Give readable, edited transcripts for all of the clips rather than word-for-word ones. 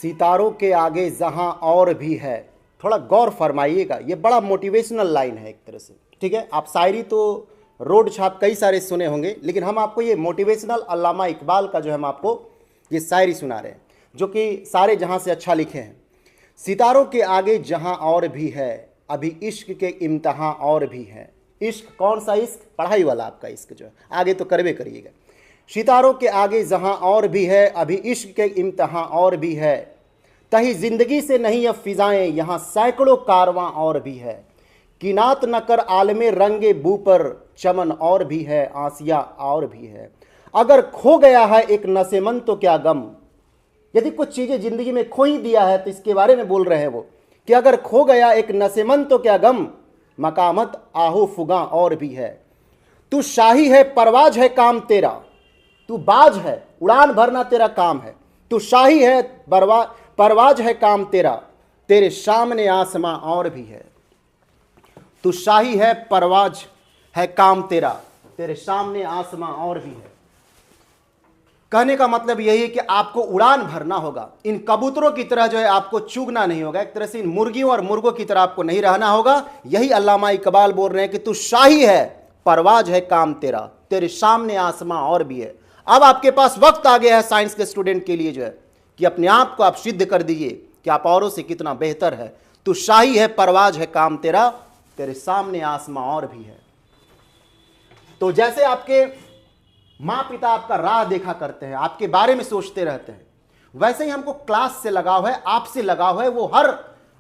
सितारों के आगे जहां और भी है। थोड़ा गौर फरमाइएगा, ये बड़ा मोटिवेशनल लाइन है एक तरह से, ठीक है। आप शायरी तो रोड छाप कई सारे सुने होंगे, लेकिन हम आपको ये मोटिवेशनल अल्लामा इकबाल का जो हम आपको ये शायरी सुना रहे हैं, जो कि सारे जहां से अच्छा लिखे हैं। सितारों के आगे जहां और भी है, अभी इश्क के इम्तहां और भी है। इश्क कौन सा इश्क? पढ़ाई वाला आपका इश्क जो है, आगे तो करवे करिएगा। सितारों के आगे जहां और भी है, अभी इश्क के इम्तहां और भी है। तही जिंदगी से नहीं अब फिजाएं, यहाँ सैकड़ों कारवां और भी है। किनात न कर आलमे रंगे बू पर, चमन और भी है, आसिया और भी है। अगर खो गया है एक नसेमन तो क्या गम। यदि कुछ चीजें जिंदगी में खो ही दिया है तो इसके बारे में बोल रहे हैं वो, कि अगर खो गया एक नसेमन तो क्या गम। मकामत आहू फुगा और भी है। तू शाही है परवाज है काम तेरा, तू बाज है उड़ान भरना तेरा काम है। तू शाही है परवाज है काम तेरा, तेरे सामने आसमां और भी है। तू शाही है परवाज है काम तेरा, तेरे सामने आसमां और भी है। कहने का मतलब यही है कि आपको उड़ान भरना होगा, इन कबूतरों की तरह जो है आपको चूगना नहीं होगा, एक तरह से इन मुर्गियों और मुर्गों की तरह आपको नहीं रहना होगा। यही अल्लामा इकबाल बोल रहे हैं कि तू शाही है परवाज है काम तेरा, तेरे सामने आसमां और भी है। अब आपके पास वक्त आ गया है साइंस के स्टूडेंट के लिए जो है कि अपने आप को आप सिद्ध कर दीजिए कि आप औरों से कितना बेहतर है। तू शाही है परवाज है काम तेरा, तेरे सामने आसमां और भी है। तो जैसे आपके माँ पिता आपका राह देखा करते हैं, आपके बारे में सोचते रहते हैं, वैसे ही हमको क्लास से लगाव है, आपसे लगाव है, वो हर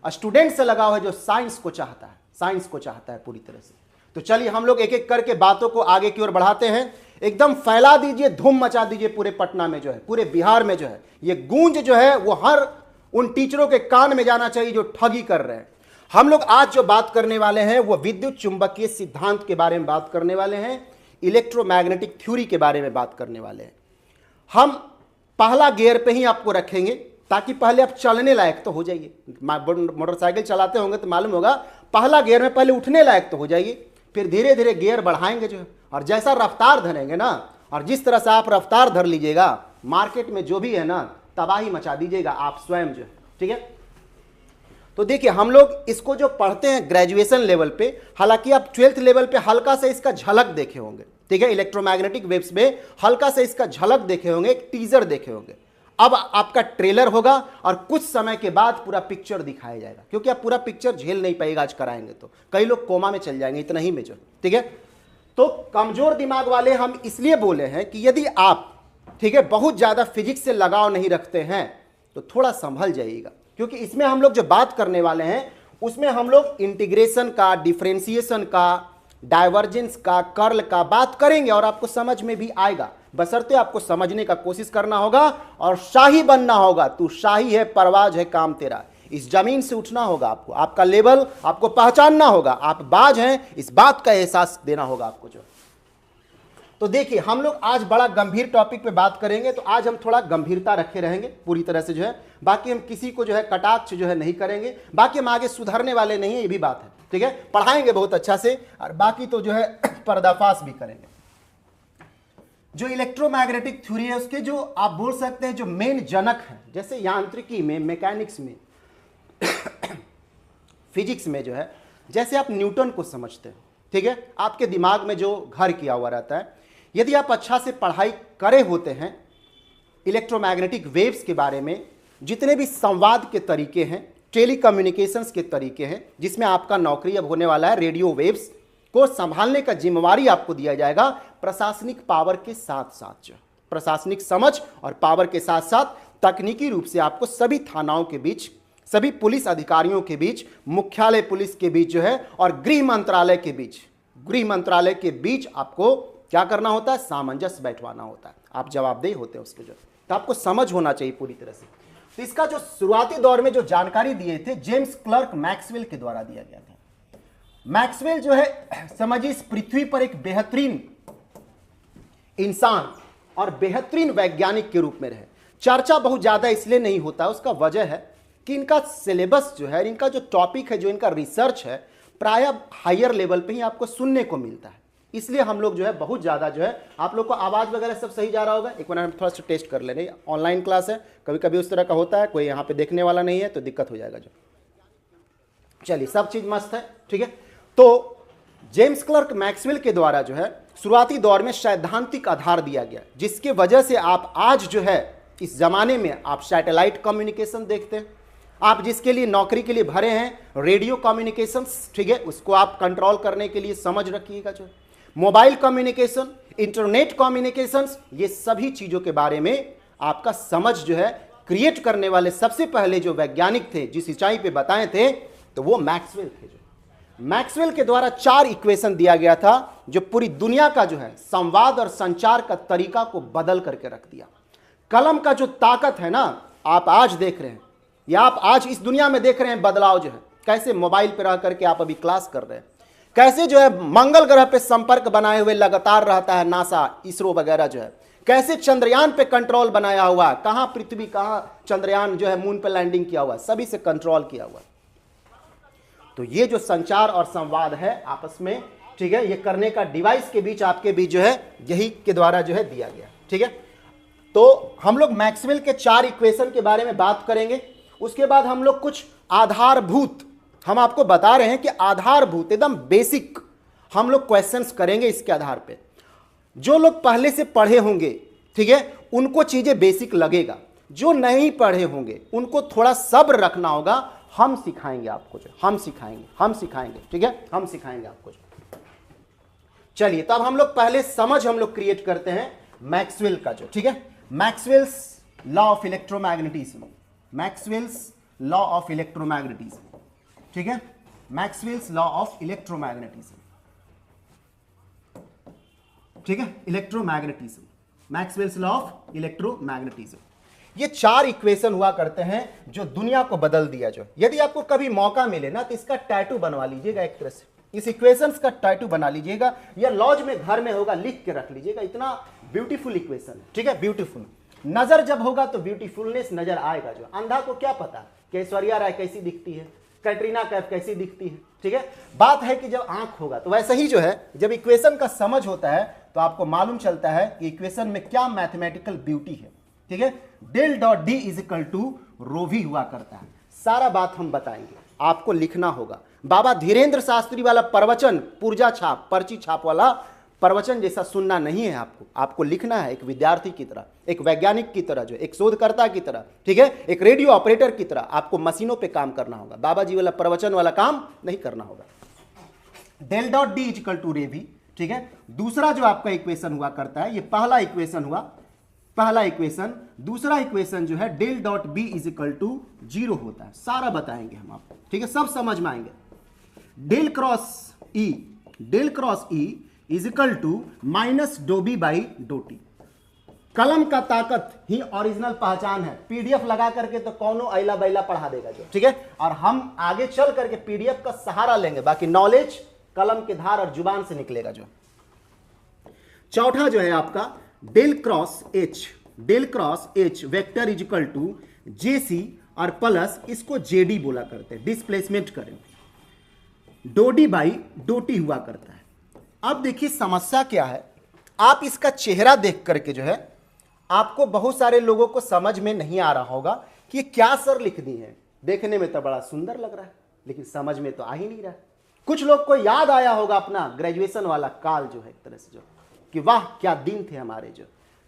स्टूडेंट से लगाव है जो साइंस को चाहता है, साइंस को चाहता है पूरी तरह से। तो चलिए हम लोग एक एक करके बातों को आगे की ओर बढ़ाते हैं। एकदम फैला दीजिए, धूम मचा दीजिए पूरे पटना में जो है, पूरे बिहार में जो है, ये गूंज जो है वो हर उन टीचरों के कान में जाना चाहिए जो ठगी कर रहे हैं। हम लोग आज जो बात करने वाले हैं वो विद्युत चुंबकीय सिद्धांत के बारे में बात करने वाले हैं, इलेक्ट्रोमैग्नेटिक थ्योरी के बारे में बात करने वाले हैं। हम पहला गियर पे ही आपको रखेंगे ताकि पहले आप चलने लायक तो हो जाइए। मोटरसाइकिल चलाते होंगे तो मालूम होगा, पहला गियर में पहले उठने लायक तो हो जाइए, फिर धीरे धीरे गियर बढ़ाएंगे जो है, और जैसा रफ्तार धरेंगे ना, और जिस तरह से आप रफ्तार धर लीजिएगा, मार्केट में जो भी है ना तबाही मचा दीजिएगा आप स्वयं जो है, ठीक है। तो देखिए हम लोग इसको जो पढ़ते हैं ग्रेजुएशन लेवल पे, हालांकि आप 12th लेवल पे हल्का से इसका झलक देखे होंगे, ठीक है। इलेक्ट्रोमैग्नेटिक वेव्स में हल्का से इसका झलक देखे होंगे, एक टीजर देखे होंगे। अब आपका ट्रेलर होगा और कुछ समय के बाद पूरा पिक्चर दिखाया जाएगा, क्योंकि आप पूरा पिक्चर झेल नहीं पाएगा आज कराएंगे तो, कई लोग कोमा में चल जाएंगे इतना ही में जो, ठीक है। तो कमजोर दिमाग वाले हम इसलिए बोले हैं कि यदि आप, ठीक है, बहुत ज्यादा फिजिक्स से लगाव नहीं रखते हैं तो थोड़ा संभल जाइएगा, क्योंकि इसमें हम लोग जो बात करने वाले हैं उसमें हम लोग इंटीग्रेशन का, डिफरेंशिएशन का, डाइवर्जेंस का, कर्ल का बात करेंगे और आपको समझ में भी आएगा, बशर्ते आपको समझने का कोशिश करना होगा और शाही बनना होगा। तू शाही है परवाज है काम तेरा, इस जमीन से उठना होगा आपको, आपका लेवल आपको पहचानना होगा, आप बाज हैं इस बात का एहसास देना होगा आपको जो। तो देखिए हम लोग आज बड़ा गंभीर टॉपिक पे बात करेंगे, तो आज हम थोड़ा गंभीरता रखे रहेंगे पूरी तरह से जो है, बाकी हम किसी को जो है कटाक्ष जो है नहीं करेंगे, बाकी हम आगे सुधरने वाले नहीं है, ये भी बात है, ठीक है। पढ़ाएंगे बहुत अच्छा से और बाकी तो जो है पर्दाफाश भी करेंगे। जो इलेक्ट्रोमैग्नेटिक थ्योरी है उसके जो आप बोल सकते हैं जो मेन जनक है, जैसे यांत्रिकी में, मैकेनिक्स में, फिजिक्स में जो है, जैसे आप न्यूटन को समझते हैं, ठीक है, आपके दिमाग में जो घर किया हुआ रहता है, यदि आप अच्छा से पढ़ाई करे होते हैं इलेक्ट्रोमैग्नेटिक वेव्स के बारे में, जितने भी संवाद के तरीके हैं, टेलीकम्युनिकेशंस के तरीके हैं, जिसमें आपका नौकरी अब होने वाला है, रेडियो वेव्स को संभालने का जिम्मेवारी आपको दिया जाएगा प्रशासनिक पावर के साथ साथ, जो प्रशासनिक समझ और पावर के साथ साथ तकनीकी रूप से आपको सभी थानाओं के बीच, सभी पुलिस अधिकारियों के बीच, मुख्यालय पुलिस के बीच जो है और गृह मंत्रालय के बीच आपको क्या करना होता है, सामंजस्य बैठवाना होता है, आप जवाबदेह होते हैं उसके जो, तो आपको समझ होना चाहिए पूरी तरह से। तो इसका जो शुरुआती दौर में जो जानकारी दिए थे जेम्स क्लर्क मैक्सवेल के द्वारा दिया गया था। मैक्सवेल जो है समझिए इस पृथ्वी पर एक बेहतरीन इंसान और बेहतरीन वैज्ञानिक के रूप में रहे। चर्चा बहुत ज्यादा इसलिए नहीं होता, उसका वजह है कि इनका सिलेबस जो है, इनका जो टॉपिक है, जो इनका रिसर्च है, प्रायः हायर लेवल पे ही आपको सुनने को मिलता है, इसलिए हम लोग जो है बहुत ज़्यादा जो है, आप लोग को आवाज़ वगैरह सब सही जा रहा होगा। एक बार हम थोड़ा सा टेस्ट कर लेंगे, ऑनलाइन क्लास है, कभी कभी उस तरह का होता है, कोई यहाँ पे देखने वाला नहीं है तो दिक्कत हो जाएगा जो। चलिए सब चीज़ मस्त है, ठीक है। तो जेम्स क्लर्क मैक्सवेल के द्वारा जो है शुरुआती दौर में सैद्धांतिक आधार दिया गया, जिसके वजह से आप आज जो है इस जमाने में आप सैटेलाइट कम्युनिकेशन देखते हैं। आप जिसके लिए नौकरी के लिए भरे हैं रेडियो कम्युनिकेशंस, ठीक है, उसको आप कंट्रोल करने के लिए समझ रखिएगा। जो मोबाइल कम्युनिकेशन, इंटरनेट कम्युनिकेशंस, ये सभी चीज़ों के बारे में आपका समझ जो है क्रिएट करने वाले सबसे पहले जो वैज्ञानिक थे, जिस ऊंचाई पे बताए थे, तो वो मैक्सवेल थे। जो मैक्सवेल के द्वारा 4 इक्वेशन दिया गया था, जो पूरी दुनिया का जो है संवाद और संचार का तरीका को बदल करके रख दिया। कलम का जो ताकत है ना, आप आज देख रहे हैं, या आप आज इस दुनिया में देख रहे हैं बदलाव जो है, कैसे मोबाइल पर रह करके आप अभी क्लास कर रहे हैं, कैसे जो है मंगल ग्रह पे संपर्क बनाए हुए लगातार रहता है नासा, इसरो वगैरह जो है, कैसे चंद्रयान पे कंट्रोल बनाया हुआ, कहां पृथ्वी कहां चंद्रयान जो है मून पे लैंडिंग किया हुआ, सभी से कंट्रोल किया हुआ। तो ये जो संचार और संवाद है आपस में, ठीक है, ये करने का डिवाइस के बीच आपके बीच जो है यही के द्वारा जो है दिया गया, ठीक है। तो हम लोग मैक्सवेल के 4 इक्वेशन के बारे में बात करेंगे। उसके बाद हम लोग कुछ आधारभूत, हम आपको बता रहे हैं कि आधारभूत एकदम बेसिक हम लोग क्वेश्चंस करेंगे इसके आधार पे। जो लोग पहले से पढ़े होंगे, ठीक है, उनको चीजें बेसिक लगेगा, जो नहीं पढ़े होंगे उनको थोड़ा सब्र रखना होगा। हम सिखाएंगे आपको, जो हम सिखाएंगे, ठीक है, हम सिखाएंगे आपको। चलिए तब हम लोग पहले समझ हम लोग क्रिएट करते हैं मैक्सवेल का जो, ठीक है, Maxwell's law of electromagnetism, Maxwell's law of electromagnetism, ठीक है, मैक्सवेल्स लॉ ऑफ इलेक्ट्रोमैग्नेटिज्म, ठीक है, electromagnetism, Maxwell's law of electromagnetism. ये 4 इक्वेशन हुआ करते हैं जो दुनिया को बदल दिया। जो यदि आपको कभी मौका मिले ना तो इसका टैटू बनवा लीजिएगा, एक तरह से इस इक्वेशंस का टैटू बना लीजिएगा, या लॉज में घर में होगा लिख के रख लीजिएगा। इतना ब्यूटीफुल इक्वेशन है, ठीक है, ब्यूटीफुल। नजर जब होगा तो ब्यूटीफुलनेस नजर आएगा। जो अंधा को क्या पता कि ऐश्वर्या राय कैसी दिखती है, कैटरीना कैफ कैसी दिखती है, ठीक है। बात है कि जब आंख होगा, तो वैसे ही जो है जब इक्वेशन का समझ होता है तो आपको मालूम चलता है कि इक्वेशन में क्या मैथमेटिकल ब्यूटी है, ठीक है। Del dot D is equal to rho V हुआ करता है। सारा बात हम बताएंगे, आपको लिखना होगा। बाबा धीरेन्द्र शास्त्री वाला प्रवचन, पुर्जा छाप, पर्ची छाप वाला प्रवचन जैसा सुनना नहीं है आपको लिखना है, एक विद्यार्थी की तरह, एक वैज्ञानिक की तरह, जो एक शोधकर्ता की तरह, ठीक है, एक रेडियो ऑपरेटर की तरह आपको मशीनों पे काम करना होगा। बाबा जी वाला प्रवचन वाला काम नहीं करना होगा। Del dot D is equal to rho V, ठीक है। दूसरा जो आपका इक्वेशन हुआ करता है, ये पहला इक्वेशन हुआ, पहला इक्वेशन। दूसरा इक्वेशन जो है del dot B is equal to 0 होता है। सारा बताएंगे हम आपको, ठीक है, सब समझ में आएंगे। Del cross E is equal to minus do B by dough T. कलम का ताकत ही ओरिजिनल पहचान है। पीडीएफ लगा करके तो कौनो अला बैला पढ़ा देगा जो, ठीक है, और हम आगे चल करके पीडीएफ का सहारा लेंगे, बाकी नॉलेज कलम के धार और जुबान से निकलेगा। जो चौथा जो है आपका del cross H vector is equal to J C और प्लस इसको जेडी बोला करते हैं, डिस्प्लेसमेंट करें, डोडी बाई डोटी हुआ करता है। अब देखिए समस्या क्या है, आप इसका चेहरा देख करके जो है आपको बहुत सारे लोगों को समझ में नहीं आ रहा होगा कि क्या सर लिख दी है। देखने में तो बड़ा सुंदर लग रहा है लेकिन समझ में तो आ ही नहीं रहा है। कुछ लोग को याद आया होगा अपना ग्रेजुएशन वाला काल जो है, एक तरह से जो कि वाह क्या दिन थे हमारे, जो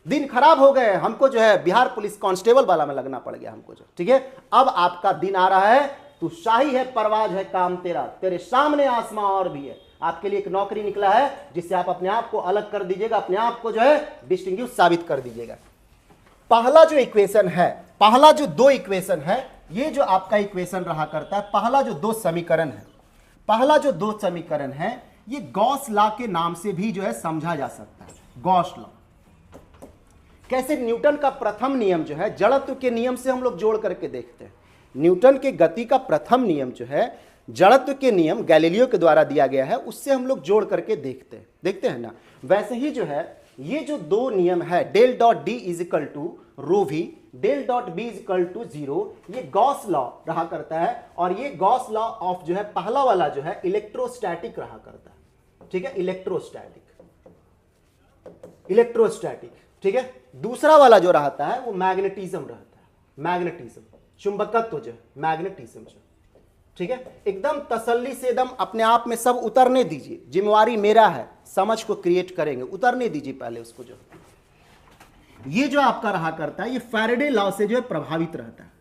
दिन खराब हो गए, हमको जो है बिहार पुलिस कांस्टेबल वाला में लगना पड़ गया हमको जो, ठीक है। अब आपका दिन आ रहा है, तू शाही है, परवाज है काम तेरा, तेरे सामने आसमां और भी है। आपके लिए एक नौकरी निकला है जिससे आप अपने आप को अलग कर दीजिएगा, अपने आप को जो है डिस्टिंग्विश साबित कर दीजिएगा। पहला जो इक्वेशन है, पहला जो 2 इक्वेशन है, ये जो आपका इक्वेशन रहा करता है, पहला जो 2 समीकरण है, पहला जो 2 समीकरण है, ये गॉस लॉ के नाम से भी जो है समझा जा सकता है। गॉस लॉ कैसे, न्यूटन का प्रथम नियम जो है जड़त्व के नियम से हम लोग जोड़ करके देखते हैं। न्यूटन के गति का प्रथम नियम जो है जड़त्व के नियम गैलीलियो के द्वारा दिया गया है, उससे हम लोग जोड़ करके देखते हैं ना। वैसे ही जो है ये जो 2 नियम है, del dot D is equal to rho V, del dot B is equal to 0, ये गॉस लॉ रहा करता है। और ये गॉस लॉ ऑफ जो है पहला वाला जो है इलेक्ट्रोस्टैटिक रहा करता है, ठीक है, इलेक्ट्रोस्टैटिक। इलेक्ट्रोस्टैटिक, ठीक है। दूसरा वाला जो रहता है वो मैग्नेटिज्म रहता है, मैग्नेटिज्म, चुंबकत्व जो है, मैग्नेटिज्म जो, ठीक है। एकदम तसल्ली से एकदम अपने आप में सब उतरने दीजिए, जिम्मेवारी मेरा है, समझ को क्रिएट करेंगे, उतरने दीजिए पहले उसको। जो ये जो आपका रहा करता है ये फैराडे लॉ से जो है प्रभावित रहता है।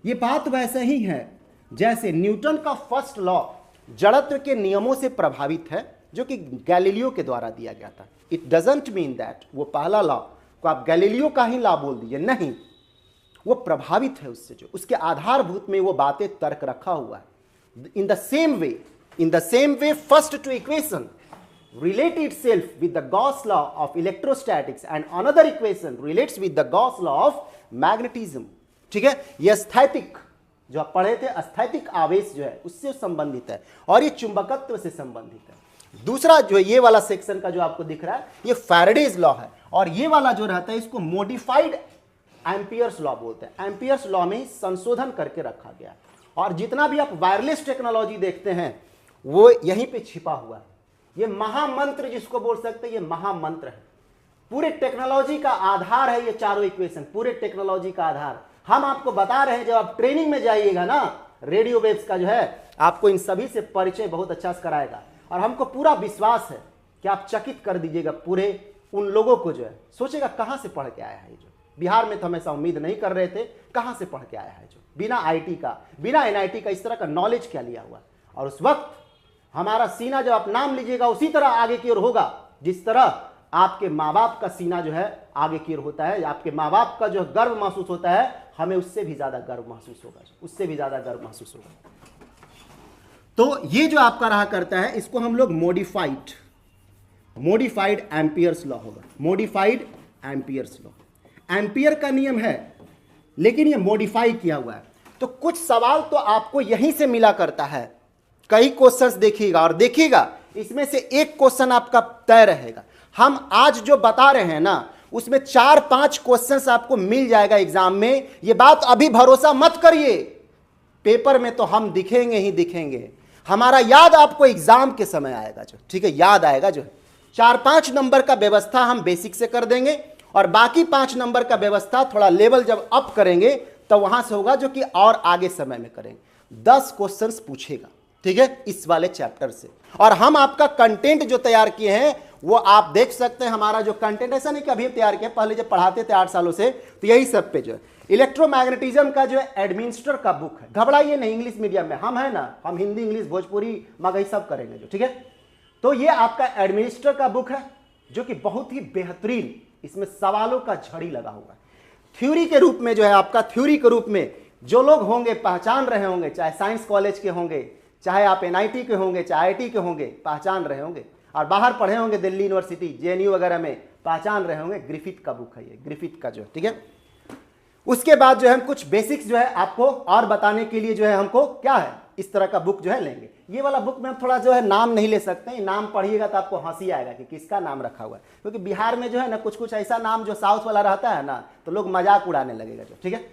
ये बात वैसे ही है जैसे न्यूटन का फर्स्ट लॉ जड़त्व के नियमों से प्रभावित है, जो कि गैलीलियो के द्वारा दिया गया था। इट डजंट मीन दैट वो पहला लॉ को आप गैलीलियो का ही लॉ बोल दीजिए, नहीं, वो प्रभावित है उससे, जो उसके आधारभूत में वो बातें तर्क रखा हुआ है। In the same way first two equation relate itself with the Gauss law of electrostatics and another equation relates with the Gauss law of magnetism, ठीक है। ये स्थैतिक जो आप पढ़े थे, स्थैतिक आवेश जो है उससे संबंधित है और ये चुंबकत्व से संबंधित है। दूसरा जो ये वाला सेक्शन का जो आपको दिख रहा है ये फैराडेज लॉ है, और ये वाला जो रहता है इसको मॉडिफाइड एम्पियर्स लॉ बोलते हैं। एम्पियर्स लॉ में संशोधन करके रखा गया, और जितना भी आप वायरलेस टेक्नोलॉजी देखते हैं वो यहीं पे छिपा हुआ है। ये महामंत्र जिसको बोल सकते हैं, ये महामंत्र है, पूरे टेक्नोलॉजी का आधार है ये चारों इक्वेशन, पूरे टेक्नोलॉजी का आधार। हम आपको बता रहे हैं, जब आप ट्रेनिंग में जाइएगा ना, रेडियो वेव्स का जो है आपको इन सभी से परिचय बहुत अच्छा से कराएगा, और हमको पूरा विश्वास है कि आप चकित कर दीजिएगा पूरे उन लोगों को, जो है सोचेगा कहां से पढ़ के आया है। जो बिहार में तो हमेशा उम्मीद नहीं कर रहे थे, कहां से पढ़ के आया है, जो बिना आईटी का, बिना एनआईटी का इस तरह का नॉलेज क्या लिया हुआ। और उस वक्त हमारा सीना जब आप नाम लीजिएगा उसी तरह आगे की ओर होगा जिस तरह आपके माँ बाप का सीना जो है आगे की ओर होता है। आपके माँ बाप का जो गर्व महसूस होता है, हमें उससे भी ज्यादा गर्व महसूस होगा, उससे भी ज्यादा गर्व महसूस होगा। तो ये जो आपका रहा करता है इसको हम लोग मॉडिफाइड एम्पियर्स लॉ होगा, मॉडिफाइड एम्पियर्स लॉ। एम्पियर का नियम है लेकिन ये मॉडिफाई किया हुआ है। तो कुछ सवाल तो आपको यहीं से मिला करता है, कई क्वेश्चंस देखिएगा, और देखिएगा इसमें से एक क्वेश्चन आपका तय रहेगा। हम आज जो बता रहे हैं ना उसमें 4-5 क्वेश्चंस आपको मिल जाएगा एग्जाम में। ये बात अभी भरोसा मत करिए, पेपर में तो हम दिखेंगे ही दिखेंगे, हमारा याद आपको एग्जाम के समय आएगा, जो ठीक है याद आएगा। जो है 4-5 नंबर का व्यवस्था हम बेसिक से कर देंगे, और बाकी 5 नंबर का व्यवस्था थोड़ा लेवल जब अप करेंगे तो वहां से होगा, जो कि और आगे समय में करेंगे। 10 क्वेश्चंस पूछेगा, ठीक है, इस वाले चैप्टर से। और हम आपका कंटेंट जो तैयार किए हैं वो आप देख सकते हैं। हमारा जो कंटेंट ऐसा नहीं कि अभी तैयार किया, पहले जब पढ़ाते थे 8 सालों से, तो यही सब पे जो है इलेक्ट्रोमैग्नेटिज्म का जो है एडमिनिस्टर का बुक है। घबराइए नहीं, इंग्लिश मीडियम में हम है ना, हम हिंदी इंग्लिश भोजपुरी मगही सब करेंगे, जो ठीक है। तो ये आपका एडमिनिस्टर का बुक है जो कि बहुत ही बेहतरीन, इसमें सवालों का झड़ी लगा हुआ है। थ्योरी के रूप में जो है आपका, थ्योरी के रूप में जो लोग होंगे पहचान रहे होंगे, चाहे साइंस कॉलेज के होंगे, चाहे आप एनआईटी के होंगे, चाहे आईटी के होंगे, पहचान रहे होंगे, और बाहर पढ़े होंगे दिल्ली यूनिवर्सिटी, जेएनयू वगैरह में, पहचान रहे होंगे। ग्रिफिथ का बुक है ये, ग्रिफिथ का जो है, ठीक है। उसके बाद जो है हम कुछ बेसिक्स जो है आपको और बताने के लिए जो है हमको क्या है, इस तरह का बुक जो है लेंगे। ये वाला बुक में हम थोड़ा जो है नाम नहीं ले सकते हैं, नाम पढ़िएगा तो आपको हंसी आएगा कि किसका नाम रखा हुआ है, क्योंकि बिहार में जो है ना कुछ कुछ ऐसा नाम जो साउथ वाला रहता है ना, तो लोग मजाक उड़ाने लगेगा, जो ठीक है।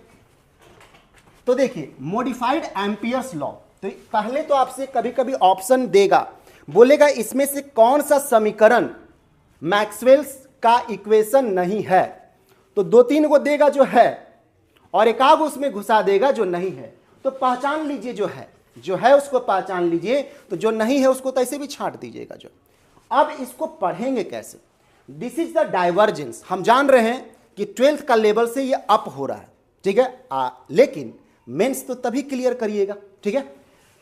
तो देखिए मॉडिफाइड एम्पियर्स लॉ, तो पहले तो आपसे कभी कभी ऑप्शन देगा, बोलेगा इसमें से कौन सा समीकरण मैक्सवेल्स का इक्वेशन नहीं है, तो 2-3 को देगा जो है, और एक आग उसमें घुसा देगा जो नहीं है। तो पहचान लीजिए जो है उसको पहचान लीजिए, तो जो नहीं है उसको तो ऐसे भी छांट दीजिएगा। जो अब इसको पढ़ेंगे कैसे, दिस इज द डाइवर्जेंस। हम जान रहे हैं कि 12th का लेवल से ये अप हो रहा है, ठीक है, लेकिन मेंस तो तभी क्लियर करिएगा, ठीक है।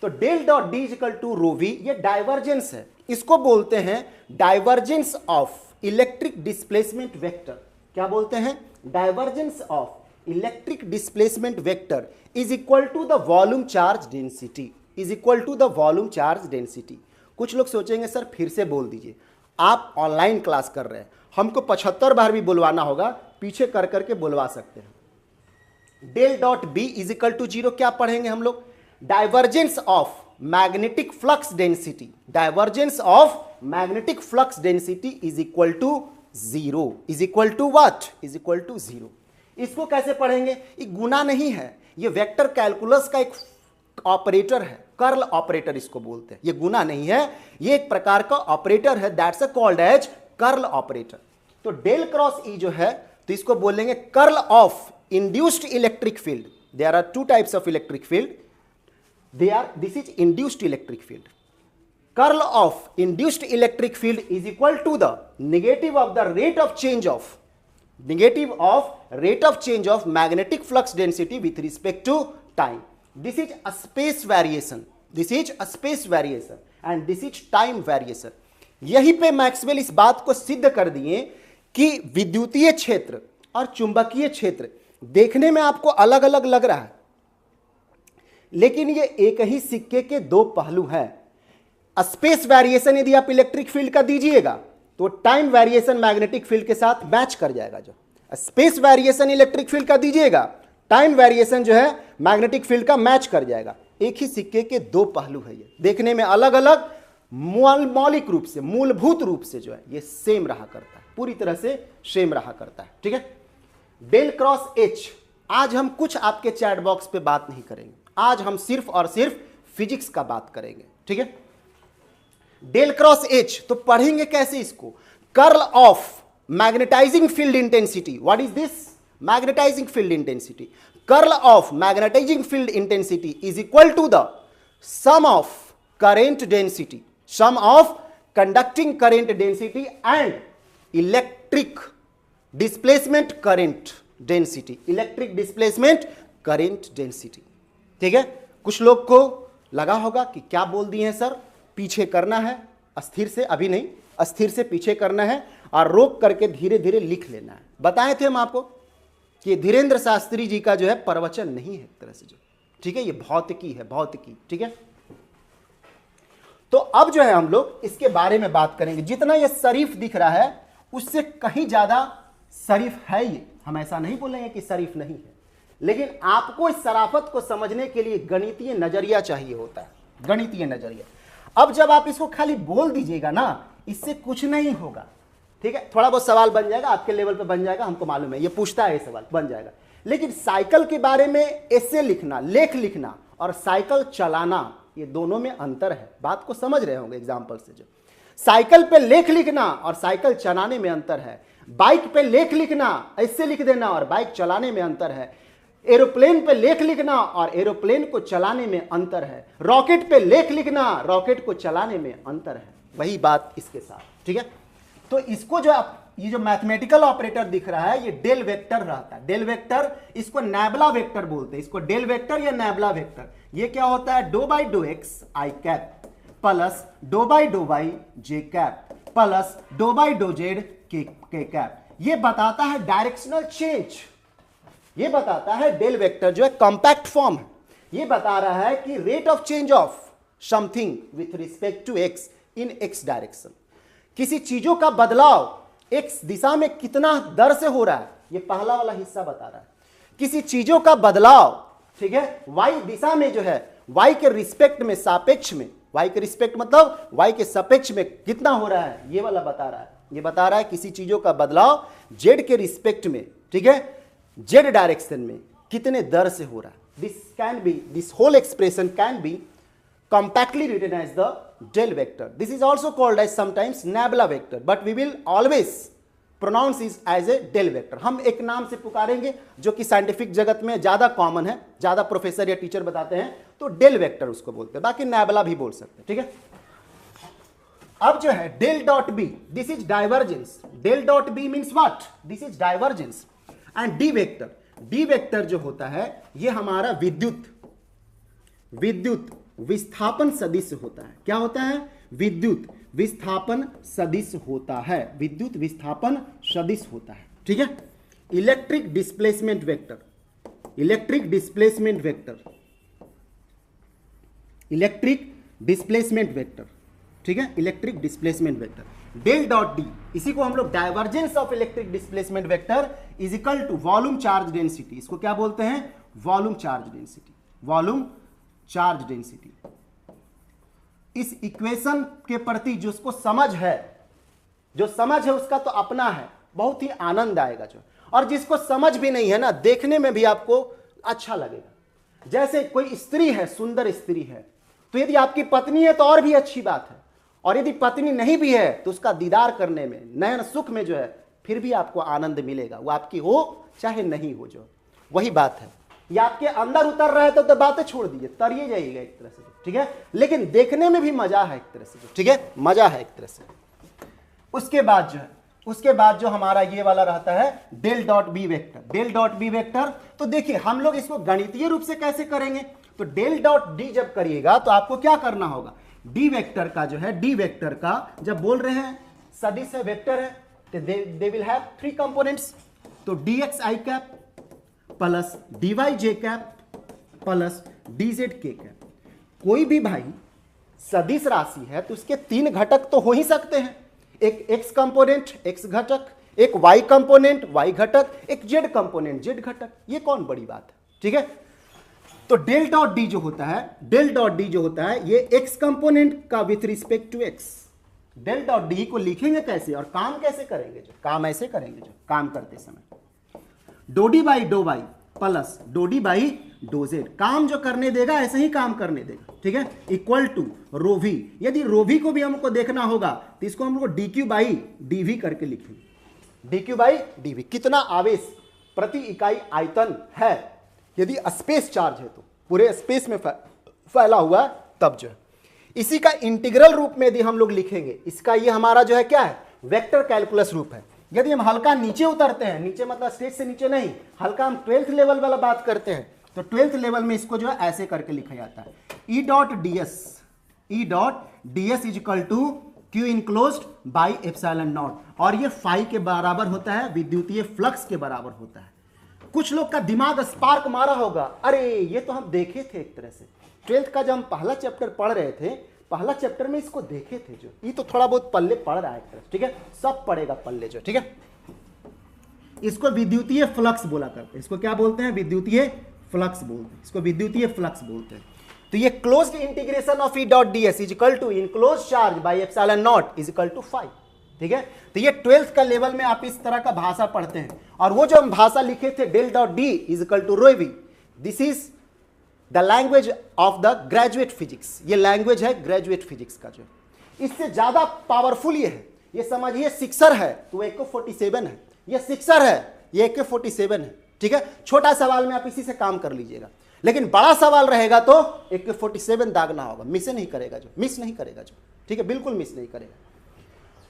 तो del dot D equal to rho V, ये डाइवर्जेंस है, इसको बोलते हैं divergence of electric displacement vector. क्या बोलते हैं, divergence of electric displacement vector is equal to the volume charge density, is equal to the volume charge density. कुछ लोग सोचेंगे सर फिर से बोल दीजिए, आप ऑनलाइन क्लास कर रहे हैं, हमको 75 बार भी बुलवाना होगा, पीछे कर करके बुलवा सकते हैं। Del dot B is equal to 0, क्या पढ़ेंगे हम लोग, divergence of magnetic flux density, divergence of magnetic flux density is equal to 0, is equal to what, is equal to 0। इसको कैसे पढ़ेंगे, ये गुना नहीं है, ये वेक्टर कैलकुलस का एक ऑपरेटर है, कर्ल ऑपरेटर इसको बोलते हैं, ये गुना नहीं है, ये एक प्रकार का ऑपरेटर है, that's called as curl operator. तो डेल क्रॉस ई जो है तो इसको बोलेंगे curl of induced electric field. There are two types of electric field, this is induced electric field. Curl of induced electric field is equal to the negative of the rate of change of magnetic flux density with respect to time. This is a space variation, and this is time variation. यहीं पे Maxwell इस बात को सिद्ध कर दिए कि विद्युतीय क्षेत्र और चुंबकीय क्षेत्र देखने में आपको अलग अलग लग रहा है, लेकिन ये एक ही सिक्के के दो पहलू हैं। स्पेस वेरिएशन यदि आप इलेक्ट्रिक फील्ड का दीजिएगा तो टाइम वेरिएशन मैग्नेटिक फील्ड के साथ मैच कर जाएगा। जो स्पेस वेरिएशन इलेक्ट्रिक फील्ड का दीजिएगा, टाइम वेरिएशन जो है मैग्नेटिक फील्ड का मैच कर जाएगा। एक ही सिक्के के दो पहलू है, ये देखने में अलग अलग, मौलिक रूप से, मूलभूत रूप से जो है ये सेम रहा करता है, पूरी तरह से सेम रहा करता है। ठीक है, डेल क्रॉस एच, आज हम कुछ आपके चैट बॉक्स पे बात नहीं करेंगे, आज हम सिर्फ और सिर्फ फिजिक्स का बात करेंगे। ठीक है, डेल क्रॉस एच तो पढ़ेंगे कैसे इसको? Curl of magnetising field intensity, what is this? Magnetising field intensity. Curl of magnetising field intensity is equal to the sum of current density, sum of conducting current density and electric displacement current density, electric displacement current density. ठीक है, कुछ लोग को लगा होगा कि क्या बोल दिए हैं सर, पीछे करना है अस्थिर से, अभी नहीं, अस्थिर से पीछे करना है और रोक करके धीरे धीरे लिख लेना है। बताए थे हम आपको कि धीरेन्द्र शास्त्री जी का जो है प्रवचन नहीं है एक तरह से जो, ठीक है, ये भौतिकी है, भौतिकी। ठीक है, तो अब जो है हम लोग इसके बारे में बात करेंगे। जितना ये शरीफ दिख रहा है उससे कहीं ज्यादा शरीफ है ये, हम ऐसा नहीं बोलेंगे कि शरीफ नहीं है, लेकिन आपको इस शराफत को समझने के लिए गणितीय नजरिया चाहिए होता है, गणितीय नजरिया। अब जब आप इसको खाली बोल दीजिएगा ना, इससे कुछ नहीं होगा। ठीक है, थोड़ा बहुत सवाल बन जाएगा, आपके लेवल पे बन जाएगा, हमको मालूम है, ये पूछता है ये सवाल, बन जाएगा। लेकिन साइकिल के बारे में ऐसे लिखना, लेख लिखना और साइकिल चलाना, ये दोनों में अंतर है। बात को समझ रहे होंगे एग्जाम्पल से। जो साइकिल पे लेख लिखना और साइकिल चलाने में अंतर है। बाइक पे लेख लिखना, ऐसे लिख देना, और बाइक चलाने में अंतर है। एरोप्लेन पे लेख लिखना और एरोप्लेन को चलाने में अंतर है। रॉकेट पे लेख लिखना, रॉकेट को चलाने में अंतर है। वही बात इसके साथ। ठीक है, तो इसको जो आप, ये जो मैथमेटिकल ऑपरेटर दिख रहा है, ये डेल वेक्टर रहता है। डेल वेक्टर, इसको नैबला वेक्टर बोलते हैं, इसको डेल वेक्टर या नैबला वेक्टर। ये क्या होता है? Do by do x I cap plus dough by J cap plus dough by do Z के कैप। ये बताता है डायरेक्शनल चेंज, ये बताता है डेल वेक्टर जो है कॉम्पैक्ट फॉर्म है। ये बता रहा है कि rate of change of something with respect to X in X direction. किसी चीजों का बदलाव एक्स दिशा में कितना दर से हो रहा है, ये पहला वाला हिस्सा बता रहा है। किसी चीजों का बदलाव, ठीक है, वाई दिशा में जो है, वाई के रिस्पेक्ट में, सापेक्ष में, वाई के रिस्पेक्ट मतलब वाई के सापेक्ष में कितना हो रहा है, ये वाला बता रहा है। ये बता रहा है किसी चीजों का बदलाव जेड के रिस्पेक्ट में, ठीक है, जेड डायरेक्शन में कितने दर से हो रहा है। This can be, this whole expression can be compactly written as the del vector. This is also called as sometimes nabla vector, but we will always pronounce it as a del vector. हम एक नाम से पुकारेंगे जो कि scientific जगत में ज्यादा common है, ज्यादा प्रोफेसर या टीचर बताते हैं, तो डेल वेक्टर उसको बोलते हैं, बाकी नैबला भी बोल सकते हैं। ठीक है, अब जो है del dot B, this is divergence. Del dot B means what? This is divergence. And D vector, D vector जो होता है ये हमारा विद्युत विस्थापन सदिश होता है। क्या होता है? विद्युत विस्थापन सदिश होता है, विद्युत विस्थापन सदिश होता है। ठीक है, electric displacement vector, electric displacement vector, electric displacement vector, ठीक है, electric displacement vector. Del dot D, इसी को हम लोग divergence of electric displacement vector is equal to volume charge density. इसको क्या बोलते हैं? Volume charge density, volume charge density. इस इक्वेशन के प्रति जिसको समझ है, जो समझ है उसका तो अपना है, बहुत ही आनंद आएगा। जो, और जिसको समझ भी नहीं है ना, देखने में भी आपको अच्छा लगेगा। जैसे कोई स्त्री है, सुंदर स्त्री है, तो यदि आपकी पत्नी है तो और भी अच्छी बात है, और यदि पत्नी नहीं भी है तो उसका दीदार करने में, नयन सुख में जो है फिर भी आपको आनंद मिलेगा, वो आपकी हो चाहे नहीं हो। जो वही बात है, ये आपके अंदर उतर रहा है तो बातें छोड़ दीजिए, तरिए जाइएगा एक तरह से, ठीक है। लेकिन देखने में भी मजा है एक तरह से, ठीक है, मजा है एक तरह से। उसके बाद जो हमारा ये वाला रहता है del dot B vector. Del dot B vector तो देखिए हम लोग इसको गणितीय रूप से कैसे करेंगे, तो डेल डॉट डी जब करिएगा तो आपको क्या करना होगा, डी वेक्टर का जो है, डी वेक्टर का जब बोल रहे हैं सदिश है, वेक्टर है, तो दे विल हैव 3 कंपोनेंट्स, तो डी एक्स आई कैप प्लस डी वाई जे कैप प्लस डी जेड के कैप। कोई भी भाई सदिश राशि है तो उसके 3 घटक तो हो ही सकते हैं, एक x कंपोनेंट x घटक, एक y कंपोनेंट y घटक, एक z कंपोनेंट z घटक। ये कौन बड़ी बात है, ठीक है। तो डेल डॉट डी जो होता है, डेल डॉट डी जो होता है ये x कंपोनेंट का with respect to x। Del dot D को लिखेंगे कैसे और काम कैसे करेंगे, जो काम ऐसे करेंगे, जो काम करते समय do D by do Y plus do D by do Z, काम जो करने देगा ऐसे ही काम करने देगा, ठीक है, इक्वल टू रो वी। यदि रो वी को भी हमको देखना होगा तो इसको हम लोग D Q by D V करके लिखेंगे, D Q by D V. कितना आवेश प्रति इकाई आयतन है, यदि स्पेस चार्ज है तो पूरे स्पेस में फैला हुआ है तब जो है। इसी का इंटीग्रल रूप में यदि हम लोग लिखेंगे, इसका ये हमारा जो है क्या है, वेक्टर कैलकुलस रूप है। यदि हम हल्का नीचे उतरते हैं, नीचे मतलब स्टेज से नीचे नहीं, हल्का हम 12th लेवल वाला बात करते हैं, तो 12th लेवल में इसको जो है ऐसे करके लिखा जाता है, E dot D S is equal to Q enclosed by epsilon naught, और ये फाई के बराबर होता है, विद्युतीय फ्लक्स के बराबर होता है। कुछ लोग का दिमाग स्पार्क मारा होगा, अरे ये तो हम देखे थे एक तरह से 12th का जब हम पहला चैप्टर पढ़ रहे थे, पहला चैप्टर में इसको देखे थे, जो ये तो थोड़ा बहुत पल्ले पढ़ रहा है, ठीक है, सब पढ़ेगा पल्ले जो, ठीक है। इसको विद्युतीय फ्लक्स बोला करते हैं, इसको क्या बोलते हैं, विद्युतीय फ्लक्स बोलते हैं, इसको विद्युतीय फ्लक्स बोलते हैं। तो ये closed integration of E dot D S is equal to enclose charge by epsilon naught is equal to 5, ठीक है। तो ये 12th का लेवल में आप इस तरह का भाषा पढ़ते हैं, और वो जो हम भाषा लिखे थे del dot D is equal to rho V, this is the language of the graduate physics. ये लैंग्वेज है ग्रेजुएट फिजिक्स का, जो इससे ज्यादा पावरफुल ये है। ये समझिए सिक्सर है तो AK-47 है, ये सिक्सर है, ये AK-47 है, ठीक है। छोटा सवाल में आप इसी से काम कर लीजिएगा, लेकिन बड़ा सवाल रहेगा तो AK-47 दागना होगा, मिस नहीं करेगा, जो मिस नहीं करेगा, जो ठीक है, बिल्कुल मिस नहीं करेगा।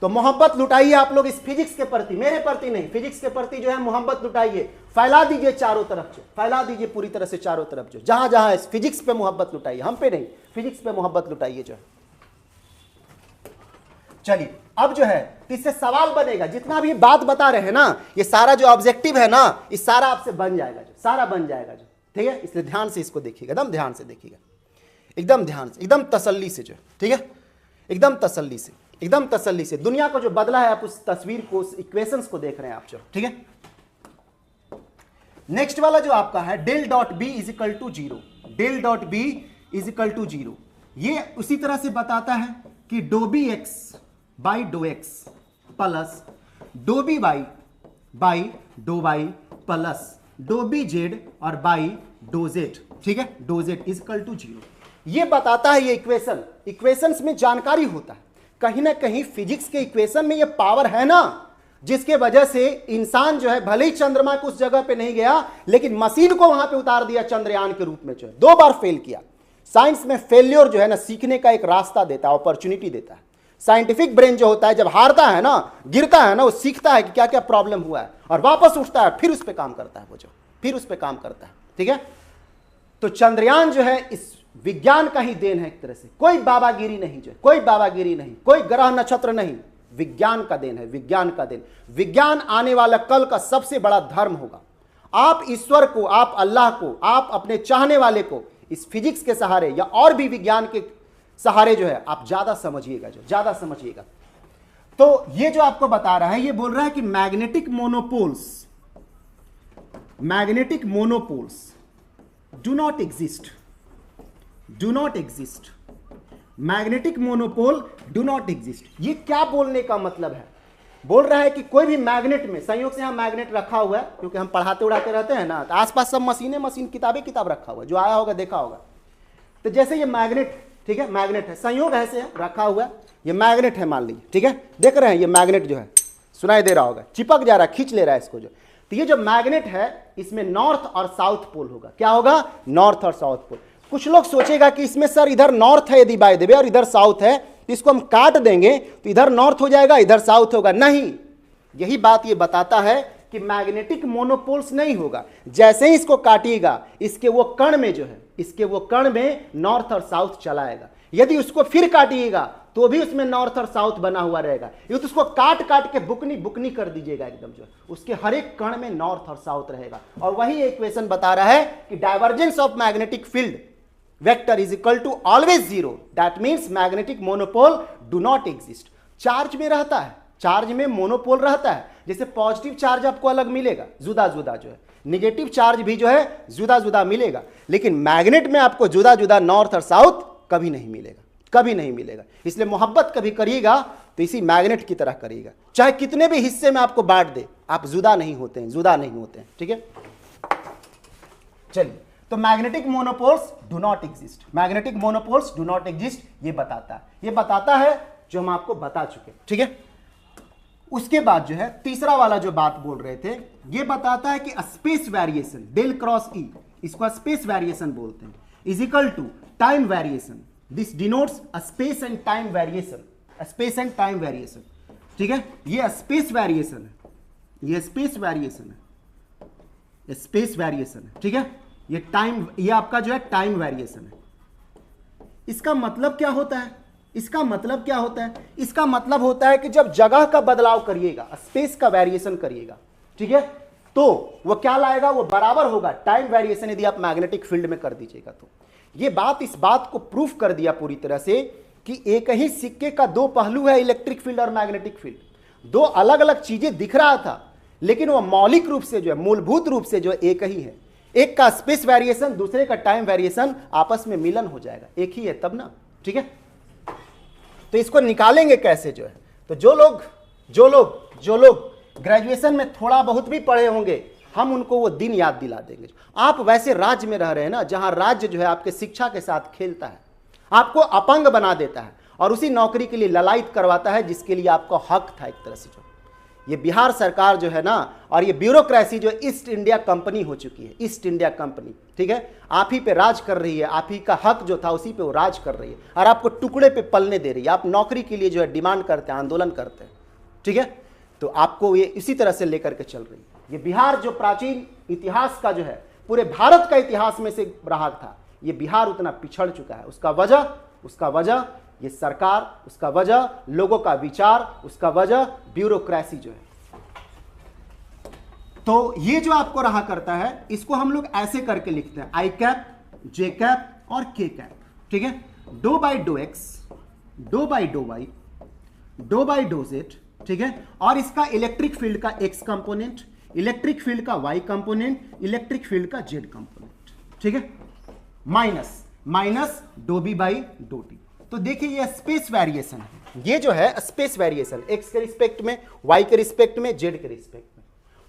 तो मोहब्बत लुटाइए आप लोग इस फिजिक्स के प्रति, मेरे प्रति नहीं, फिजिक्स के प्रति जो है मोहब्बत लुटाइए, फैला दीजिए चारों तरफ, जो फैला दीजिए पूरी तरह से चारों तरफ, जो जहां जहां है फिजिक्स पे मोहब्बत लुटाइए, हम पे नहीं, फिजिक्स पे मोहब्बत लुटाइए जो है। चलिए अब जो है इससे सवाल बनेगा, जितना भी बात बता रहे हैं ना, ये सारा जो ऑब्जेक्टिव है ना, ये सारा आपसे बन जाएगा, जो सारा बन जाएगा, जो ठीक है। इसलिए ध्यान से इसको देखिएगा, एकदम ध्यान से देखिएगा, एकदम ध्यान से, एकदम तसल्ली से, जो ठीक है, एकदम तसल्ली से, एकदम तसल्ली से। दुनिया को जो बदला है आप उस तस्वीर को, उस इक्वेशंस को देख रहे हैं आप, जो ठीक है। नेक्स्ट वाला जो आपका है del dot B is equal to 0, del dot B is equal to 0, ये उसी तरह से बताता है कि do B X by do X plus do B Y by do Y plus do B Z और बाई डो जेड, ठीक है, do Z is equal to 0। ये बताता है, ये इक्वेशन, इक्वेशंस में जानकारी होता है, कहीं ना कहीं फिजिक्स के इक्वेशन में ये पावर है ना, जिसके वजह से इंसान जो है भले ही चंद्रमा को उस जगह पे नहीं गया, लेकिन मशीन को वहां पे उतार दिया चंद्रयान के रूप में, जो है 2 बार फेल किया। साइंस में फेल्योर जो है ना सीखने का एक रास्ता देता है, अपॉर्चुनिटी देता है। साइंटिफिक ब्रेन जो होता है जब हारता है ना, गिरता है ना, वो सीखता है कि क्या क्या प्रॉब्लम हुआ है और वापस उठता है, फिर उस पर काम करता है, वो जो फिर उस पर काम करता है, ठीक है। तो चंद्रयान जो है इस विज्ञान का ही देन है एक तरह से, कोई बाबागिरी नहीं, जो कोई बाबागिरी नहीं, कोई ग्रह नक्षत्र नहीं, विज्ञान का देन है, विज्ञान का देन। विज्ञान आने वाला कल का सबसे बड़ा धर्म होगा। आप ईश्वर को, आप अल्लाह को, आप अपने चाहने वाले को इस फिजिक्स के सहारे या और भी विज्ञान के सहारे जो है आप ज्यादा समझिएगा, जो ज्यादा समझिएगा। तो ये जो आपको बता रहा है, ये बोल रहा है कि magnetic monopoles do not exist, do not exist, magnetic monopole do not exist. ये क्या बोलने का मतलब है? बोल रहा है कि कोई भी मैग्नेट में, संयोग से यहाँ मैग्नेट रखा हुआ है क्योंकि हम पढ़ाते उड़ाते रहते हैं ना, तो आसपास सब मशीन किताब रखा हुआ है, जो आया होगा देखा होगा। तो जैसे ये मैग्नेट, ठीक है, मैग्नेट है, संयोग ऐसे है रखा हुआ है, ये मैग्नेट है मान लीजिए, ठीक है, देख रहे हैं ये मैग्नेट जो है सुनाई दे रहा होगा, चिपक जा रहा है, खींच ले रहा है इसको जो। तो ये जो मैग्नेट है इसमें नॉर्थ और साउथ पोल होगा। क्या होगा? नॉर्थ और साउथ पोल। कुछ लोग सोचेगा कि इसमें सर इधर नॉर्थ है यदि बाय द वे और इधर साउथ है, तो इसको हम काट देंगे तो इधर नॉर्थ हो जाएगा इधर साउथ होगा। नहीं, यही बात ये बताता है कि मैग्नेटिक मोनोपोल्स नहीं होगा। जैसे ही इसको काटिएगा इसके वो कण में जो है, इसके वो कण में नॉर्थ और साउथ चलाएगा। यदि उसको फिर काटिएगा तो भी उसमें नॉर्थ और साउथ बना हुआ रहेगा। ये तो उसको काट काट के बुकनी बुकनी कर दीजिएगा एकदम जो, उसके हर एक कण में नॉर्थ और साउथ रहेगा। और वही इक्वेशन बता रहा है कि divergence of magnetic field vector is equal to always zero. That means magnetic monopole do not exist. Charge में रहता है, चार्ज में मोनोपोल रहता है। जैसे पॉजिटिव चार्ज आपको अलग मिलेगा, जुदा जुदा जो है, निगेटिव चार्ज भी जो है जुदा जुदा मिलेगा, लेकिन मैग्नेट में आपको जुदा जुदा नॉर्थ और साउथ कभी नहीं मिलेगा, कभी नहीं मिलेगा। इसलिए मोहब्बत कभी करिएगा तो इसी मैग्नेट की तरह करिएगा, चाहे कितने भी हिस्से में आपको बांट दे, आप जुदा नहीं होते हैं, जुदा नहीं होते हैं। ठीक है, चलिए, तो magnetic monopoles do not exist, magnetic monopoles do not exist ये बताता है, ये बताता है जो हम आपको बता चुके। ठीक है, उसके बाद जो है तीसरा वाला जो बात बोल रहे थे, ये बताता है कि space variation del cross E, इसको स्पेस वेरिएशन बोलते हैं, is equal to time variation. This denotes space and time variation, space and time variation. ठीक है, ये स्पेस वेरिएशन है, ये स्पेस वेरिएशन है, स्पेस वेरिएशन है। ठीक है, ये टाइम, ये आपका जो है टाइम वेरिएशन है। इसका मतलब क्या होता है? इसका मतलब क्या होता है? इसका मतलब होता है कि जब जगह का बदलाव करिएगा, स्पेस का वेरिएशन करिएगा, ठीक है, तो वो क्या लाएगा? वो बराबर होगा टाइम वेरिएशन यदि आप मैग्नेटिक फील्ड में कर दीजिएगा। तो ये बात, इस बात को प्रूफ कर दिया पूरी तरह से कि एक ही सिक्के का दो पहलू है, इलेक्ट्रिक फील्ड और मैग्नेटिक फील्ड। दो अलग अलग चीजें दिख रहा था, लेकिन वो मौलिक रूप से जो है, मूलभूत रूप से जो एक ही है। एक का स्पेस वेरिएशन, दूसरे का टाइम वेरिएशन, आपस में मिलन हो जाएगा, एक ही है तब ना। ठीक है, तो इसको निकालेंगे कैसे जो है? तो जो लोग ग्रेजुएशन में थोड़ा बहुत भी पढ़े होंगे, हम उनको वो दिन याद दिला देंगे। आप वैसे राज्य में रह रहे हैं ना, जहां राज्य जो है आपके शिक्षा के साथ खेलता है, आपको अपंग बना देता है और उसी नौकरी के लिए ललायत करवाता है जिसके लिए आपको हक था एक तरह से। जो ये बिहार सरकार जो है ना, और ये ब्यूरोक्रेसी जो ईस्ट इंडिया कंपनी हो चुकी है, ईस्ट इंडिया कंपनी, ठीक है, आप ही पे राज कर रही है, आप ही का हक जो था उसी पे वो राज कर रही है और आपको टुकड़े पे पलने दे रही है। आप नौकरी के लिए जो है डिमांड करते हैं, आंदोलन करते हैं। ठीक है, तो आपको ये इसी तरह से लेकर के चल रही है। ये बिहार जो प्राचीन इतिहास का जो है, पूरे भारत का इतिहास में से रहा था, ये बिहार उतना पिछड़ चुका है। उसका वजह ये सरकार, उसका वजह लोगों का विचार, उसका वजह ब्यूरोक्रेसी जो है। तो ये जो आपको रहा करता है, इसको हम लोग ऐसे करके लिखते हैं, आई कैप, जे कैप और के कैप। ठीक है, do by do X, do by do Y, do by do Z. ठीक है, और इसका इलेक्ट्रिक फील्ड का एक्स कंपोनेंट, इलेक्ट्रिक फील्ड का वाई कंपोनेंट, इलेक्ट्रिक फील्ड का जेड कंपोनेंट। ठीक है, minus do B by dough T. तो देखिए ये स्पेस वेरिएशन है, ये जो है स्पेस वेरिएशन, एक्स के रिस्पेक्ट में, वाई के रिस्पेक्ट में, जेड के रिस्पेक्ट में।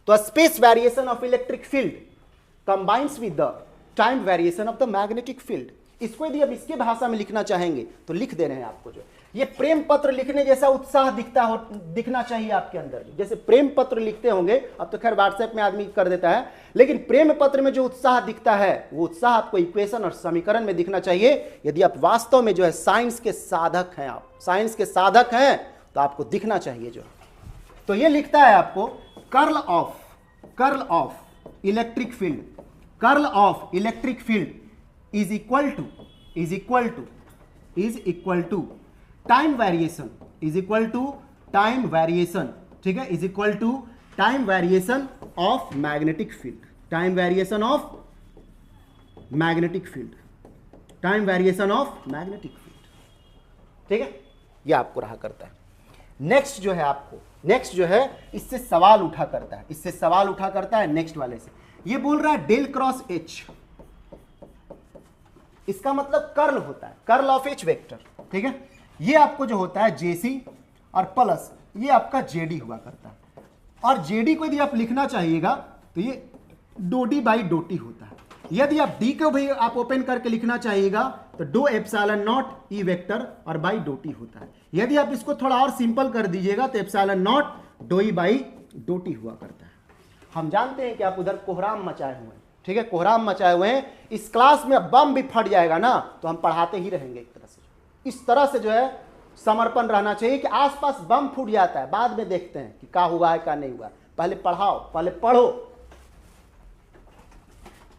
तो space variation of electric field combines with the time variation of the magnetic field. इसको यदि अब इसके भाषा में लिखना चाहेंगे तो लिख दे रहे हैं आपको। जो ये प्रेम पत्र लिखने जैसा उत्साह दिखना चाहिए आपके अंदर। जैसे प्रेम पत्र लिखते होंगे, अब तो खैर व्हाट्सएप में आदमी कर देता है, लेकिन प्रेम पत्र में जो उत्साह दिखता है, वो उत्साह आपको इक्वेशन और समीकरण में दिखना चाहिए। यदि आप वास्तव में जो है साइंस के साधक हैं, आप साइंस के साधक हैं, तो आपको दिखना चाहिए जो। तो ये लिखता है आपको curl of electric field, curl of electric field is equal to time variation, is equal to time variation. ठीक है, is equal to time variation of magnetic field, time variation of magnetic field, time variation of magnetic field. ठीक है, ये आपको रहा करता है। Next जो है आपको, नेक्स्ट जो है इससे सवाल उठा करता है, इससे सवाल उठा करता है नेक्स्ट वाले से। ये बोल रहा है डेल क्रॉस एच, इसका मतलब कर्ल होता है, कर्ल ऑफ एच वेक्टर। ठीक है, ये आपको जो होता है जेसी और प्लस ये आपका जेडी हुआ करता है। और जेडी को यदि आप लिखना चाहिएगा तो ये dough D by dough T होता है। यदि आप डी को भी आप ओपन करके लिखना चाहिएगा तो do epsilon naught E vector और बाई डो टी होता है। यदि आप इसको थोड़ा और सिंपल कर दीजिएगा तो epsilon not Doi by Doti हुआ करता है। हम जानते हैं कि आप उधर कोहराम मचाए हुए हैं, ठीक है, कोहराम मचाए हुए हैं। इस क्लास में बम भी फट जाएगा ना तो हम पढ़ाते ही रहेंगे एक तरह से। इस तरह से जो है समर्पण रहना चाहिए कि आसपास बम फूट जाता है, बाद में देखते हैं कि क्या हुआ है क्या नहीं हुआ, पहले पढ़ाओ, पहले पढ़ो।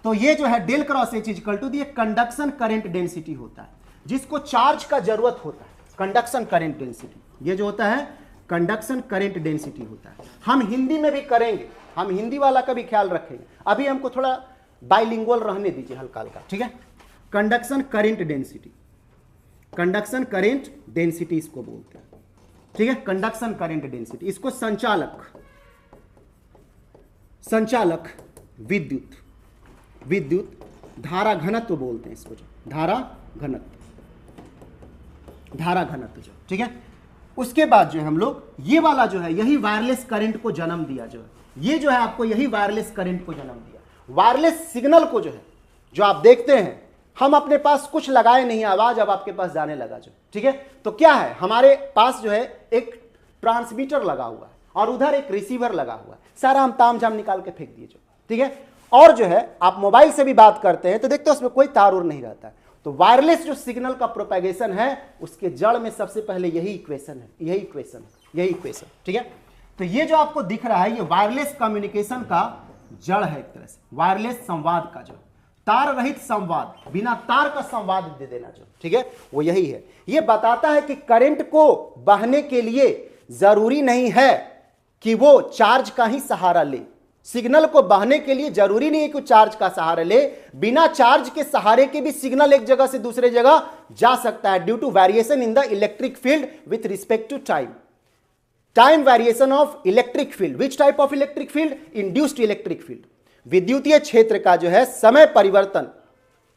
तो ये जो है del cross H equal to ये कंडक्शन करंट डेंसिटी होता है, जिसको चार्ज का जरूरत होता है। कंडक्शन करंट डेंसिटी ये जो होता है कंडक्शन करंट डेंसिटी होता है। हम हिंदी में भी करेंगे, हम हिंदी वाला का भी ख्याल रखेंगे। अभी हमको थोड़ा बाइलिंगुअल रहने दीजिए हल्का हल्का, ठीक है। Conduction current density, conduction current density इसको बोलते हैं, ठीक है। कंडक्शन करंट डेंसिटी, इसको संचालक, संचालक विद्युत, विद्युत धारा घनत्व बोलते हैं इसको, जो धारा घनत्व, धारा घनत्व जो, ठीक है। उसके बाद जो है हम लोग ये वाला जो है यही वायरलेस करंट को जन्म दिया, जो है ये जो है आपको यही वायरलेस करंट को जन्म दिया। वायरलेस सिग्नल को जो है जो आप देखते हैं, हम अपने पास कुछ लगाए नहीं, आवाज अब आपके पास जाने लगा जो, ठीक है। तो क्या है हमारे पास जो है एक ट्रांसमीटर लगा हुआ है और उधर एक रिसीवर लगा हुआ है, सारा हम तामझाम निकाल के फेंक दिए जो, ठीक है। और जो है आप मोबाइल से भी बात करते हैं तो देखते हो उसमें कोई तार उर नहीं रहता है। तो वायरलेस जो सिग्नल का प्रोपेगेशन है उसके जड़ में सबसे पहले यही इक्वेशन है, यही इक्वेशन, यही इक्वेशन, ठीक है। तो ये जो आपको दिख रहा है ये वायरलेस कम्युनिकेशन का जड़ है एक तरह से, वायरलेस संवाद का जो तार रहित संवाद, बिना तार का संवाद दे देना जो, ठीक है, वो यही है। ये बताता है कि करंट को बहने के लिए जरूरी नहीं है कि वो चार्ज का ही सहारा ले। सिग्नल को बहने के लिए जरूरी नहीं है कि चार्ज का सहारा ले, बिना चार्ज के सहारे के भी सिग्नल एक जगह से दूसरे जगह जा सकता है due to variation in the electric field with respect to time. Time variation of electric field, which type of electric field? Induced electric field. विद्युतीय क्षेत्र का जो है समय परिवर्तन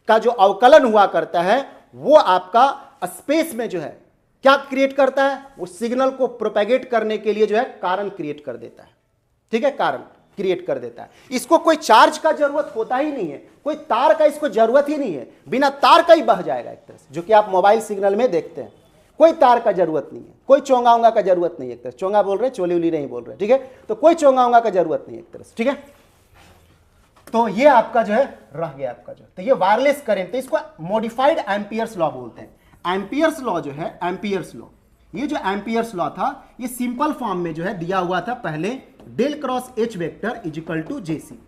का जो अवकलन हुआ करता है वो आपका स्पेस में जो है क्या क्रिएट करता है, वो सिग्नल को प्रोपेगेट करने के लिए जो है कारण क्रिएट कर देता है, ठीक है, कारण क्रिएट कर देता है। इसको कोई चार्ज का जरूरत होता ही नहीं है, कोई तार का इसको जरूरत ही नहीं है, बिना तार का ही बह जाएगा एक तरह से, जो कि आप मोबाइल सिग्नल में देखते हैं। कोई तार का जरूरत नहीं है, कोई चोंगा उंगा का जरूरत नहीं है, एक तरह चोंगा बोल रहे हैं, चोली उली नहीं बोल रहे, ठीक है। तो कोई चोंगा उंगा का जरूरत नहीं है एक तरह से, ठीक है। तो ये आपका जो है रह गया आपका जो, तो ये वायरलेस करंट, तो इसको मॉडिफाइड एम्पियर्स लॉ बोलते हैं। एम्पियर्स लॉ जो है, एम्पियर्स लॉ, ये जो एम्पियर्स लॉ था ये सिंपल फॉर्म में जो है दिया हुआ था पहले, del cross H vector is equal to J C.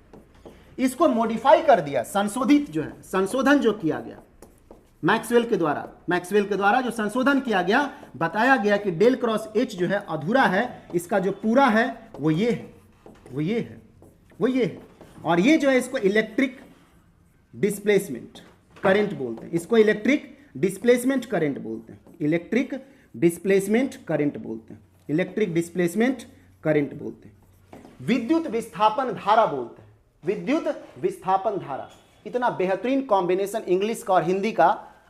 इसको मॉडिफाई कर दिया, संशोधित जो है, संशोधन जो किया गया मैक्सवेल के द्वारा, मैक्सवेल के द्वारा जो संशोधन किया गया, बताया गया कि डेल क्रॉस एच जो है अधूरा है, इसका जो पूरा है वो ये है, वो ये है, वो ये है। और ये जो है इसको इलेक्ट्रिक डिस्प्लेसमेंट करंट बोलते हैं, इसको इलेक्ट्रिक डिस्प्लेसमेंट करंट बोलते हैं, इलेक्ट्रिक डिस्प्लेसमेंट करंट बोलते हैं, इलेक्ट्रिक डिस्प्लेसमेंट करंट बोलते हैं। विद्युत विस्थापन धारा बोलते हैं, विद्युत विस्थापन धारा। इतना बेहतरीन कॉम्बिनेशन इंग्लिश का और हिंदी का,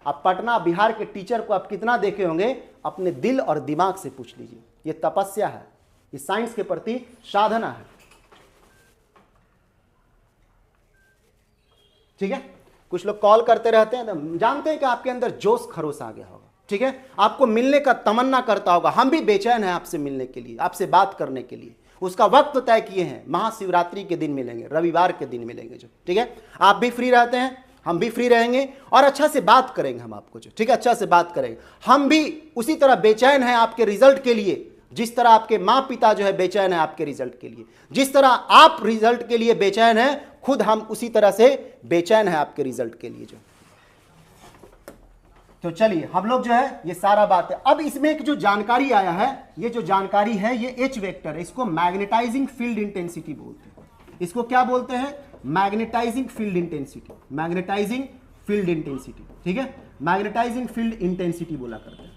आप पटना बिहार के टीचर को आप कितना देखे होंगे, अपने दिल और दिमाग से पूछ लीजिए। ये तपस्या है, ये साइंस के प्रति साधना है, ठीक है। कुछ लोग कॉल करते रहते हैं तो जानते हैं कि आपके अंदर जोश खरोश आ गया होगा, ठीक है, आपको मिलने का तमन्ना करता होगा। हम भी बेचैन हैं आपसे मिलने के लिए, आपसे बात करने के लिए। उसका वक्त तय किए हैं, महाशिवरात्रि के दिन मिलेंगे, रविवार के दिन मिलेंगे जो, ठीक है। आप भी फ्री रहते हैं, हम भी फ्री रहेंगे और अच्छा से बात करेंगे हम आपको जो, ठीक है, अच्छा से बात करेंगे। हम भी उसी तरह बेचैन हैं आपके रिजल्ट के लिए, जिस तरह आपके माँ पिता जो है बेचैन है आपके रिजल्ट के लिए, जिस तरह आप रिजल्ट के लिए बेचैन हैं, खुद हम उसी तरह से बेचैन हैं आपके रिजल्ट के लिए जो। तो चलिए हम लोग जो है ये सारा बात है। अब इसमें एक जो जानकारी आया है, ये जो जानकारी है ये एच वेक्टर है, इसको मैग्नेटाइजिंग फील्ड इंटेंसिटी बोलते हैं। इसको क्या बोलते हैं? Magnetising field intensity, magnetising field intensity, ठीक है, मैग्नेटाइजिंग फील्ड इंटेंसिटी बोला करते हैं,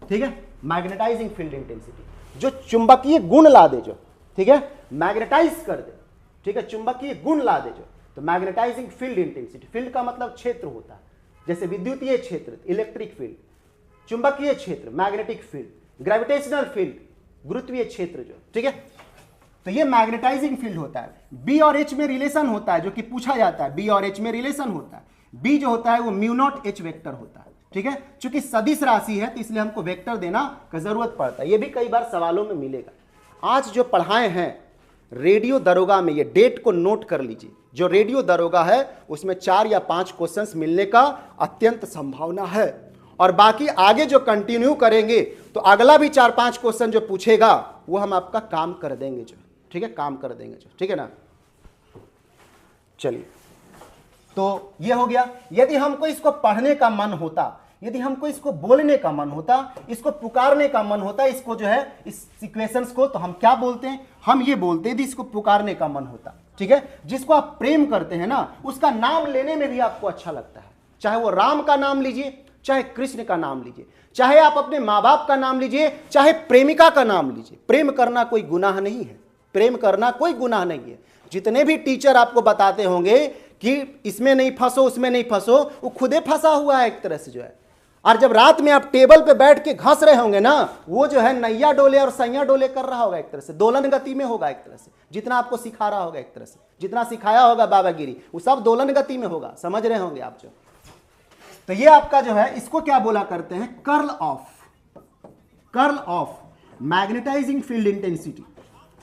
ठीक है, मैग्नेटाइजिंग फील्ड इंटेंसिटी। जो चुंबकीय गुण ला दे जो, ठीक है, मैग्नेटाइज कर दे, ठीक है, चुंबकीय गुण ला दे जो, तो मैग्नेटाइजिंग फील्ड इंटेंसिटी। फील्ड का मतलब क्षेत्र होता है, जैसे विद्युतीय क्षेत्र इलेक्ट्रिक फील्ड, चुंबकीय क्षेत्र मैग्नेटिक फील्ड, ग्रेविटेशनल फील्ड गुरुत्वीय क्षेत्र जो, ठीक है। तो ये मैग्नेटाइजिंग फील्ड होता है। बी और एच में रिलेशन होता है, जो कि पूछा जाता है, बी और एच में रिलेशन होता है। बी जो होता है वो म्यू नॉट एच वेक्टर होता है, ठीक है। चूंकि सदिश राशि है तो इसलिए हमको वेक्टर देना का जरूरत पड़ता है, ये भी कई बार सवालों में मिलेगा। आज जो पढ़ाए हैं रेडियो दरोगा में, ये डेट को नोट कर लीजिए, जो रेडियो दरोगा है उसमें 4 या 5 क्वेश्चंस मिलने का अत्यंत संभावना है। और बाकी आगे जो कंटिन्यू करेंगे तो अगला भी 4-5 क्वेश्चन जो पूछेगा वो हम आपका काम कर देंगे जो, ठीक है, काम कर देंगे जो, ठीक है ना। चलिए, तो ये हो गया। यदि हमको इसको पढ़ने का मन होता, यदि हमको इसको बोलने का मन होता, इसको पुकारने का मन होता, इसको जो है इस इक्वेशंस को, तो हम क्या बोलते हैं, हम ये बोलते हैं यदि इसको पुकारने का मन होता, ठीक है, जिसको आप प्रेम करते हैं ना, उसका नाम लेने में भी आपको अच्छा लगता है, चाहे वो राम का नाम लीजिए, चाहे कृष्ण का नाम लीजिए, चाहे आप अपने माँ बाप का नाम लीजिए, चाहे प्रेमिका का नाम लीजिए। प्रेम करना कोई गुनाह नहीं है, प्रेम करना कोई गुनाह नहीं है। जितने भी टीचर आपको बताते होंगे कि इसमें नहीं फंसो, उसमें नहीं फंसो, वो खुदे फंसा हुआ है एक तरह से जो है। और जब रात में आप टेबल पे बैठ के घस रहे होंगे ना, वो जो है नैया डोले और सैया डोले कर रहा होगा, एक तरह से दोलन गति में होगा, एक तरह से जितना आपको सिखा रहा होगा, एक तरह से जितना सिखाया होगा बाबागिरी, वो सब दोलन गति में होगा, समझ रहे होंगे आप जो। तो ये आपका जो है, इसको क्या बोला करते हैं, curl of magnetising field intensity,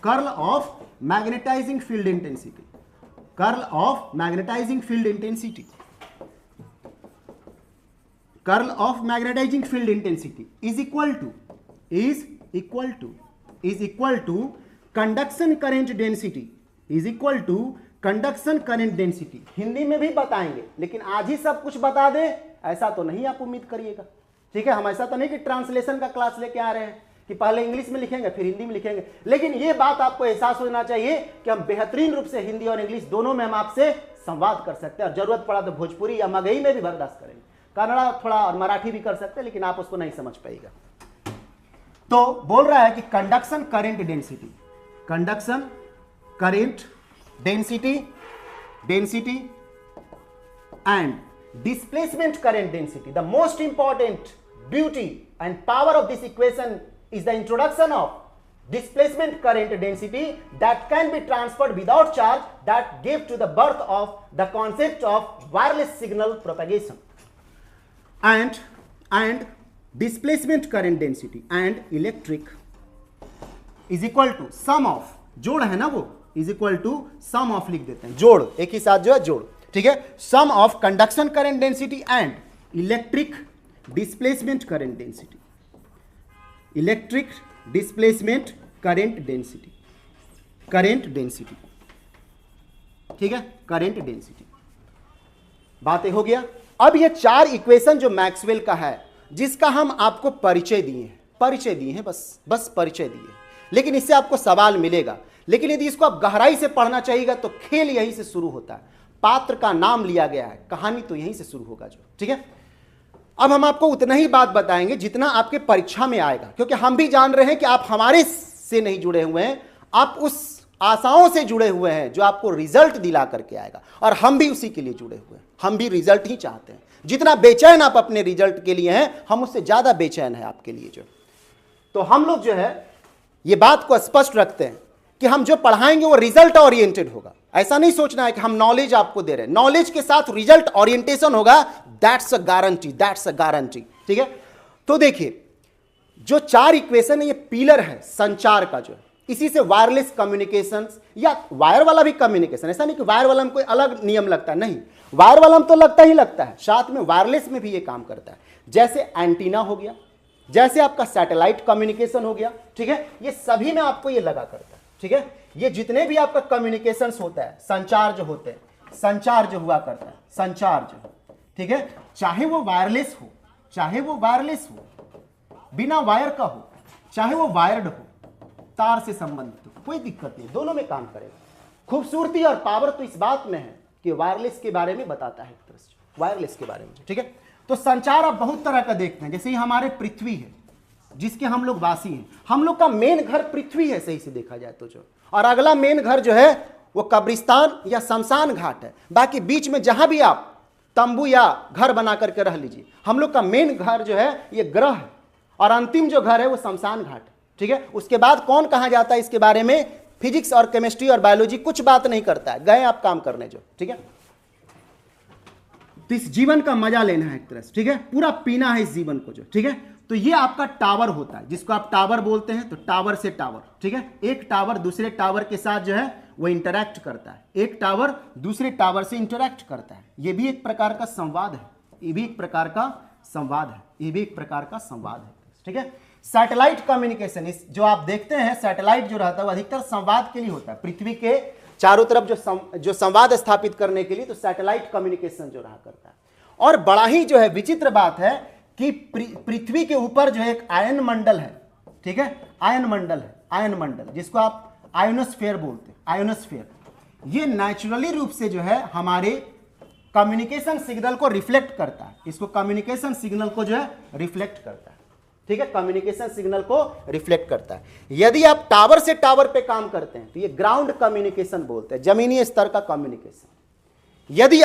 curl of magnetising field intensity, curl of magnetising field intensity, curl of magnetising field intensity is equal to conduction current density, is equal to conduction current density. Hindi में भी बताएंगे, लेकिन आज ही सब कुछ बता दें ऐसा तो नहीं आप उम्मीद करिएगा, ठीक है। हम ऐसा तो नहीं कि ट्रांसलेशन का क्लास लेके आ रहे हैं कि पहले इंग्लिश में लिखेंगे फिर हिंदी में लिखेंगे, लेकिन ये बात आपको एहसास होना चाहिए कि हम बेहतरीन रूप से हिंदी और इंग्लिश दोनों में हम आपसे संवाद कर सकते हैं, और जरूरत पड़ा तो भोजपुरी या मगही में भी बर्दाश्त करेंगे, कन्नड़ा थोड़ा और मराठी भी कर सकते हैं, लेकिन आप उसको नहीं समझ पाएगा। तो बोल रहा है कि conduction current density, conduction current density and displacement current density. The most important beauty and power of this equation is the introduction of displacement current density that can be transferred without charge, that gave to the birth of the concept of wireless signal propagation. And displacement current density and electric is equal to sum of, जोड़ है ना वो, is equal to sum of लिख देते हैं, जोड़, एक ही साथ जो है जोड़, ठीक है, sum of conduction current density and electric displacement current density, electric displacement current density, current density, ठीक है, करंट डेंसिटी। बातें हो गया। अब ये 4 इक्वेशन जो मैक्सवेल का है, जिसका हम आपको परिचय दिए हैं, बस परिचय दिए, लेकिन इससे आपको सवाल मिलेगा। लेकिन यदि इसको आप गहराई से पढ़ना चाहिएगा तो खेल यहीं से शुरू होता है, पात्र का नाम लिया गया है, कहानी तो यहीं से शुरू होगा जो, ठीक है। अब हम आपको उतना ही बात बताएंगे जितना आपके परीक्षा में आएगा, क्योंकि हम भी जान रहे हैं कि आप हमारे से नहीं जुड़े हुए हैं, आप उस आशाओं से जुड़े हुए हैं जो आपको रिजल्ट दिला करके आएगा, और हम भी उसी के लिए जुड़े हुए हैं, हम भी रिजल्ट ही चाहते हैं। जितना बेचैन आप अपने रिजल्ट के लिए हैं, हम उससे ज्यादा बेचैन है आपके लिए जो। तो हम लोग जो है ये बात को स्पष्ट रखते हैं कि हम जो पढ़ाएंगे वो रिजल्ट ओरिएंटेड होगा। ऐसा नहीं सोचना है कि हम नॉलेज आपको दे रहे हैं, नॉलेज के साथ रिजल्ट ओरिएंटेशन होगा, दैट्स अ गारंटी, ठीक है। तो देखिए, जो 4 इक्वेशन है ये पिलर है संचार का जो है, इसी से वायरलेस कम्युनिकेशन या वायर वाला भी कम्युनिकेशन, ऐसा नहीं कि वायर वाला में कोई अलग नियम लगता है, नहीं, वायर वाला में तो लगता है, साथ में वायरलेस में भी ये काम करता है। जैसे एंटीना हो गया, जैसे आपका सैटेलाइट कम्युनिकेशन हो गया, ठीक है, ये सभी में आपको ये लगा करता है, ठीक है। ये जितने भी आपका कम्युनिकेशन होता है, संचार जो होते हैं, संचार जो हुआ करता है, संचार जो, ठीक है, चाहे वो वायरलेस हो, बिना वायर का हो, चाहे वो वायर्ड हो, तार से संबंधित हो, कोई दिक्कत नहीं, दोनों में काम करेगा। खूबसूरती और पावर तो इस बात में है कि वायरलेस के बारे में बताता है, एक तरह से वायरलेस के बारे में, ठीक है। तो संचार आप बहुत तरह का देखते हैं, जैसे ही हमारे पृथ्वी है जिसके हम लोग वासी हैं, हम लोग का मेन घर पृथ्वी है, सही से देखा जाए तो जो, और अगला मेन घर जो है वो कब्रिस्तान या शमशान घाट है। बाकी बीच में जहां भी आप तंबू या घर बना करके रह लीजिए, हम लोग का मेन घर जो है ये ग्रह है, और अंतिम जो घर है वो शमशान घाट है, ठीक है। उसके बाद कौन कहां जाता है इसके बारे में फिजिक्स और केमिस्ट्री और बायोलॉजी कुछ बात नहीं करता है, गए आप काम करने जो, ठीक है। तो इस जीवन का मजा लेना है एक तरह से, ठीक है, पूरा पीना है इस जीवन को जो, ठीक है। तो ये आपका टावर होता है, जिसको आप टावर बोलते हैं, तो टावर से टावर, ठीक है, एक टावर दूसरे टावर के साथ जो है वो इंटरैक्ट करता है, एक टावर दूसरे टावर से इंटरैक्ट करता है। ये भी एक प्रकार का संवाद है, ये भी एक प्रकार का संवाद है, ये भी एक प्रकार का संवाद है, ठीक है। सैटेलाइट कम्युनिकेशन, इस जो आप देखते हैं सैटेलाइट जो रहता है वो अधिकतर संवाद के लिए होता है, पृथ्वी के चारों तरफ जो संवाद स्थापित करने के लिए, तो सैटेलाइट कम्युनिकेशन जो रहा करता है। और बड़ा ही जो है विचित्र बात है कि पृथ्वी के ऊपर जो है एक आयन मंडल है, ठीक है, आयन मंडल है, आयन मंडल, जिसको आप आयोनोस्फीयर बोलते हैं, आयोनोस्फीयर। ये नेचुरली रूप से जो है हमारे कम्युनिकेशन सिग्नल को रिफ्लेक्ट करता है, इसको कम्युनिकेशन सिग्नल को जो है रिफ्लेक्ट करता है, ठीक है, कम्युनिकेशन सिग्नल को रिफ्लेक्ट करता है। यदि आप टावर से टावर पे काम करते हैं तो ये ग्राउंड कम्युनिकेशन बोलते हैं, जमीनी स्तर का कम्युनिकेशन। यदि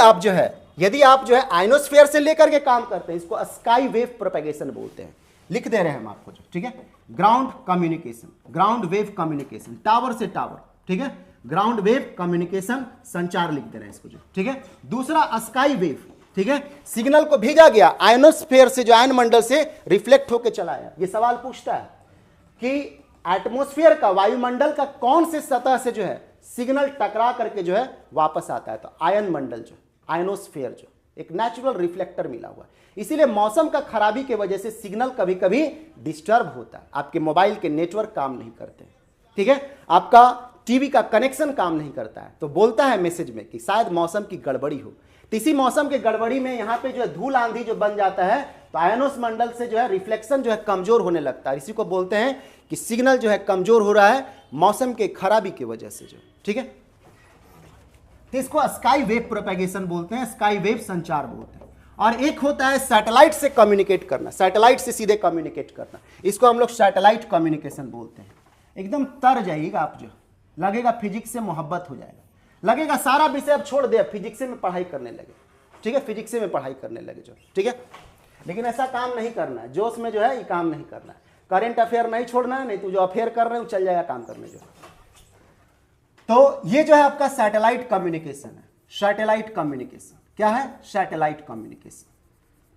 आप जो है आयनोस्फीयर से लेकर के काम करते हैं, इसको स्काई वेव प्रोपेगेशन बोलते हैं। लिख दे रहे हैं हम आपको जो, ठीक है, ground communication, ground wave communication, tower से टावर, ठीक है, ग्राउंड वेव कम्युनिकेशन संचार लिख दे रहे हैं इसको जो, ठीक है। दूसरा स्काई वेव, ठीक है, सिग्नल को भेजा गया आयनोस्फीयर से, जो आयन मंडल से रिफ्लेक्ट होकर चला आया। ये सवाल पूछता है कि एटमॉस्फेयर का, वायुमंडल का कौन से सतह से जो है सिग्नल टकरा करके जो है वापस आता है, तो आयन मंडल जो, आयनोस्फीयर जो एक नेचुरल रिफ्लेक्टर मिला हुआ है। इसीलिए मौसम का खराबी की वजह से सिग्नल कभी कभी डिस्टर्ब होता है, आपके मोबाइल के नेटवर्क काम नहीं करते, ठीक है, आपका टीवी का कनेक्शन काम नहीं करता है, तो बोलता है मैसेज में कि शायद मौसम की गड़बड़ी हो। तो इसी मौसम की गड़बड़ी में यहाँ पे जो है धूल आंधी जो बन जाता है, तो आयनोस मंडल से जो है रिफ्लेक्शन जो है कमजोर होने लगता है। इसी को बोलते हैं कि सिग्नल जो है कमजोर हो रहा है मौसम के खराबी की वजह से जो, ठीक है। तो इसको स्काई वेव प्रोपेगेशन बोलते हैं, स्काई वेव संचार बोलते हैं। और एक होता है सैटेलाइट से कम्युनिकेट करना, सैटेलाइट से सीधे कम्युनिकेट करना, इसको हम लोग सैटेलाइट कम्युनिकेशन बोलते हैं। एकदम तर जाइएगा आप, जो लगेगा फिजिक्स से मोहब्बत हो जाएगा, लगेगा सारा विषय अब छोड़ दे, फिजिक्स में पढ़ाई करने लगे, ठीक है, फिजिक्स में पढ़ाई करने लगे जो, ठीक है। लेकिन ऐसा काम नहीं करना है, जोश में जो है ये काम नहीं करना है, करेंट अफेयर नहीं छोड़ना है, नहीं तो जो अफेयर कर रहे हो चल जाएगा काम करने जो। तो ये जो है आपका सैटेलाइट कम्युनिकेशन है, सैटेलाइट कम्युनिकेशन क्या है, सैटेलाइट कम्युनिकेशन,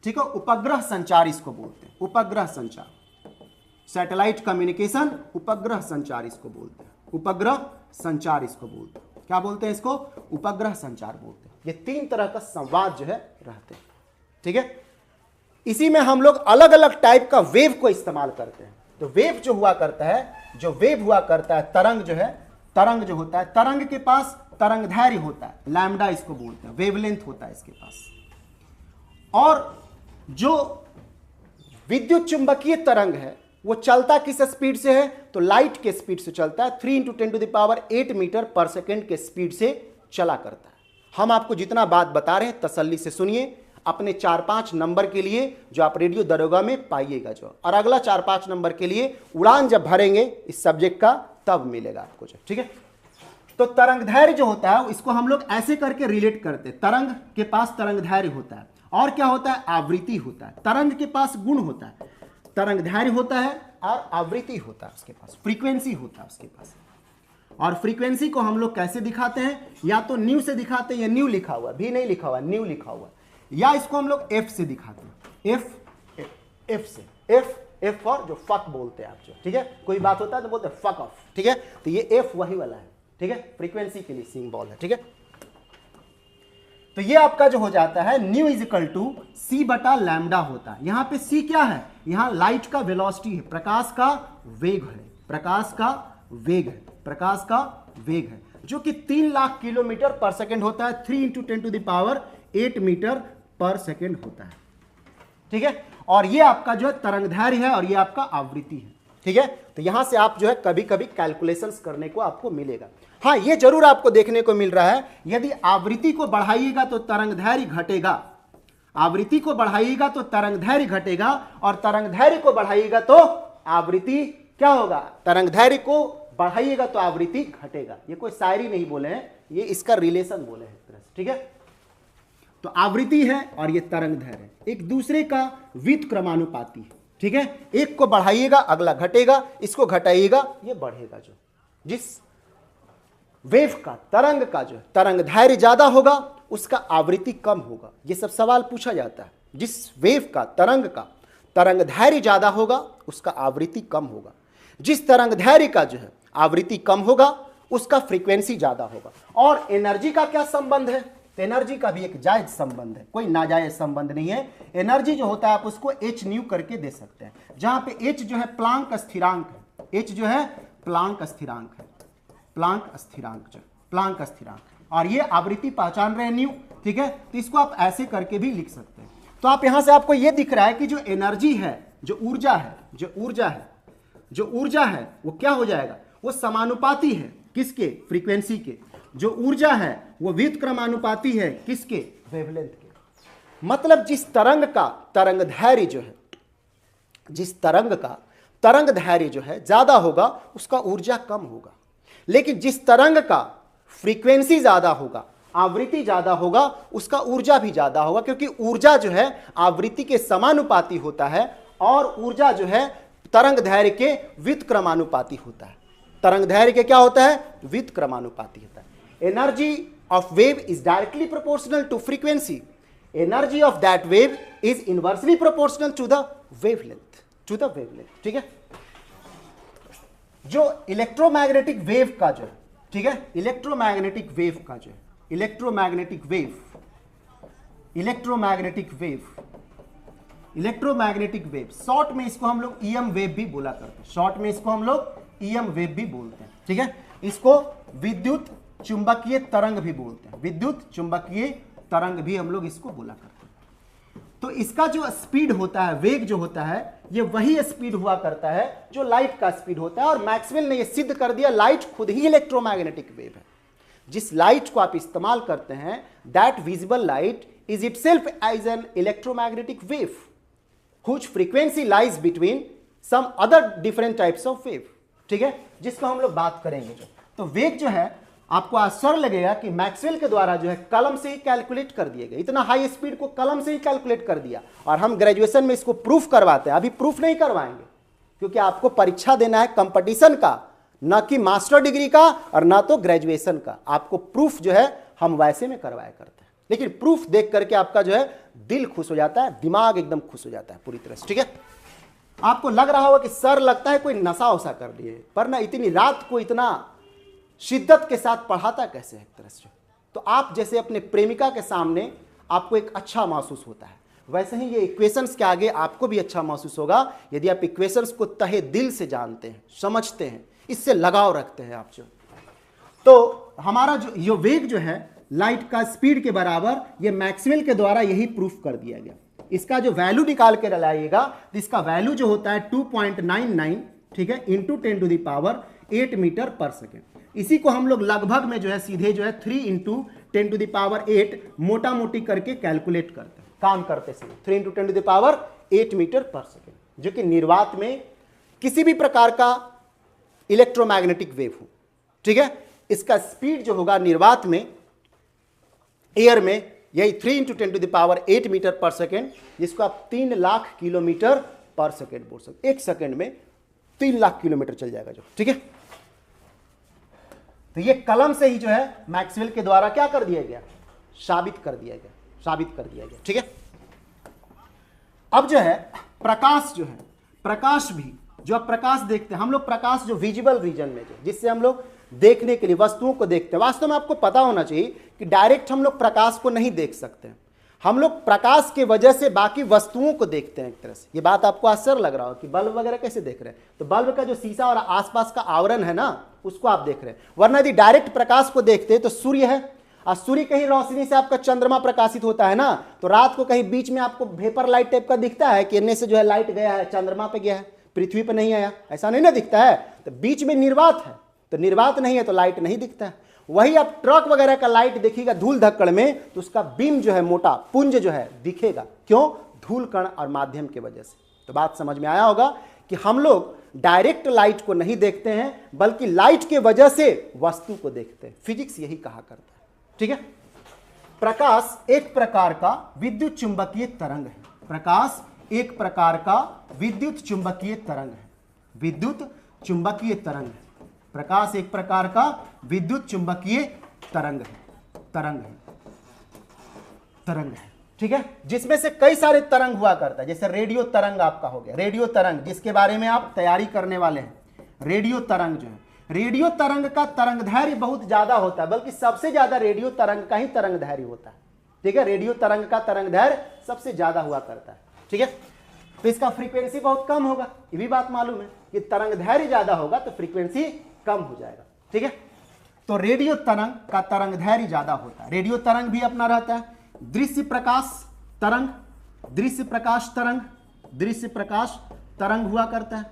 ठीक है, उपग्रह संचार इसको बोलते हैं, उपग्रह संचार, सैटेलाइट कम्युनिकेशन, उपग्रह संचार इसको बोलते हैं, उपग्रह संचार इसको बोलते हैं, क्या बोलते हैं इसको, उपग्रह संचार बोलते हैं। ये तीन तरह का संवाद जो है रहते हैं, ठीक है। इसी में हम लोग अलग अलग टाइप का वेव को इस्तेमाल करते हैं। तो वेव जो हुआ करता है, जो वेव हुआ करता है, तरंग जो है, तरंग जो होता है, तरंग के पास तरंगदैर्घ्य होता है, लैम्डा इसको बोलते हैं, वेवलेंथ होता है इसके पास। और जो विद्युत चुंबकीय तरंग है वो चलता किस स्पीड से है, तो लाइट के स्पीड से चलता है, 3 × 10⁸ मीटर पर सेकेंड के स्पीड से चला करता है। हम आपको जितना बात बता रहे हैं तसल्ली से सुनिए, अपने 4-5 नंबर के लिए जो आप रेडियो दरोगा में पाइएगा जो, और अगला 4-5 नंबर के लिए उड़ान जब भरेंगे इस सब्जेक्ट का तब मिलेगा आपको जो, ठीक है। तो तरंगदैर्घ्य जो होता है इसको हम लोग ऐसे करके रिलेट करते हैं, तरंग के पास तरंगदैर्घ्य होता है, और क्या होता है, आवृत्ति होता है। तरंग के पास गुण होता है, तरंगदैर्घ्य होता है और आवृत्ति होता है उसके पास, फ्रीक्वेंसी होता है उसके पास। और फ्रीक्वेंसी को हम लोग कैसे दिखाते हैं, या तो न्यू से दिखाते हैं, या न्यू लिखा हुआ भी नहीं लिखा हुआ, न्यू लिखा हुआ, या इसको हम लोग एफ से दिखाते हैं, एफ से, एफ फॉर जो फक बोलते हैं आप जो, ठीक है, कोई बात होता है तो बोलते हैं फक ऑफ, ठीक है। तो ये एफ वही वाला है, ठीक है, फ्रीक्वेंसी के लिए सिंबल है, ठीक है। तो ये आपका जो हो जाता है न्यू = c/λ होता है। यहां पे c क्या है, यहां लाइट का वेलोसिटी है, प्रकाश का वेग है, प्रकाश का वेग है, प्रकाश का वेग है, जो कि 3 लाख किलोमीटर पर सेकेंड होता है, 3 × 10⁸ मीटर पर सेकेंड होता है, ठीक है। और ये आपका जो है तरंगदैर्घ्य है, और ये आपका आवृत्ति है, ठीक है। तो यहां से आप जो है कभी कभी कैलकुलेशंस करने को आपको मिलेगा। हाँ, ये जरूर आपको देखने को मिल रहा है, यदि आवृत्ति को बढ़ाइएगा तो तरंगदैर्घ्य घटेगा, आवृत्ति को बढ़ाइएगा तो तरंगदैर्घ्य घटेगा, और तरंगदैर्घ्य को बढ़ाइएगा तो आवृत्ति क्या होगा, तरंगदैर्घ्य को बढ़ाइएगा तो आवृत्ति घटेगा। ये कोई शायरी नहीं बोले हैं, ये इसका रिलेशन बोले हैं, ठीक है। तो आवृत्ति है और ये तरंगदैर्घ्य है, एक दूसरे का व्युत्क्रमानुपाती है, ठीक है। एक को बढ़ाइएगा अगला घटेगा, इसको घटाइएगा ये बढ़ेगा। जो जिस वेव का, तरंग का जो तरंगदैर्घ्य ज्यादा होगा उसका आवृत्ति कम होगा। ये सब सवाल पूछा जाता है। जिस वेव का तरंग दैर्घ्य ज़्यादा होगा उसका आवृत्ति कम होगा, जिस तरंग दैर्घ्य का जो है आवृत्ति कम होगा उसका फ्रीक्वेंसी ज़्यादा होगा। और एनर्जी का क्या संबंध है? तो एनर्जी का भी एक जायज संबंध है, कोई नाजायज संबंध नहीं है। एनर्जी जो होता है आप उसको एच न्यू करके दे सकते हैं, जहां पे एच जो है प्लांक स्थिरांक है, एच जो है प्लांक स्थिरांक है, प्लांक स्थिरांक और ये आवृत्ति पहचान रहे हैं न्यू, ठीक है। तो इसको आप ऐसे करके भी लिख सकते हैं। तो आप यहां से आपको ये दिख रहा है कि जो एनर्जी है, जो ऊर्जा है वो क्या हो जाएगा, वो समानुपाती है किसके? फ्रीक्वेंसी के। जो ऊर्जा है वो व्युत्क्रमानुपाती है किसके? वेवलेंथ के। मतलब जिस तरंग का तरंग दैर्घ्य जो है, जिस तरंग का तरंग दैर्घ्य जो है ज्यादा होगा उसका ऊर्जा कम होगा, लेकिन जिस तरंग का फ्रीक्वेंसी ज्यादा होगा, आवृत्ति ज्यादा होगा, उसका ऊर्जा भी ज्यादा होगा, क्योंकि ऊर्जा जो है आवृत्ति के समानुपाती होता है और ऊर्जा जो है तरंग दैर्घ्य के व्युत्क्रमानुपाती होता है। तरंग दैर्घ्य के क्या होता है? व्युत्क्रमानुपाती होता है। Energy of wave is directly proportional to frequency, energy of that wave is inversely proportional to the wavelength, ठीक है। जो इलेक्ट्रोमैग्नेटिक वेव का जो है, ठीक है, इलेक्ट्रोमैग्नेटिक वेव शॉर्ट में इसको हम लोग ईएम वेव भी बोला करते हैं, शॉर्ट में इसको हम लोग ईएम वेव भी बोलते हैं, ठीक है। इसको विद्युत चुंबकीय तरंग भी बोलते हैं, विद्युत चुंबकीय तरंग भी हम लोग इसको बोला करते हैं। तो इसका जो स्पीड होता है, वेग जो होता है, ये वही स्पीड हुआ करता है जो लाइट का स्पीड होता है। और मैक्सवेल ने ये सिद्ध कर दिया, लाइट खुद ही इलेक्ट्रोमैग्नेटिक वेव है। जिस लाइट को आप इस्तेमाल करते हैं, that visible light is itself as an electromagnetic wave which frequency lies between some other different types of wave, ठीक है, जिसको हम लोग बात करेंगे। तो वेग जो है आपको आश्चर्य लगेगा कि मैक्सवेल के द्वारा जो है कलम से ही कैलकुलेट कर दिए गए, इतना हाई स्पीड को कलम से ही कैलकुलेट कर दिया। और हम ग्रेजुएशन में इसको प्रूफ करवाते हैं, अभी प्रूफ नहीं करवाएंगे क्योंकि आपको परीक्षा देना है कंपटीशन का, ना कि मास्टर डिग्री का और ना तो ग्रेजुएशन का। आपको प्रूफ जो है हम वैसे में करवाया करते हैं, लेकिन प्रूफ देख करके आपका जो है दिल खुश हो जाता है, दिमाग एकदम खुश हो जाता है पूरी तरह से, ठीक है। आपको लग रहा होगा कि सर लगता है कोई नशा वसा कर दिए, पर ना इतनी रात को इतना शिद्दत के साथ पढ़ाता कैसे है एक तरह से। तो आप जैसे अपने प्रेमिका के सामने आपको एक अच्छा महसूस होता है, वैसे ही ये इक्वेशंस के आगे आपको भी अच्छा महसूस होगा यदि आप इक्वेशंस को तहे दिल से जानते हैं, समझते हैं, इससे लगाव रखते हैं आप जो। तो हमारा जो वेग जो है लाइट का स्पीड के बराबर, ये मैक्सवेल के द्वारा यही प्रूफ कर दिया गया। इसका जो वैल्यू निकाल के लाइएगा तो इसका वैल्यू जो होता है 2.99, ठीक है, into 10 to the power 8 metre पर सेकेंड। इसी को हम लोग लगभग में जो है सीधे जो है 3 इंटू 10 टू द पावर 8 मोटा मोटी करके कैलकुलेट करते हैं, काम करते समय 3 into 10 to the power 8 metre पर सेकेंड, जो कि निर्वात में किसी भी प्रकार का इलेक्ट्रोमैग्नेटिक वेव हो, ठीक है। इसका स्पीड जो होगा निर्वात में, एयर में, यही 3 into 10 to the power 8 metre पर सेकेंड, जिसको आप 3 लाख किलोमीटर पर सेकेंड बोल सकते। एक सेकेंड में 3 लाख किलोमीटर चल जाएगा जो, ठीक है। तो ये कलम से ही जो है मैक्सवेल के द्वारा क्या कर दिया गया, साबित कर दिया गया, ठीक है। अब जो है प्रकाश जो है, प्रकाश भी जो आप प्रकाश देखते हैं हम लोग, प्रकाश जो विजिबल रीजन में जो जिससे हम लोग देखने के लिए वस्तुओं को देखते हैं, वास्तव में आपको पता होना चाहिए कि डायरेक्ट हम लोग प्रकाश को नहीं देख सकते हैं, हम लोग प्रकाश के वजह से बाकी वस्तुओं को देखते हैं एक तरह से। ये बात आपको आश्चर्य लग रहा हो कि बल्ब वगैरह कैसे देख रहे हैं, तो बल्ब का जो शीशा और आसपास का आवरण है ना, उसको आप देख रहे हैं। वरना यदि डायरेक्ट प्रकाश को देखते हैं तो सूर्य है, और सूर्य कहीं रोशनी से आपका चंद्रमा प्रकाशित होता है ना, तो रात को कहीं बीच में आपको वेपर लाइट टाइप का दिखता है कि इनमें से जो है लाइट गया है चंद्रमा पे गया है, पृथ्वी पे नहीं आया, ऐसा नहीं ना दिखता है। तो बीच में निर्वात है, तो निर्वात नहीं है तो लाइट नहीं दिखता है। वही आप ट्रक वगैरह का लाइट देखिएगा धूल धक्कड़ में, तो उसका बीम जो है मोटा पुंज जो है दिखेगा, क्यों? धूल कण और माध्यम की वजह से। तो बात समझ में आया होगा कि हम लोग डायरेक्ट लाइट को नहीं देखते हैं, बल्कि लाइट के वजह से वस्तु को देखते हैं। फिजिक्स यही कहा करता है, ठीक है। प्रकाश एक प्रकार का विद्युत चुंबकीय तरंग है, प्रकाश एक प्रकार का विद्युत चुंबकीय तरंग है, विद्युत चुंबकीय तरंग है। प्रकाश एक प्रकार का विद्युत चुंबकीय तरंग है। तरंग है, ठीक है, जिसमें से कई सारे तरंग हुआ करता है। जैसे रेडियो तरंग आपका हो गया, रेडियो तरंग जिसके बारे में आप तैयारी करने वाले हैं। रेडियो तरंग जो है, रेडियो तरंग का तरंगदैर्घ्य बहुत ज्यादा होता है, बल्कि सबसे ज्यादा रेडियो तरंग का ही तरंगदैर्घ्य होता है, ठीक है। रेडियो तरंग का तरंगदैर्घ्य सबसे ज्यादा हुआ करता है, ठीक है। तो इसका फ्रीक्वेंसी बहुत कम होगा, ये भी बात मालूम है कि तरंगदैर्घ्य ज्यादा होगा तो फ्रीक्वेंसी कम हो जाएगा, ठीक है। तो रेडियो तरंग का तरंगदैर्घ्य ज्यादा होता है। रेडियो तरंग भी अपना रहता है दृश्य प्रकाश तरंग, दृश्य प्रकाश तरंग, दृश्य प्रकाश तरंग हुआ करता है,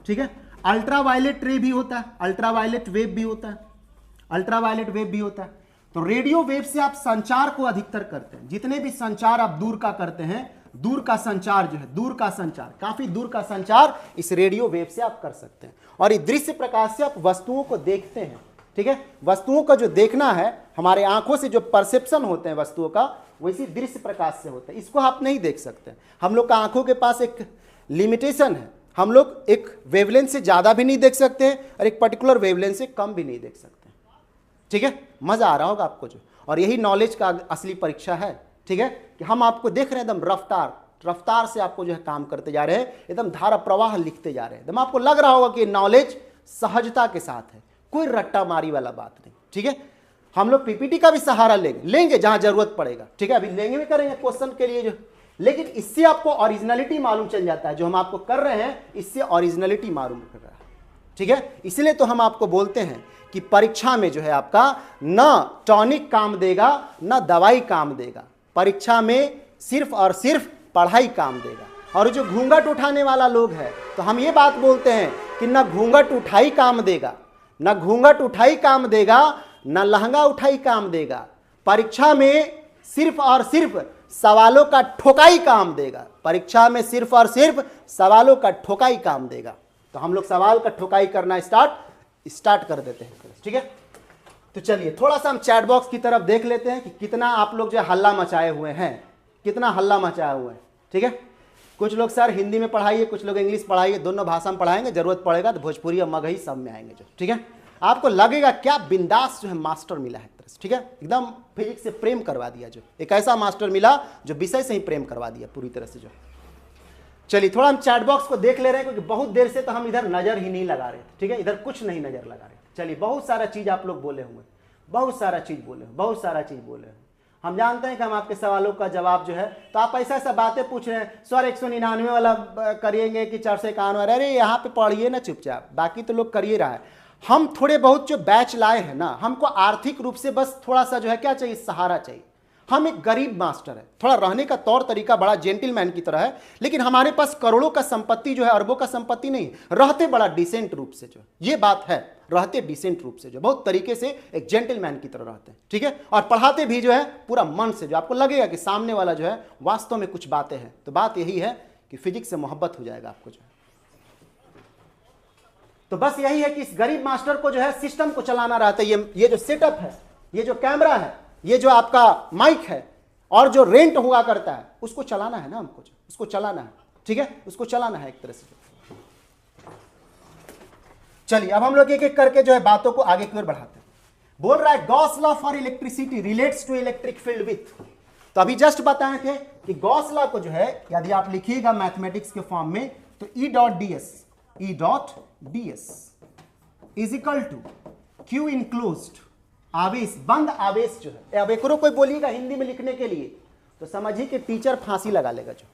ठीक है। अल्ट्रावायलेट रे भी होता है, अल्ट्रावायलेट वेव भी होता है, अल्ट्रावायलेट वेव भी होता है। तो रेडियो वेव से आप संचार को अधिकतर करते हैं। जितने भी संचार आप दूर का करते हैं, दूर का संचार जो है, दूर का संचार, काफी दूर का संचार इस रेडियो वेव से आप कर सकते हैं। और इस दृश्य प्रकाश से आप वस्तुओं को देखते हैं, ठीक है। वस्तुओं का जो देखना है, हमारे आंखों से जो परसेप्शन होते हैं वस्तुओं का, वैसी दृश्य प्रकाश से होता है। इसको आप नहीं देख सकते। हम लोग का आंखों के पास एक लिमिटेशन है, हम लोग एक वेवलेंथ से ज्यादा भी नहीं देख सकते हैं और एक पर्टिकुलर वेवलेंथ से कम भी नहीं देख सकते, ठीक है। मजा आ रहा होगा आपको जो, और यही नॉलेज का असली परीक्षा है, ठीक है, कि हम आपको देख रहे हैं एकदम रफ्तार रफ्तार से आपको जो है काम करते जा रहे हैं, एकदम धारा प्रवाह लिखते जा रहे हैं, एकदम आपको लग रहा होगा कि नॉलेज सहजता के साथ है, कोई रट्टा मारी वाला बात नहीं, ठीक है। हम लोग पीपीटी का भी सहारा लेंगे जहां जरूरत पड़ेगा, ठीक है। अभी लेंगे भी करेंगे क्वेश्चन के लिए जो, लेकिन इससे आपको ओरिजिनलिटी मालूम चल जाता है। जो हम आपको कर रहे हैं इससे ओरिजिनलिटी मालूम कर रहा है, ठीक है। इसलिए तो हम आपको बोलते हैं कि परीक्षा में जो है आपका न टॉनिक काम देगा न दवाई काम देगा, परीक्षा में सिर्फ और सिर्फ पढ़ाई काम देगा। और जो घूंघट उठाने वाला लोग है, तो हम ये बात बोलते हैं कि न घूंघट उठाई काम देगा, न घूंघट उठाई काम देगा, न लहंगा उठाई काम देगा। परीक्षा में सिर्फ और सिर्फ सवालों का ठोकाई काम देगा, परीक्षा में सिर्फ और सिर्फ सवालों का ठोकाई काम देगा। तो हम लोग सवाल का ठोकाई करना स्टार्ट कर देते हैं, ठीक है। तो चलिए थोड़ा सा हम चैट बॉक्स की तरफ देख लेते हैं कि कितना आप लोग जो हल्ला मचाए हुए हैं, कितना हल्ला मचाए हुए हैं, ठीक है। कुछ लोग सर हिंदी में पढ़ाइए, कुछ लोग इंग्लिश पढ़ाइए, दोनों भाषा में पढ़ाएंगे, जरूरत पड़ेगा तो भोजपुरी और मगही सब में आएंगे जो, ठीक है। आपको लगेगा क्या बिंदास जो है मास्टर मिला है, ठीक है, एकदम फिजिक्स से प्रेम करवा दिया, जो एक ऐसा मास्टर मिला जो विषय से ही प्रेम करवा दिया पूरी तरह से जो। चलिए थोड़ा हम चैट बॉक्स को देख ले रहे हैं, क्योंकि बहुत देर से तो हम इधर नजर ही नहीं लगा रहे थे, ठीक है, इधर कुछ नहीं नजर लगा रहे। चलिए बहुत सारा चीज आप लोग बोले हुए, बहुत सारा चीज बोले, बहुत सारा चीज बोले। हम जानते हैं कि हम आपके सवालों का जवाब जो है, तो आप ऐसा ऐसा बातें पूछ रहे हैं, सर 199 वाला करिएंगे कि 451, अरे यहाँ पे पढ़िए ना चुपचाप, बाकी तो लोग करिए रहा है। हम थोड़े बहुत जो बैच लाए हैं ना, हमको आर्थिक रूप से बस थोड़ा सा जो है क्या चाहिए, सहारा चाहिए। हम एक गरीब मास्टर है, थोड़ा रहने का तौर तरीका बड़ा जेंटलमैन की तरह है, लेकिन हमारे पास करोड़ों का संपत्ति जो है, अरबों का संपत्ति नहीं, रहते बड़ा डिसेंट रूप से जो, ये बात है, रहते डिसेंट रूप से जो, बहुत तरीके से एक जेंटलमैन की तरह रहते हैं, ठीक है। और पढ़ाते भी जो है पूरा मन से, जो आपको लगेगा कि सामने वाला जो है वास्तव में कुछ बातें हैं। तो बात यही है कि फिजिक्स से मोहब्बत हो जाएगा आपको जो है। तो बस यही है कि इस गरीब मास्टर को जो है सिस्टम को चलाना रहता है। ये जो सेटअप है, ये जो कैमरा है, ये जो आपका माइक है, और जो रेंट हुआ करता है, उसको चलाना है ना हमको, उसको चलाना है, ठीक है, उसको चलाना है एक तरह से। चलिए अब हम लोग एक एक करके जो है बातों को आगे की ओर बढ़ाते हैं। बोल रहा है Gauss law for electricity relates to electric field with. तो अभी जस्ट बताए थे कि गॉस लॉ को जो है यदि आप लिखिएगा मैथमेटिक्स के फॉर्म में, तो E dot is equal to Q enclosed, आवेश, बंद आवेश जो है। अब एक कोई बोलिएगा हिंदी में लिखने के लिए तो समझिए कि टीचर फांसी लगा लेगा जो।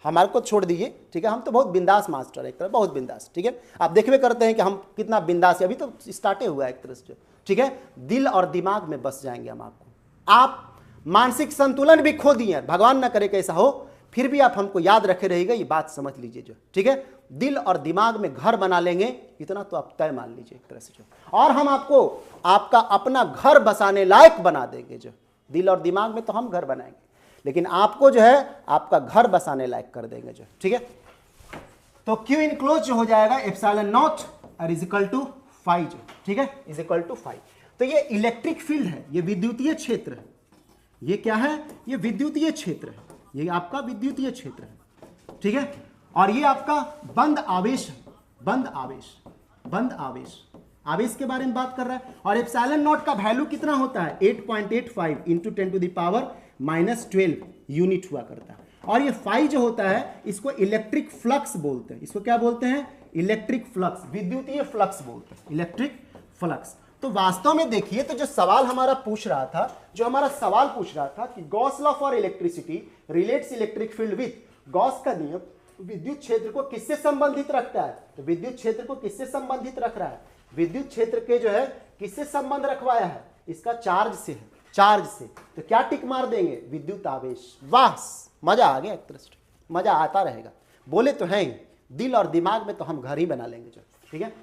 हमारे को छोड़ दीजिए, ठीक है, हम तो बहुत बिंदास मास्टर है एक तरह, बहुत बिंदास, ठीक है। आप देखवे करते हैं कि हम कितना बिंदास है, अभी तो स्टार्टे हुआ है एक तरह से जो, ठीक है। दिल और दिमाग में बस जाएंगे हम आपको। आप मानसिक संतुलन भी खो दिए, भगवान ना करे कैसा हो, फिर भी आप हमको याद रखे रहेगा, ये बात समझ लीजिए जो, ठीक है। दिल और दिमाग में घर बना लेंगे, इतना तो आप तय मान लीजिए एक तरह से जो, और हम आपको आपका अपना घर बसाने लायक बना देंगे जो। दिल और दिमाग में तो हम घर बनाएंगे, लेकिन आपको जो है आपका घर बसाने लायक कर देंगे जो, ठीक है। तो क्यू इनक्लोज जो हो जाएगा एप्सिलॉन नॉट और इज इक्वल टू फाई जो, ठीक है, इज इक्वल टू फाई। तो ये इलेक्ट्रिक फील्ड है, ये विद्युतीय क्षेत्र है। ये क्या है, ये विद्युतीय क्षेत्र है, ये आपका विद्युतीय क्षेत्र है, ठीक है। और ये आपका बंद आवेश है, बंद आवेश, बंद आवेश, आवेश के बारे में बात कर रहा है। और एप्सिलॉन नॉट का वैल्यू कितना होता है, 8.85 into 10 to the power -12 unit हुआ करता है। और ये फाई जो होता है इसको इलेक्ट्रिक फ्लक्स बोलते हैं। इसको क्या बोलते हैं? इलेक्ट्रिक फ्लक्स, विद्युतीय फ्लक्स बोलते हैं, इलेक्ट्रिक फ्लक्स। तो वास्तव में देखिए, तो जो सवाल हमारा पूछ रहा था, कि Gauss law for electricity relates electric field with, Gauss का नियम विद्युत क्षेत्र को किससे संबंधित रखता है? तो विद्युत क्षेत्र को किससे संबंधित रख रहा है? विद्युत क्षेत्र के जो है किससे संबंध रखवाया है? इसका चार्ज से है, चार्ज से। तो क्या टिक मार देंगे? विद्युत आवेश। वाह, मजा आ गया, एक तरह से मजा आता रहेगा। बोले तो है ही, दिल और दिमाग में तो हम घर ही बना लेंगे जो, ठीक है।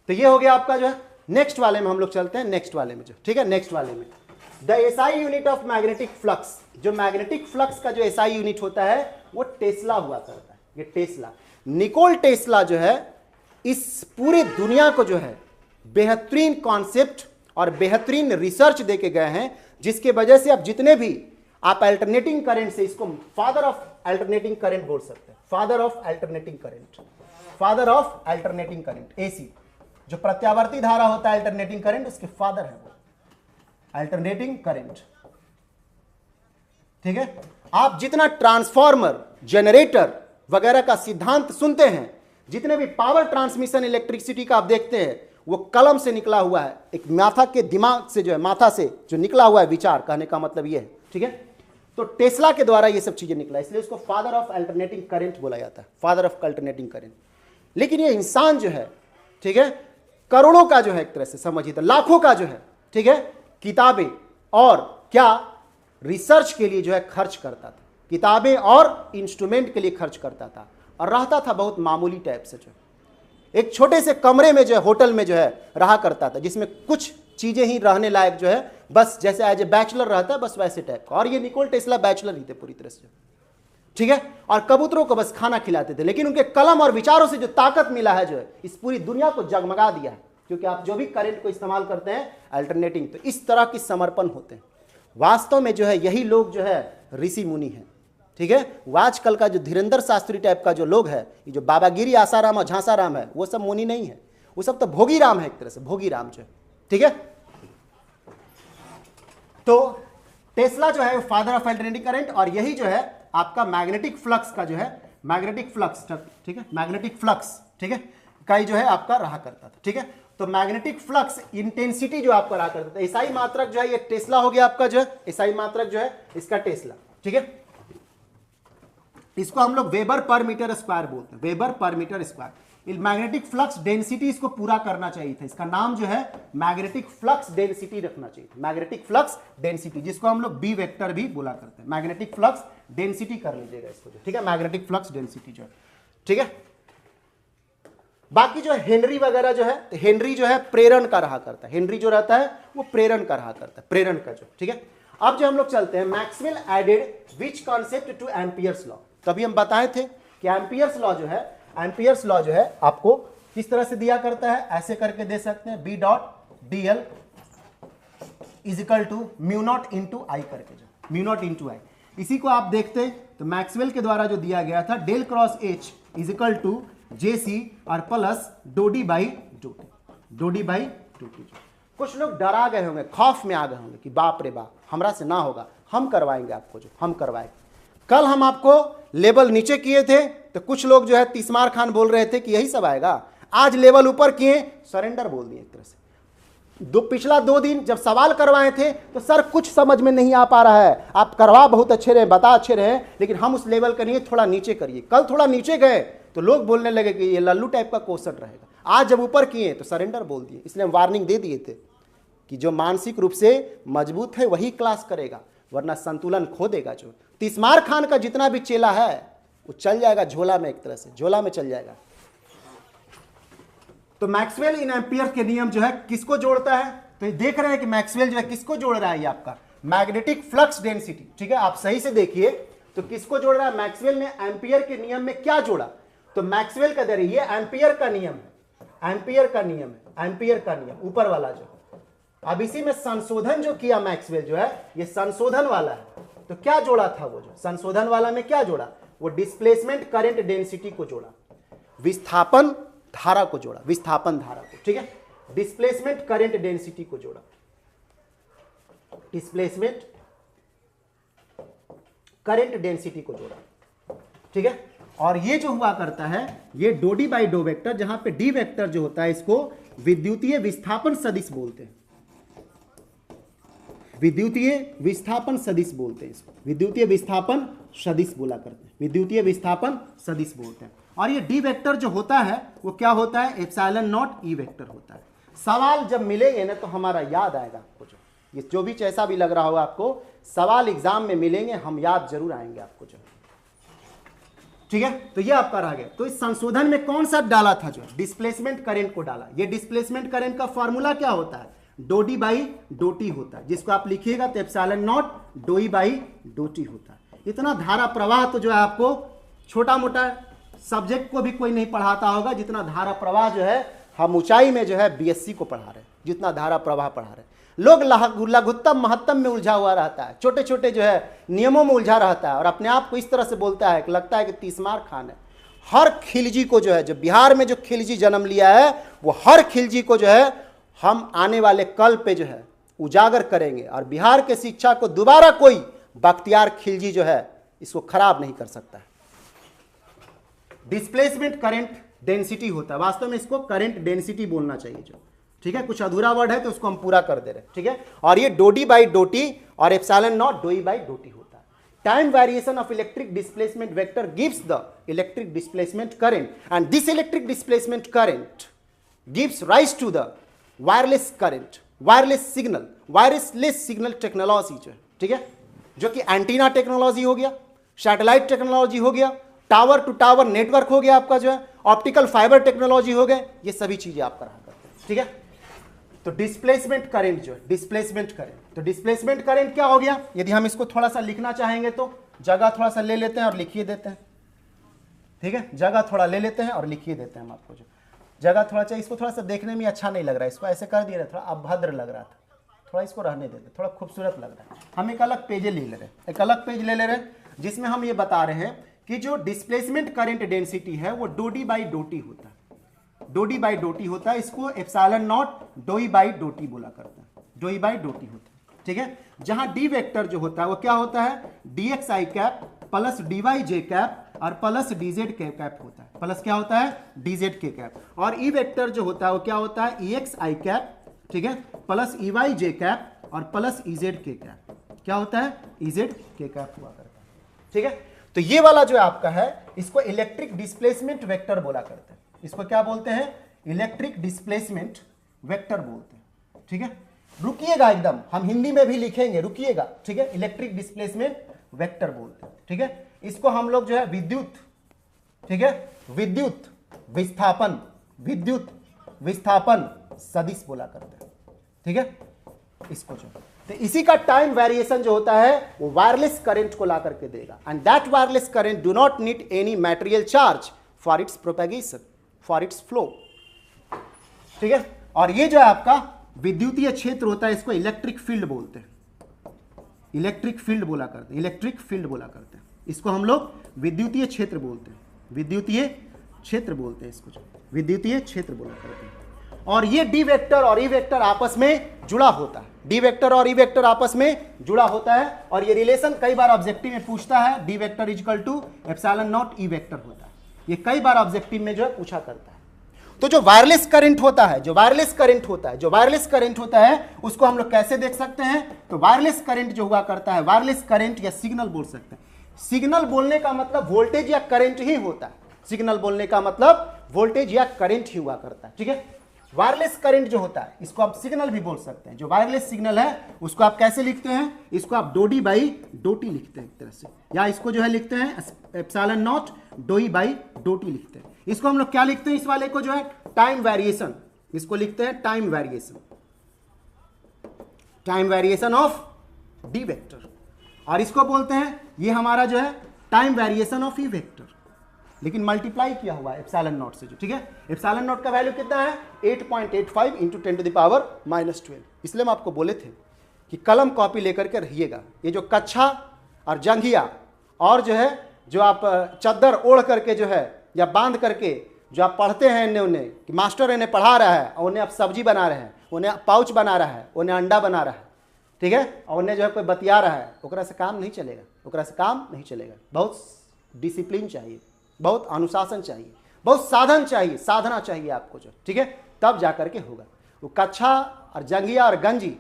तो ये हो गया आपका जो है। नेक्स्ट वाले में हम लोग चलते हैं, नेक्स्ट वाले में जो, ठीक है, नेक्स्ट वाले में the SI unit of magnetic flux. जो मैग्नेटिक फ्लक्स का जो एसआई यूनिट होता है वो टेस्ला हुआ करता है। ये टेस्ला, निकोल टेस्ला जो है इस पूरे दुनिया को जो है बेहतरीन कॉन्सेप्ट और बेहतरीन रिसर्च देके गए हैं, जिसके वजह से अब जितने भी आप अल्टरनेटिंग करंट से, इसको फादर ऑफ अल्टरनेटिंग करंट बोल सकते हैं, father of alternating current, father of alternating current, AC जो प्रत्यावर्ती धारा होता है अल्टरनेटिंग करंट, उसके फादर है वो अल्टरनेटिंग करंट, ठीक है। आप जितना ट्रांसफार्मर, जनरेटर वगैरह का सिद्धांत सुनते हैं, जितने भी पावर ट्रांसमिशन इलेक्ट्रिसिटी का आप देखते हैं, वो कलम से निकला हुआ है, एक माथा के दिमाग से जो है, माथा से जो निकला हुआ है विचार, कहने का मतलब ये है, ठीक है। तो टेस्ला के द्वारा ये सब चीजें निकला, इसलिए उसको फादर ऑफ अल्टरनेटिंग करंट बोला जाता है, फादर ऑफ अल्टरनेटिंग करंट। लेकिन ये इंसान जो है, ठीक है, करोड़ों का जो है, एक तरह से समझिए तो लाखों का जो है, ठीक है, किताबें और क्या रिसर्च के लिए जो है खर्च करता था, किताबें और इंस्ट्रूमेंट के लिए खर्च करता था, और रहता था बहुत मामूली टाइप से, जो एक छोटे से कमरे में जो है, होटल में जो है रहा करता था, जिसमें कुछ चीजें ही रहने लायक जो है, बस जैसे एज ए बैचलर रहता है, बस वैसे टाइप का। और ये निकोल टेस्ला बैचलर ही थे पूरी तरह से, ठीक है, और कबूतरों को बस खाना खिलाते थे। लेकिन उनके कलम और विचारों से जो ताकत मिला है, जो है इस पूरी दुनिया को जगमगा दिया है, क्योंकि आप जो भी करंट को इस्तेमाल करते हैं अल्टरनेटिंग, तो इस तरह की समर्पण होते हैं। वास्तव में जो है यही लोग जो है ऋषि मुनि हैं, ठीक है। वो आजकल का जो धीरेन्द्र शास्त्री टाइप का जो लोग है, ये जो बाबागिरी आसाराम और झांसाराम है, वो सब मुनि नहीं है, वो सब तो भोगी राम है, एक तरह से भोगी राम जो है, ठीक है। तो टेस्ला जो है फादर ऑफ अल्टरनेटिंग करंट, और यही जो है आपका मैग्नेटिक फ्लक्स का जो है, मैग्नेटिक फ्लक्स, ठीक है, मैग्नेटिक फ्लक्स, ठीक है, का ही जो है आपका रहा करता था, ठीक है। तो मैग्नेटिक फ्लक्स इंटेंसिटी जो आपका रहा करता था, एसआई मात्रक जो है ये टेस्ला हो गया आपका, जो है एसआई मात्रक जो है इसका टेस्ला, ठीक है। इसको हम लोग वेबर पर मीटर स्क्वायर बोलते हैं, Weber per metre square. Magnetic flux density इसको पूरा करना चाहिए था, इसका नाम जो है मैग्नेटिक फ्लक्स डेंसिटी रखना चाहिए, मैग्नेटिक फ्लक्स डेंसिटी, जिसको हम लोग बी वेक्टर भी बोला करते हैं। मैग्नेटिक फ्लक्स डेंसिटी कर लीजिएगा इसको, ठीक है, मैग्नेटिक फ्लक्स डेंसिटी जो है, ठीक है। बाकी जो हेनरी वगैरह जो है, तो हेनरी जो है प्रेरण का रहा करता है, हेनरी जो रहता है वो प्रेरण का रहा करता है, प्रेरण का जो, ठीक है। अब जो हम लोग चलते हैं, Maxwell added which concept to Ampere's law. तभी हम बताए थे कि एम्पियर्स लॉ जो है, एम्पियर्स लॉ जो है आपको किस तरह से दिया करता है, ऐसे करके दे सकते हैं, B dot d l is equal to mu naught into I करके, जो म्यू नॉट इंटू आई। इसी को आप देखते हैं तो मैक्सवेल के द्वारा जो दिया गया था, del cross H is equal to J C और plus do D by dough T, do D by dough T. कुछ लोग डरा गए होंगे, खौफ में आ गए होंगे कि बाप रे बाप हमरा से ना होगा, हम करवाएंगे आपको, जो हम करवाएंगे। कल हम आपको लेवल नीचे किए थे तो कुछ लोग जो है तीसमार खान बोल रहे थे कि यही सब आएगा, आज लेवल ऊपर किए, सरेंडर बोल दिए एक तरह से। पिछला 2 दिन जब सवाल करवाए थे तो सर कुछ समझ में नहीं आ पा रहा है, आप करवा बहुत अच्छे रहे, बता अच्छे रहे, लेकिन हम उस लेवल का नहीं, थोड़ा नीचे करिए। कल थोड़ा नीचे गए तो लोग बोलने लगे कि ये लल्लू टाइप का क्वेश्चन रहेगा। आज जब ऊपर किए तो सरेंडर बोल दिए, इसलिए हम वार्निंग दे दिए थे कि जो मानसिक रूप से मजबूत है वही क्लास करेगा, वरना संतुलन खो देगा। जो तीसमार खान का जितना भी चेला है वो चल जाएगा झोला में, एक तरह से झोला में चल जाएगा। तो मैक्सवेल इन एम्पियर के नियम जो है किसको जोड़ता है, तो ये देख रहे हैं कि मैक्सवेल जो है किसको जोड़ रहा है, ये आपका मैग्नेटिक फ्लक्स डेंसिटी, ठीक है। आप सही से देखिए तो किसको जोड़ रहा है, मैक्सवेल ने एम्पियर के नियम में क्या जोड़ा, तो मैक्सवेल का दे ये एम्पियर का नियम है, एम्पियर का नियम है, एम्पियर का नियम ऊपर वाला जो। अब इसी में संशोधन जो किया मैक्सवेल जो है, ये संशोधन वाला है। तो क्या जोड़ा था वो, जो संशोधन वाला में क्या जोड़ा, वो डिस्प्लेसमेंट करंट डेंसिटी को जोड़ा, विस्थापन धारा को जोड़ा, विस्थापन धारा को, ठीक है, डिस्प्लेसमेंट करंट डेंसिटी को जोड़ा, डिस्प्लेसमेंट करंट डेंसिटी को जोड़ा, ठीक है। और ये जो हुआ करता है ये dough D by doh vector, जहां पे डी वेक्टर जो होता है इसको विद्युतीय विस्थापन सदिश बोलते हैं, विद्युतीय विस्थापन सदिश बोलते हैं इसको, विद्युतीय विस्थापन सदिश बोला करते हैं, विद्युतीय विस्थापन सदिश बोलते हैं। और ये डी वेक्टर जो होता है वो क्या होता है, एप्सिलॉन नॉट ई वेक्टर होता है। सवाल जब मिलेंगे ना तो हमारा याद आएगा आपको, जो भी जैसा भी लग रहा होगा आपको, सवाल एग्जाम में मिलेंगे, हम याद जरूर आएंगे आपको जो, ठीक है। तो ये आपका रह गया। तो इस संशोधन में कौन सा डाला था, जो डिस्प्लेसमेंट करंट को डाला। ये डिस्प्लेसमेंट करंट का फॉर्मूला क्या होता है, doh D by dough T होता है, जिसको आप लिखिएगा तो epsilon naught dough E by dough T होता है। इतना धारा प्रवाह तो जो है आपको छोटा मोटा सब्जेक्ट को भी कोई नहीं पढ़ाता होगा, जितना धारा प्रवाह जो है हम ऊंचाई में जो है बीएससी को पढ़ा रहे हैं, जितना धारा प्रवाह पढ़ा रहे हैं। लोग लघुत्तम महत्तम में उलझा हुआ रहता है, छोटे छोटे जो है नियमों में उलझा रहता है और अपने आप को इस तरह से बोलता है कि लगता है कि तीसमार खान है। हर खिलजी को जो है, जो बिहार में जो खिलजी जन्म लिया है, वो हर खिलजी को जो है हम आने वाले कल पे जो है उजागर करेंगे और बिहार के शिक्षा को दोबारा कोई बख्तियार खिलजी जो है इसको खराब नहीं कर सकता है। डिस्प्लेसमेंट करंट डेंसिटी होता है, वास्तव में इसको करंट डेंसिटी बोलना चाहिए जो, ठीक है। कुछ अधूरा वर्ड है तो उसको हम पूरा कर दे रहे हैं, ठीक है। और ये dough D by dough T और epsilon naught dough E by dough T होता है। Time variation of electric displacement vector gives the electric displacement current and this electric displacement current gives rise to the wireless current, wireless signal technology जो है, ठीक है, जो कि antenna technology हो गया, सैटेलाइट टेक्नोलॉजी हो गया, टावर टू टावर नेटवर्क हो गया आपका जो है, ऑप्टिकल फाइबर टेक्नोलॉजी हो गए, ये सभी चीजें आप करा करते हैं, ठीक है। तो डिस्प्लेसमेंट करंट जो है, डिस्प्लेसमेंट करंट, तो डिस्प्लेसमेंट करंट क्या हो गया, यदि हम इसको थोड़ा सा लिखना चाहेंगे तो जगह थोड़ा सा ले लेते हैं और लिखिए देते हैं, ठीक है। जगह थोड़ा ले लेते हैं और लिखिए देते हैं हम आपको, जो जगह थोड़ा चाहिए, इसको थोड़ा सा देखने में अच्छा नहीं लग रहा है, इसको ऐसे कर दिया थोड़ा अभद्र लग रहा था, थोड़ा इसको रहने देते, थोड़ा खूबसूरत लग रहा है। हम एक अलग पेज ले ले रहे हैं, एक अलग पेज ले ले रहे हैं जिसमें हम ये बता रहे हैं कि जो डिस्प्लेसमेंट करंट डेंसिटी है वो doh D by dough T होता है, doh D by dough T होता है। इसको epsilon naught dough E by dough T बोला करता है, doh E by dough T होता है, ठीक है। जहां डी वेक्टर जो होता है वो क्या होता है, डी एक्स आई कैप प्लस डी वाई जे कैप और प्लस डी जेड के कैप होता है, प्लस क्या होता है, डी जेड के कैप। और ई वेक्टर जो होता है वो क्या होता है, ई एक्स आई कैप, ठीक है, प्लस ई वाई जे कैप और प्लस ई जेड के कैप, क्या होता है, ई जेड के कैप हुआ करता है, ठीक है। तो ये वाला जो आपका है इसको इलेक्ट्रिक डिस्प्लेसमेंट वेक्टर बोला करते हैं, इसको क्या बोलते हैं, इलेक्ट्रिक डिस्प्लेसमेंट वेक्टर बोलते हैं, ठीक है। रुकिएगा एकदम, हम हिंदी में भी लिखेंगे, रुकिएगा, ठीक है। इलेक्ट्रिक डिस्प्लेसमेंट वेक्टर बोलते हैं, ठीक है। इसको हम लोग जो है विद्युत, ठीक है, विद्युत विस्थापन सदिश बोला करते हैं, ठीक है। इसको जो, तो इसी का टाइम वेरिएशन जो होता है वो वायरलेस करंट को ला करके देगा and that wireless current do not need any material charge for its propagation, for its flow, ठीक है। और ये जो है आपका विद्युतीय क्षेत्र होता है, इसको इलेक्ट्रिक फील्ड बोलते हैं, इलेक्ट्रिक फील्ड बोला करते हैं, इलेक्ट्रिक फील्ड बोला करते हैं। इसको हम लोग विद्युतीय क्षेत्र बोलते हैं, विद्युतीय क्षेत्र बोलते हैं इसको, विद्युतीय क्षेत्र बोला करते हैं। और ये डी वेक्टर और ई वेक्टर आपस में जुड़ा होता है, डी वेक्टर और ई वेक्टर आपस में जुड़ा होता है। और ये रिलेशन कई बार ऑब्जेक्टिव में पूछता है, D vector equal to epsilon naught E vector होता है, ये कई बार ऑब्जेक्टिव में जो है पूछा करता है। तो जो वायरलेस करंट होता है, जो वायरलेस करंट होता है उसको हम लोग कैसे देख सकते हैं, तो वायरलेस करंट जो हुआ करता है, वायरलेस करंट या सिग्नल बोल सकते हैं। सिग्नल बोलने का मतलब वोल्टेज या करंट ही होता है, सिग्नल बोलने का मतलब वोल्टेज या करंट ही हुआ करता है, ठीक है। वायरलेस करंट जो होता है इसको आप सिग्नल भी बोल सकते हैं। जो वायरलेस सिग्नल है उसको आप कैसे लिखते हैं, इसको आप doh D by dough T लिखते हैं एक तरह से, या इसको जो है लिखते हैं epsilon naught dough E by dough T लिखते हैं। इसको हम लोग क्या लिखते हैं, इस वाले को जो है टाइम वेरिएशन, इसको लिखते हैं time variation of D vector, और इसको बोलते हैं ये हमारा जो है time variation of E vector, लेकिन मल्टीप्लाई किया हुआ है एप्सिलॉन नॉट से, जो, ठीक है। एप्सिलॉन नॉट का वैल्यू कितना है, 8.85 इंटू 10⁻⁻12। इसलिए हम आपको बोले थे कि कलम कॉपी लेकर के रहिएगा। ये जो कच्छा और जंघिया और जो है जो आप चद्दर ओढ़ करके जो है या बांध करके जो आप पढ़ते हैं इन्हें उन्हें कि मास्टर इन्हें पढ़ा रहा है और उन्हें आप सब्जी बना रहे हैं, उन्हें पाउच बना रहा है, उन्हें अंडा बना रहा है, ठीक है, और उन्हें जो है कोई बतिया रहा है, ओकरा से काम नहीं चलेगा। ओकरा से काम नहीं चलेगा। बहुत डिसिप्लिन चाहिए, बहुत अनुशासन चाहिए, बहुत साधन चाहिए, साधना चाहिए आपको जो, ठीक है, तब जा करके होगा। वो कच्छा और जंगिया और गंजी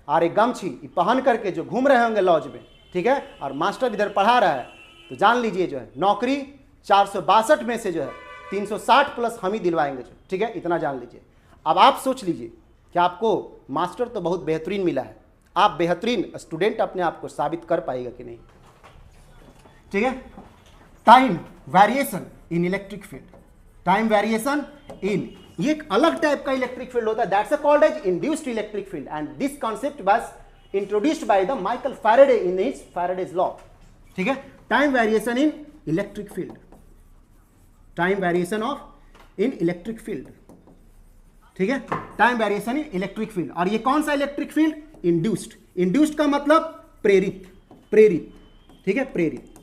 और एक गमछी पहन करके जो घूम रहे होंगे लॉज में, ठीक है, और मास्टर इधर पढ़ा रहा है, तो जान लीजिए जो है नौकरी 462 में से जो है 360 प्लस हम ही दिलवाएंगे जो, ठीक है, इतना जान लीजिए। अब आप सोच लीजिए कि आपको मास्टर तो बहुत बेहतरीन मिला है, आप बेहतरीन स्टूडेंट अपने आप को साबित कर पाएगा कि नहीं, ठीक है। Time variation in electric field, time variation in, ये एक अलग टाइप का इलेक्ट्रिक फील्ड होता है, that's called as induced electric field and this concept was introduced by the Michael Faraday in his Faraday's law, ठीक है। Time variation in electric field, time variation of in electric field, ठीक है, time variation in electric field. और ये कौन सा electric field? Induced. Induced का मतलब प्रेरित, प्रेरित, ठीक है, प्रेरित,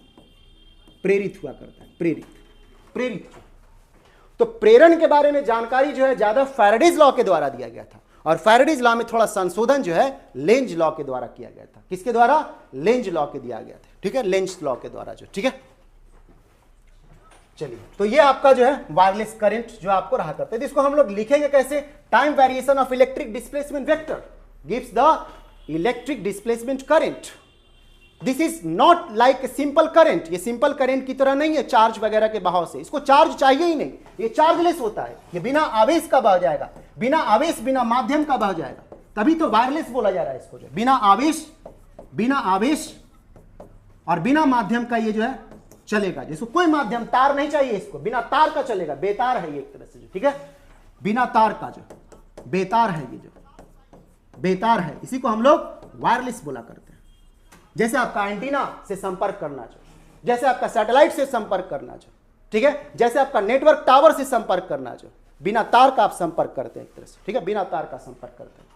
प्रेरित हुआ करता है, प्रेरित, प्रेरित। तो प्रेरण के बारे में जानकारी जो है ज्यादा फैराडेज लॉ के द्वारा दिया गया था, और फैराडेज लॉ में थोड़ा संशोधन जो है लेंज लॉ के द्वारा किया गया था। किसके द्वारा? लेंज लॉ के दिया गया था, ठीक है, लेंज लॉ के द्वारा जो, ठीक है। चलिए, तो ये आपका जो है वायरलेस करंट जो आपको रहा करता है, इसको हम लोग लिखेंगे कैसे? Time variation of electric displacement vector gives the electric displacement current. This is not like simple current, ये सिंपल करंट की तरह नहीं है चार्ज वगैरह के बहाव से, इसको चार्ज चाहिए ही नहीं, ये चार्जलेस होता है, ये बिना आवेश का बह जाएगा, बिना आवेश बिना माध्यम का बह जाएगा, तभी तो वायरलेस बोला जा रहा है इसको, जो बिना आवेश, बिना आवेश और बिना माध्यम का ये जो है चलेगा, जिसको कोई माध्यम, तार नहीं चाहिए इसको, बिना तार का चलेगा, बेतार है ये एक तरह से जो, ठीक है, बिना तार का जो, बेतार है ये जो, बेतार है, इसी को हम लोग वायरलेस बोला करते हैं। जैसे आपका एंटीना से संपर्क करना चाहिए, जैसे आपका सैटेलाइट से संपर्क करना चाहिए, ठीक है, जैसे आपका नेटवर्क टावर से संपर्क करना चाहिए, बिना तार का आप संपर्क करते हैं एक तरह से, ठीक है, बिना तार का संपर्क करते हैं।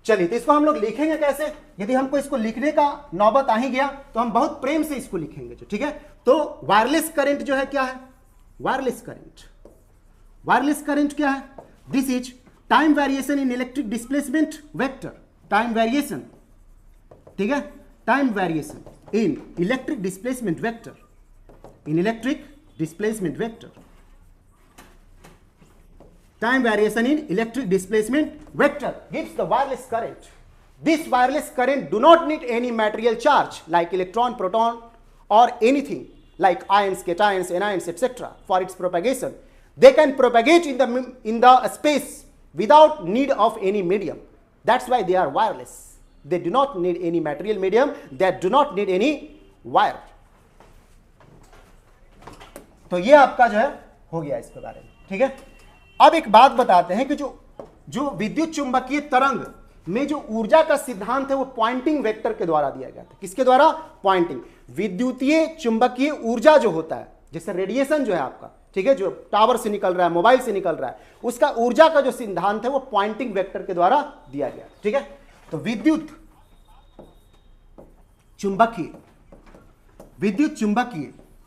चलिए, तो इसको हम लोग लिखेंगे कैसे? यदि हमको इसको लिखने का नौबत आ ही गया तो हम बहुत प्रेम से इसको लिखेंगे जो, ठीक है। तो वायरलेस करंट जो है क्या है? वायरलेस करंट, वायरलेस करंट क्या है? This is time variation in electric displacement vector, time variation, ठीक है, time variation in electric displacement vector, in electric displacement vector, time variation in electric displacement vector gives the wireless current. This wireless current do not need any material charge like electron, proton or anything like ions, cations, anions, etc. for its propagation. They can propagate in the space without need of any medium. That's why they are wireless. They do not need any material medium. They do not need any wire. तो ये आपका जो है हो गया इसके बारे में, ठीक है। अब एक बात बताते हैं कि जो विद्युत चुंबकीय तरंग में जो ऊर्जा का सिद्धांत है वो पॉइंटिंग वेक्टर के द्वारा दिया गया था। किसके द्वारा? पॉइंटिंग। विद्युतीय चुंबकीय ऊर्जा जो होता है, जैसे रेडिएशन जो है आपका, ठीक है, जो टावर से निकल रहा है, मोबाइल से निकल रहा है, उसका ऊर्जा का जो सिद्धांत है वो पॉइंटिंग वेक्टर के द्वारा दिया गया, ठीक है। तो विद्युत चुंबकीय,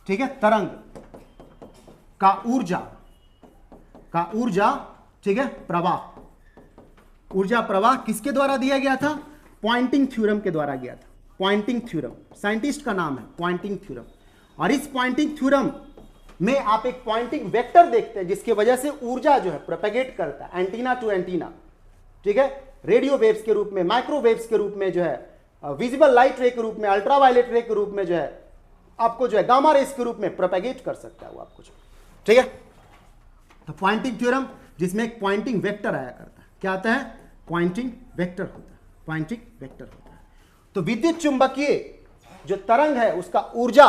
ठीक है, तरंग का ऊर्जा, ठीक है, प्रवाह, ऊर्जा प्रवाह किसके द्वारा दिया गया था? पॉइंटिंग थ्योरम के द्वारा गया था। पॉइंटिंग थ्योरम, साइंटिस्ट का नाम है पॉइंटिंग थ्योरम। और इस पॉइंटिंग थ्योरम में आप एक पॉइंटिंग वेक्टर देखते हैं जिसकी वजह से ऊर्जा जो है प्रोपेगेट करता है एंटीना टू एंटीना, ठीक है, रेडियो वेव्स के रूप में, माइक्रोवेव्स के रूप में जो है, विजिबल लाइट रे के रूप में, अल्ट्रावायलेट रे के रूप में जो है आपको जो है गामा रेस के रूप में प्रोपेगेट कर सकता है वो आपको, ठीक है। तो पॉइंटिंग थ्योरम जिसमें एक पॉइंटिंग वेक्टर आया करता है, क्या आता है? पॉइंटिंग वेक्टर होता है, पॉइंटिंग वेक्टर होता है। तो विद्युत चुंबकीय जो तरंग है उसका ऊर्जा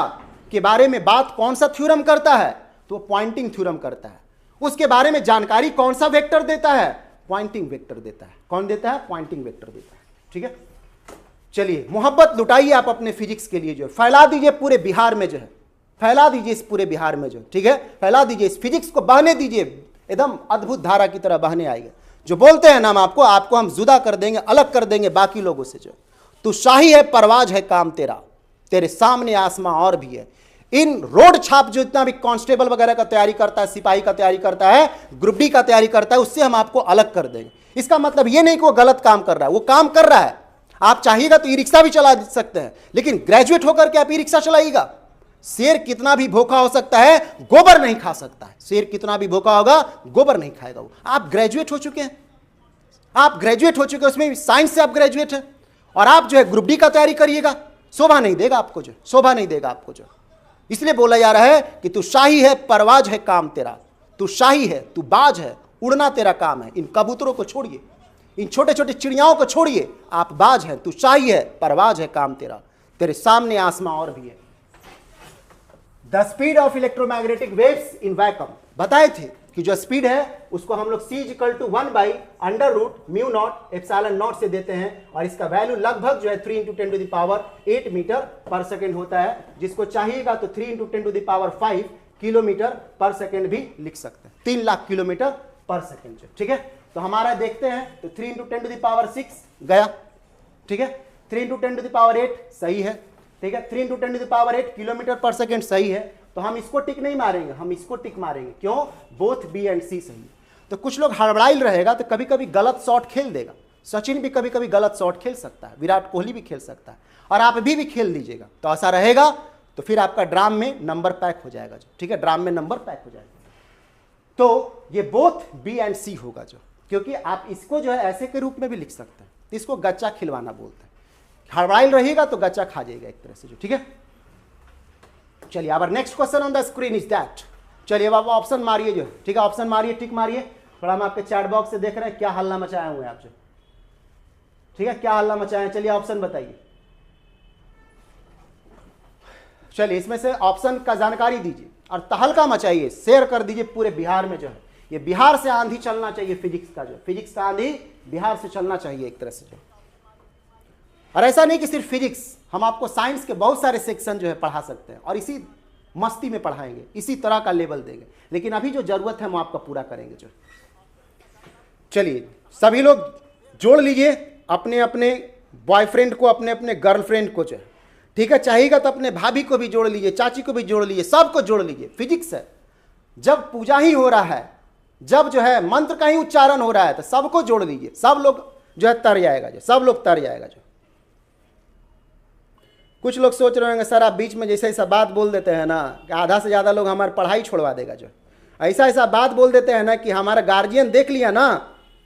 के बारे में बात कौन सा थ्योरम करता है? तो पॉइंटिंग थ्योरम करता है। उसके बारे में जानकारी कौन सा वेक्टर देता है? पॉइंटिंग वेक्टर देता है। कौन देता है? पॉइंटिंग वेक्टर देता है, ठीक है। चलिए, मोहब्बत लुटाइए आप अपने फिजिक्स के लिए, जो फैला दीजिए पूरे बिहार में, जो है फैला दीजिए इस पूरे बिहार में, जो, ठीक है, फैला दीजिए इस फिजिक्स को, बहने दीजिए, एकदम अद्भुत धारा की तरह बहने आएगा। जो बोलते हैं ना हम आपको हम जुदा कर देंगे, अलग कर देंगे बाकी लोगों से, जो तू शाही है, परवाज है काम तेरा, तेरे सामने आसमां और भी है। इन रोड छाप जो इतना भी कांस्टेबल वगैरह का तैयारी करता है, सिपाही का तैयारी करता है, ग्रुप डी का तैयारी करता है, उससे हम आपको अलग कर देंगे। इसका मतलब ये नहीं कि वो गलत काम कर रहा है, वो काम कर रहा है, आप चाहिएगा तो ई रिक्शा भी चला सकते हैं, लेकिन ग्रेजुएट होकर के आप ई रिक्शा चलाइएगा। शेर कितना भी भूखा हो सकता है, गोबर नहीं खा सकता है। शेर कितना भी भूखा होगा, गोबर नहीं खाएगा वो। आप ग्रेजुएट हो चुके हैं, आप ग्रेजुएट हो चुके हैं, उसमें साइंस से आप ग्रेजुएट हैं, और आप जो है ग्रुप डी का तैयारी करिएगा। शोभा नहीं देगा आपको, जो शोभा नहीं देगा आपको। जो इसलिए बोला जा रहा है कि तू शाही है, परवाज है काम तेरा। तू शाही है, तू बाज है, उड़ना तेरा काम है। इन कबूतरों को छोड़िए, इन छोटे छोटे चिड़ियाओं को छोड़िए, आप बाज हैं, तू शाही है, परवाज है काम तेरा। तेरे सामने आसमां और भी है। The speed of electromagnetic waves in vacuum, बताए थे कि जो स्पीड है उसको हम लोग c = 1/√μ0 से देते हैं, और इसका वैल्यू लगभग जो है 3 × 10⁸ मीटर पर सेकेंड होता है। जिसको चाहिएगा तो 3 × 10⁵ किलोमीटर पर सेकेंड भी लिख सकते हैं, 3 लाख किलोमीटर पर सेकेंड। ठीक है, तो हमारा देखते हैं तो 3 × 10⁶ गया। ठीक है, 3 × 10⁸ सही है। ठीक है, 3 × 10⁸ किलोमीटर पर सेकेंड सही है। तो हम इसको टिक नहीं मारेंगे, हम इसको टिक मारेंगे। क्यों? बोथ बी एंड सी सही। तो कुछ लोग हड़बड़ाइल रहेगा तो कभी कभी गलत शॉट खेल देगा। सचिन भी कभी कभी गलत शॉट खेल सकता है, विराट कोहली भी खेल सकता है, और आप भी खेल दीजिएगा तो ऐसा रहेगा। तो फिर आपका ड्राम में नंबर पैक हो जाएगा। जो ठीक है, ड्राम में नंबर पैक हो जाएगा। तो ये बोथ बी एंड सी होगा, जो क्योंकि आप इसको जो है ऐसे के रूप में भी लिख सकते हैं। इसको गच्चा खिलवाना बोलते हैं। हड़बड़ाइल रहेगा तो गच्चा खा जाएगा एक तरह से। जो ठीक है, चलिए अब next question on the screen is that. चलिए अब आप ऑप्शन मारिए, जो ठीक है ऑप्शन मारिए, टिक मारिए। थोड़ा हम आपके चैट बॉक्स से देख रहे हैं क्या हल्ला मचाए हुए हैं आप। जो ठीक है, क्या हल्ला मचाए हैं, चलिए ऑप्शन बताइए। चलिए इसमें से ऑप्शन का जानकारी दीजिए और तहलका मचाइए, शेयर कर दीजिए पूरे बिहार में। जो है ये बिहार से आंधी चलना चाहिए फिजिक्स का, जो फिजिक्स का आंधी बिहार से चलना चाहिए एक तरह से। जो और ऐसा नहीं कि सिर्फ फिजिक्स, हम आपको साइंस के बहुत सारे सेक्शन जो है पढ़ा सकते हैं, और इसी मस्ती में पढ़ाएंगे, इसी तरह का लेवल देंगे। लेकिन अभी जो जरूरत है हम आपका पूरा करेंगे। जो चलिए सभी लोग जोड़ लीजिए अपने अपने बॉयफ्रेंड को, अपने अपने गर्लफ्रेंड को। जो है ठीक है, चाहिएगा तो अपने भाभी को भी जोड़ लीजिए, चाची को भी जोड़ लीजिए, सबको जोड़ लीजिए। फिजिक्स है, जब पूजा ही हो रहा है, जब जो है मंत्र का ही उच्चारण हो रहा है, तो सबको जोड़ लीजिए। सब लोग जो है तर जाएगा, जो सब लोग तर जाएगा। जो कुछ लोग सोच रहे होंगे सर आप बीच में जैसे ऐसा बात बोल देते हैं ना कि आधा से ज़्यादा लोग हमारी पढ़ाई छोड़वा देगा। जो ऐसा ऐसा बात बोल देते हैं ना कि हमारा गार्जियन देख लिया ना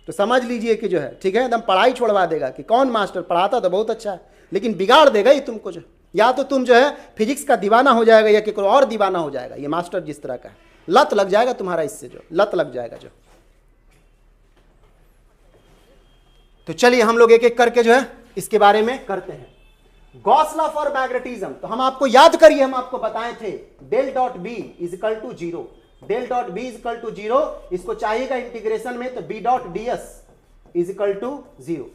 तो समझ लीजिए कि जो है ठीक है एकदम पढ़ाई छोड़वा देगा। कि कौन मास्टर पढ़ाता तो बहुत अच्छा है, लेकिन बिगाड़ देगा ही तुमको। जो या तो तुम जो है फिजिक्स का दीवाना हो जाएगा, या कि कोई और दीवाना हो जाएगा। ये मास्टर जिस तरह का है, लत लग जाएगा तुम्हारा, इससे जो लत लग जाएगा। जो तो चलिए हम लोग एक एक करके जो है इसके बारे में करते हैं। गॉस लॉ फॉर मैग्नेटिज्म, तो हम आपको याद करिए, हम आपको बताए थे del dot B is equal to 0, del dot B is equal to 0। इसको चाहिएगा इंटीग्रेशन में तो B dot D S is equal to 0,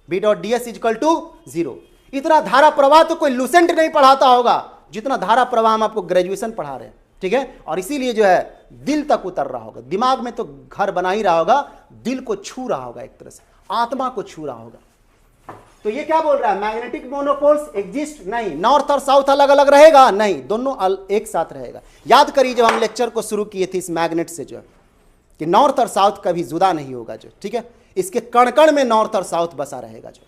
B dot D S is equal to 0। इतना धारा प्रवाह तो कोई लूसेंट नहीं पढ़ाता होगा जितना धारा प्रवाह हम आपको ग्रेजुएशन पढ़ा रहे हैं। ठीक है, और इसीलिए जो है दिल तक उतर रहा होगा, दिमाग में तो घर बना ही रहा होगा, दिल को छू रहा होगा, एक तरह से आत्मा को छू रहा होगा। तो ये क्या बोल रहा है, मैग्नेटिक मोनोपोल्स एग्जिस्ट नहीं। नॉर्थ और साउथ अलग अलग रहेगा नहीं, दोनों एक साथ रहेगा। याद करिए जब हम लेक्चर को शुरू किए थे इस मैग्नेट से, जो कि नॉर्थ और साउथ कभी जुदा नहीं होगा। जो ठीक है, इसके कण कण में नॉर्थ और साउथ बसा रहेगा। जो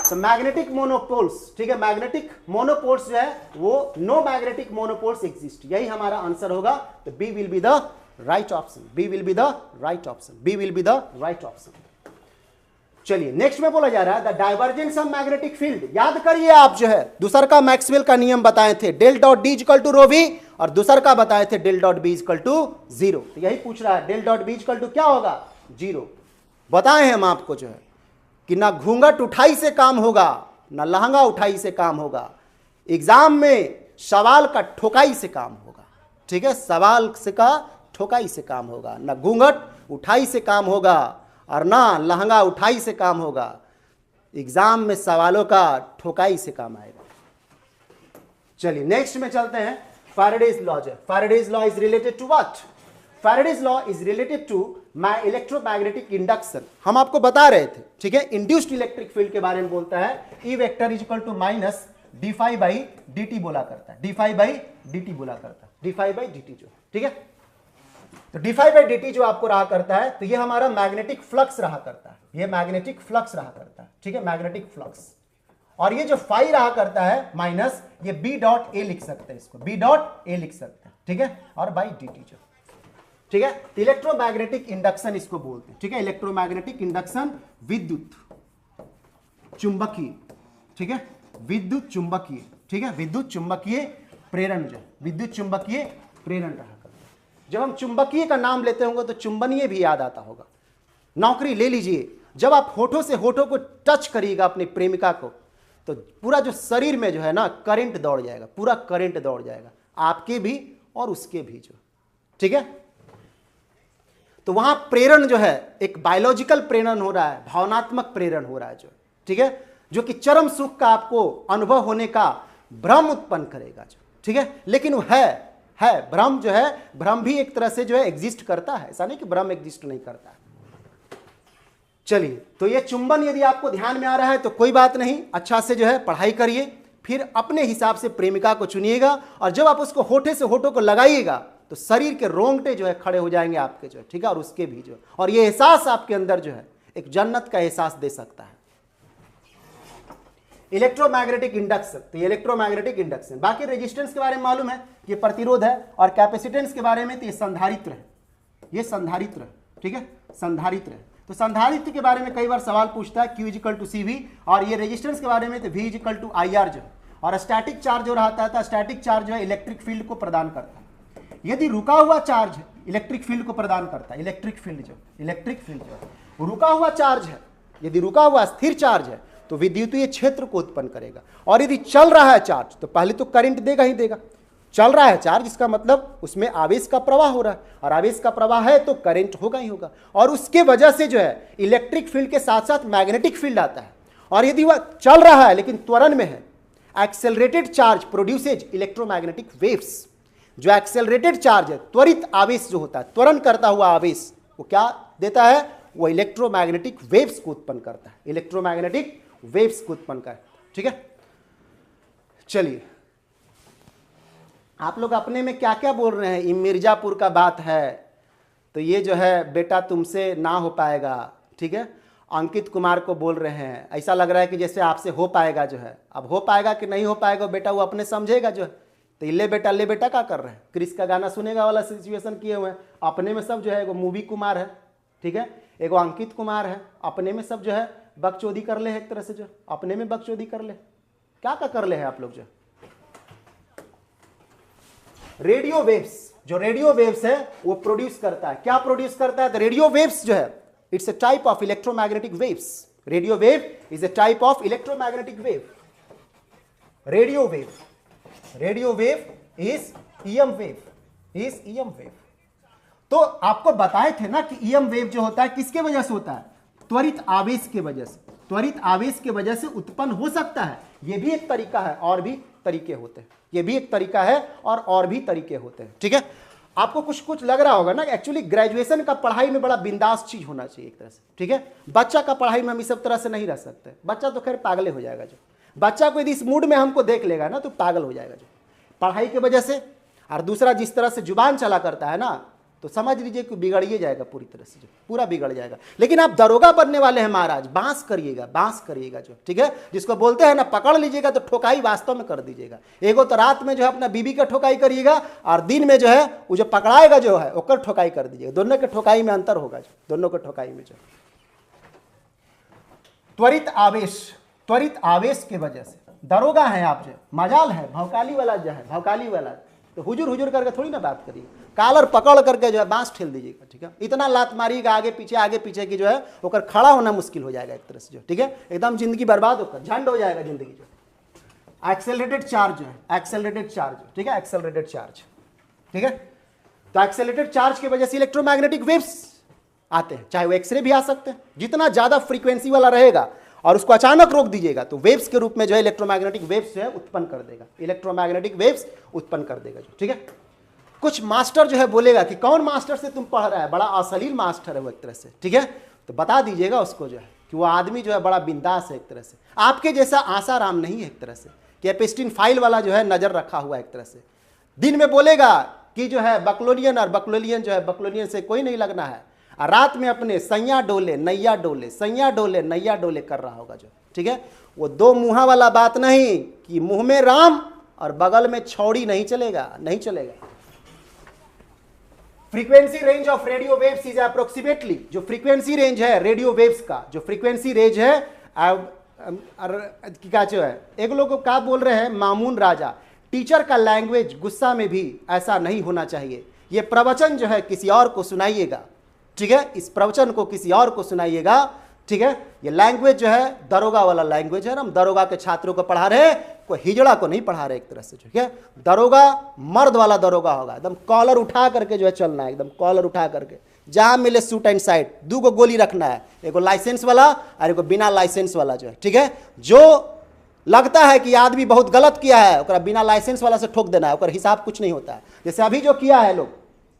तो मैग्नेटिक मोनोपोल्स, ठीक है, मैग्नेटिक मोनोपोल्स जो है वो नो मैग्नेटिक मोनोपोल्स एग्जिस्ट, यही हमारा आंसर होगा। तो B will be the right option, B will be the right option, B will be the right option. चलिए नेक्स्ट में बोला जा रहा है the divergence of magnetic field. याद करिए आप जो है दूसर का मैक्सवेल का नियम बताए थे, del dot D equal to rho V, और दूसर का बताए थे del dot B equal to 0। तो यही पूछ रहा है del dot B equal to क्या होगा, 0। बताए हैं हम आपको जो है कि ना घूंघट उठाई से काम होगा, ना लहंगा उठाई से काम होगा, एग्जाम में सवाल का ठोकाई से काम होगा। ठीक है, सवाल से का ठोकाई से काम होगा, ना घूंघट उठाई से काम होगा और ना लहंगा उठाई से काम होगा। एग्जाम में सवालों का ठोकाई से काम आएगा। चलिए नेक्स्ट में चलते हैं। Faraday's law, Faraday's law is related to what, Faraday's law is related to electromagnetic induction. हम आपको बता रहे थे, ठीक है, इंड्यूस्ड इलेक्ट्रिक फील्ड के बारे में बोलता है E vector is equal to minus D phi by D T बोला करता है, D phi by D T बोला करता है, D phi by D T जो, ठीक है। तो d∅dt जो आपको रहा करता है, तो ये हमारा मैग्नेटिक फ्लक्स रहा करता है, ये मैग्नेटिक फ्लक्स रहा करता है, ठीक है, मैग्नेटिक फ्लक्स। और ये जो फाई रहा करता है माइनस, ये b डॉट ए लिख सकते हैं, इसको b डॉट ए लिख सकते हैं, ठीक है, और बाई dt जो, ठीक है। इलेक्ट्रोमैग्नेटिक इंडक्शन इसको बोलते हैं, ठीक है, इलेक्ट्रोमैग्नेटिक इंडक्शन, विद्युत चुंबकीय, ठीक है, विद्युत चुंबकीय, ठीक है, विद्युत चुंबकीय प्रेरण जो, विद्युत चुंबकीय प्रेरण रहा करता है। जब हम चुंबकीय का नाम लेते होंगे तो चुंबनीय भी याद आता होगा। नौकरी ले लीजिए, जब आप होठों से होठों को टच करिएगा अपनी प्रेमिका को, तो पूरा जो शरीर में जो है ना करंट दौड़ जाएगा, पूरा करंट दौड़ जाएगा, आपके भी और उसके भी जो, ठीक है। तो वहां प्रेरण जो है एक बायोलॉजिकल प्रेरण हो रहा है, भावनात्मक प्रेरण हो रहा है जो, ठीक है, जो कि चरम सुख का आपको अनुभव होने का भ्रम उत्पन्न करेगा जो, ठीक है। लेकिन वो है भ्रम जो है, भ्रम भी एक तरह से जो है एग्जिस्ट करता है, ऐसा नहीं कि भ्रम एग्जिस्ट नहीं करता है। चलिए, तो ये चुंबन यदि आपको ध्यान में आ रहा है तो कोई बात नहीं, अच्छा से जो है पढ़ाई करिए, फिर अपने हिसाब से प्रेमिका को चुनिएगा, और जब आप उसको होठे से होठों को लगाइएगा तो शरीर के रोंगटे जो है खड़े हो जाएंगे आपके जो, ठीक है, और उसके भी जो, और ये एहसास आपके अंदर जो है एक जन्नत का एहसास दे सकता है। इलेक्ट्रोमैग्नेटिक इंडक्शन, तो ये इलेक्ट्रोमैग्नेटिक इंडक्शन। बाकी रेजिस्टेंस के बारे में मालूम है, ये प्रतिरोध है, और कैपेसिटेंस के बारे में तो ये संधारित्र है, ये संधारित्र है, ठीक है, संधारित्र है। तो संधारित्र के बारे में कई बार सवाल पूछता है, Q = CV, और ये रेजिस्टेंस के बारे में तो V = IR जो, और स्टैटिक चार्ज जो रहता है, स्टैटिक चार्ज जो है इलेक्ट्रिक फील्ड को प्रदान करता है। यदि रुका हुआ चार्ज इलेक्ट्रिक फील्ड को प्रदान करता है, इलेक्ट्रिक फील्ड जो रुका हुआ चार्ज है, यदि रुका हुआ स्थिर चार्ज है तो विद्युतीय क्षेत्र को उत्पन्न करेगा, और यदि चल रहा है चार्ज तो पहले तो करंट देगा ही देगा। चल रहा है चार्ज, इसका मतलब उसमें आवेश का प्रवाह हो रहा है, और आवेश का प्रवाह है तो करंट होगा ही होगा, और उसके वजह से जो है इलेक्ट्रिक फील्ड के साथ साथ मैग्नेटिक फील्ड आता है। और यदि वह चल रहा है लेकिन त्वरण में है, accelerated charge produces electromagnetic waves. जो एक्सेलरेटेड चार्ज है, त्वरित आवेश जो होता है, त्वरण करता हुआ आवेश, वो क्या देता है, वो इलेक्ट्रोमैग्नेटिक वेव्स को उत्पन्न करता है, इलेक्ट्रोमैग्नेटिक वेव्स को उत्पन्न करता है, ठीक है। चलिए, आप लोग अपने में क्या क्या बोल रहे हैं, ये मिर्जापुर का बात है, तो ये जो है बेटा तुमसे ना हो पाएगा, ठीक है। अंकित कुमार को बोल रहे हैं, ऐसा लग रहा है कि जैसे आपसे हो पाएगा जो है, अब हो पाएगा कि नहीं हो पाएगा बेटा वो अपने समझेगा जो है। तो ले बेटा क्या कर रहे हैं, क्रिस का गाना सुनेगा वाला सिचुएशन किए हुए हैं, अपने में सब जो है, एगो मूवी कुमार है, ठीक है, एगो अंकित कुमार है, अपने में सब जो है बकचोदी कर ले है, एक तरह से जो अपने में बकचोदी कर ले, क्या कर ले है आप लोग जो। रेडियो वेव्स, जो रेडियो वेव्स है वो प्रोड्यूस करता है, क्या प्रोड्यूस करता है, तो रेडियो वेव्स जो है it's a type of electromagnetic waves. Radio wave is a type of electromagnetic wave. Radio wave is EM wave, तो आपको बताए थे ना कि ईएम वेव जो होता है किसके वजह से होता है, त्वरित आवेश के वजह से, त्वरित आवेश के वजह से उत्पन्न हो सकता है। यह भी एक तरीका है, और भी तरीके होते हैं, यह भी एक तरीका है और भी तरीके होते हैं, ठीक है। आपको कुछ लग रहा होगा ना, एक्चुअली ग्रेजुएशन का पढ़ाई में बड़ा बिंदास चीज होना चाहिए एक तरह से, ठीक है। बच्चा का पढ़ाई में हम इस सब तरह से नहीं रह सकते, बच्चा तो खैर पागल हो जाएगा जो, बच्चा को यदि इस मूड में हमको देख लेगा ना तो पागल हो जाएगा जो, पढ़ाई की वजह से। और दूसरा, जिस तरह से जुबान चला करता है ना, तो समझ लीजिए कि बिगड़िए जाएगा पूरी तरह से, जो पूरा बिगड़ जाएगा। लेकिन आप दरोगा बनने वाले हैं महाराज, बांस करिएगा जो, ठीक है, जिसको बोलते हैं ना पकड़ लीजिएगा तो ठोकाई वास्तव में कर दीजिएगा। एगो तो रात में जो है अपना बीबी का ठोकाई करिएगा, और दिन में जो है वो जो पकड़ाएगा जो है ओकर ठोकाई कर दीजिएगा। दोनों के ठोकाई में अंतर होगा, जो दोनों के ठोकाई में जो त्वरित आवेश के वजह से दरोगा है आप जो, मजाल है भौकाली वाला जो है, भौकाली वाला, तो हुजूर करके थोड़ी ना बात करिए, कालर पकड़ करके जो है बांस ठेल दीजिएगा, ठीक है। इतना लात मारिएगा आगे पीछे की जो है ओकर खड़ा होना मुश्किल हो जाएगा एक तरह से जो, ठीक है, एकदम जिंदगी बर्बाद होकर झंड हो जाएगा जिंदगी जो। एक्सेलरेटेड चार्ज जो है, ठीक है, एक्सेलरेटेड चार्ज, ठीक है। तो एक्सेलरेटेड चार्ज की वजह से इलेक्ट्रोमैग्नेटिक वेव्स आते हैं, चाहे वो एक्सरे भी आ सकते हैं। जितना ज्यादा फ्रीक्वेंसी वाला रहेगा और उसको अचानक रोक दीजिएगा तो वेव्स के रूप में जो है इलेक्ट्रोमैग्नेटिक वेव्स जो है उत्पन्न कर देगा, इलेक्ट्रोमैग्नेटिक वेव्स उत्पन्न कर देगा जो, ठीक है। कुछ मास्टर जो है बोलेगा कि कौन मास्टर से तुम पढ़ रहा है, बड़ा अश्लील मास्टर है वो एक तरह से, ठीक है, तो बता दीजिएगा उसको जो है कि वो आदमी जो है बड़ा बिंदास है एक तरह से, आपके जैसा आसाराम नहीं है एक तरह से, कि एपिस्टीन फाइल वाला जो है नजर रखा हुआ है एक तरह से। दिन में बोलेगा कि जो है बकलोलियन और बकलोलियन जो है बकलोलियन से कोई नहीं लगना है, और रात में अपने सैया डोले नैया डोले, सैया डोले नैया डोले कर रहा होगा जो, ठीक है। वो दो मुँहा वाला बात नहीं कि मुंह में राम और बगल में छौड़ी नहीं चलेगा, नहीं चलेगा। Frequency range of radio waves is approximately, जो फ्रीक्वेंसी रेंज है रेडियो वेव्स का, जो फ्रीक्वेंसी रेंज है क्या जो है, एक लोग को क्या बोल रहे हैं मामून राजा, टीचर का लैंग्वेज गुस्सा में भी ऐसा नहीं होना चाहिए। ये प्रवचन जो है किसी और को सुनाइएगा, ठीक है, इस प्रवचन को किसी और को सुनाइएगा, ठीक है। ये लैंग्वेज जो है दरोगा वाला लैंग्वेज है, हम दरोगा के छात्रों को पढ़ा रहे हैं, कोई हिजड़ा को नहीं पढ़ा रहे एक तरह से, ठीक है। दरोगा मर्द वाला दरोगा होगा, एकदम कॉलर उठा करके जो है चलना है, एकदम कॉलर उठा करके, जहां मिले शूट एंड साइड, दो गो गोली रखना है, एक लाइसेंस वाला और एक बिना लाइसेंस वाला जो है, ठीक है। जो लगता है कि आदमी बहुत गलत किया है ओकरा बिना लाइसेंस वाला से ठोक देना है, ओकर हिसाब कुछ नहीं होता है। जैसे अभी जो किया है लोग,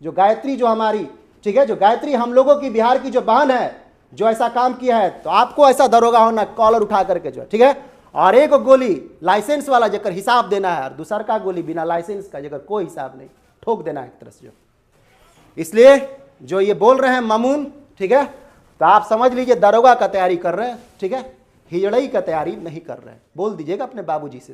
जो गायत्री जो हमारी, ठीक है, जो गायत्री हम लोगों की बिहार की जो बहन है, जो ऐसा काम किया है, तो आपको ऐसा दरोगा होना कॉलर उठा करके जो है, ठीक है। और एक गोली लाइसेंस वाला जकर हिसाब देना है, और दूसर का गोली बिना लाइसेंस का जकर कोई हिसाब नहीं, ठोक देना है एक तरह से जो। इसलिए जो ये बोल रहे हैं मामून, ठीक है, तो आप समझ लीजिए दरोगा का तैयारी कर रहे हैं, ठीक है, हिजड़ई का तैयारी नहीं कर रहे हैं। बोल दीजिएगा अपने बाबूजी से।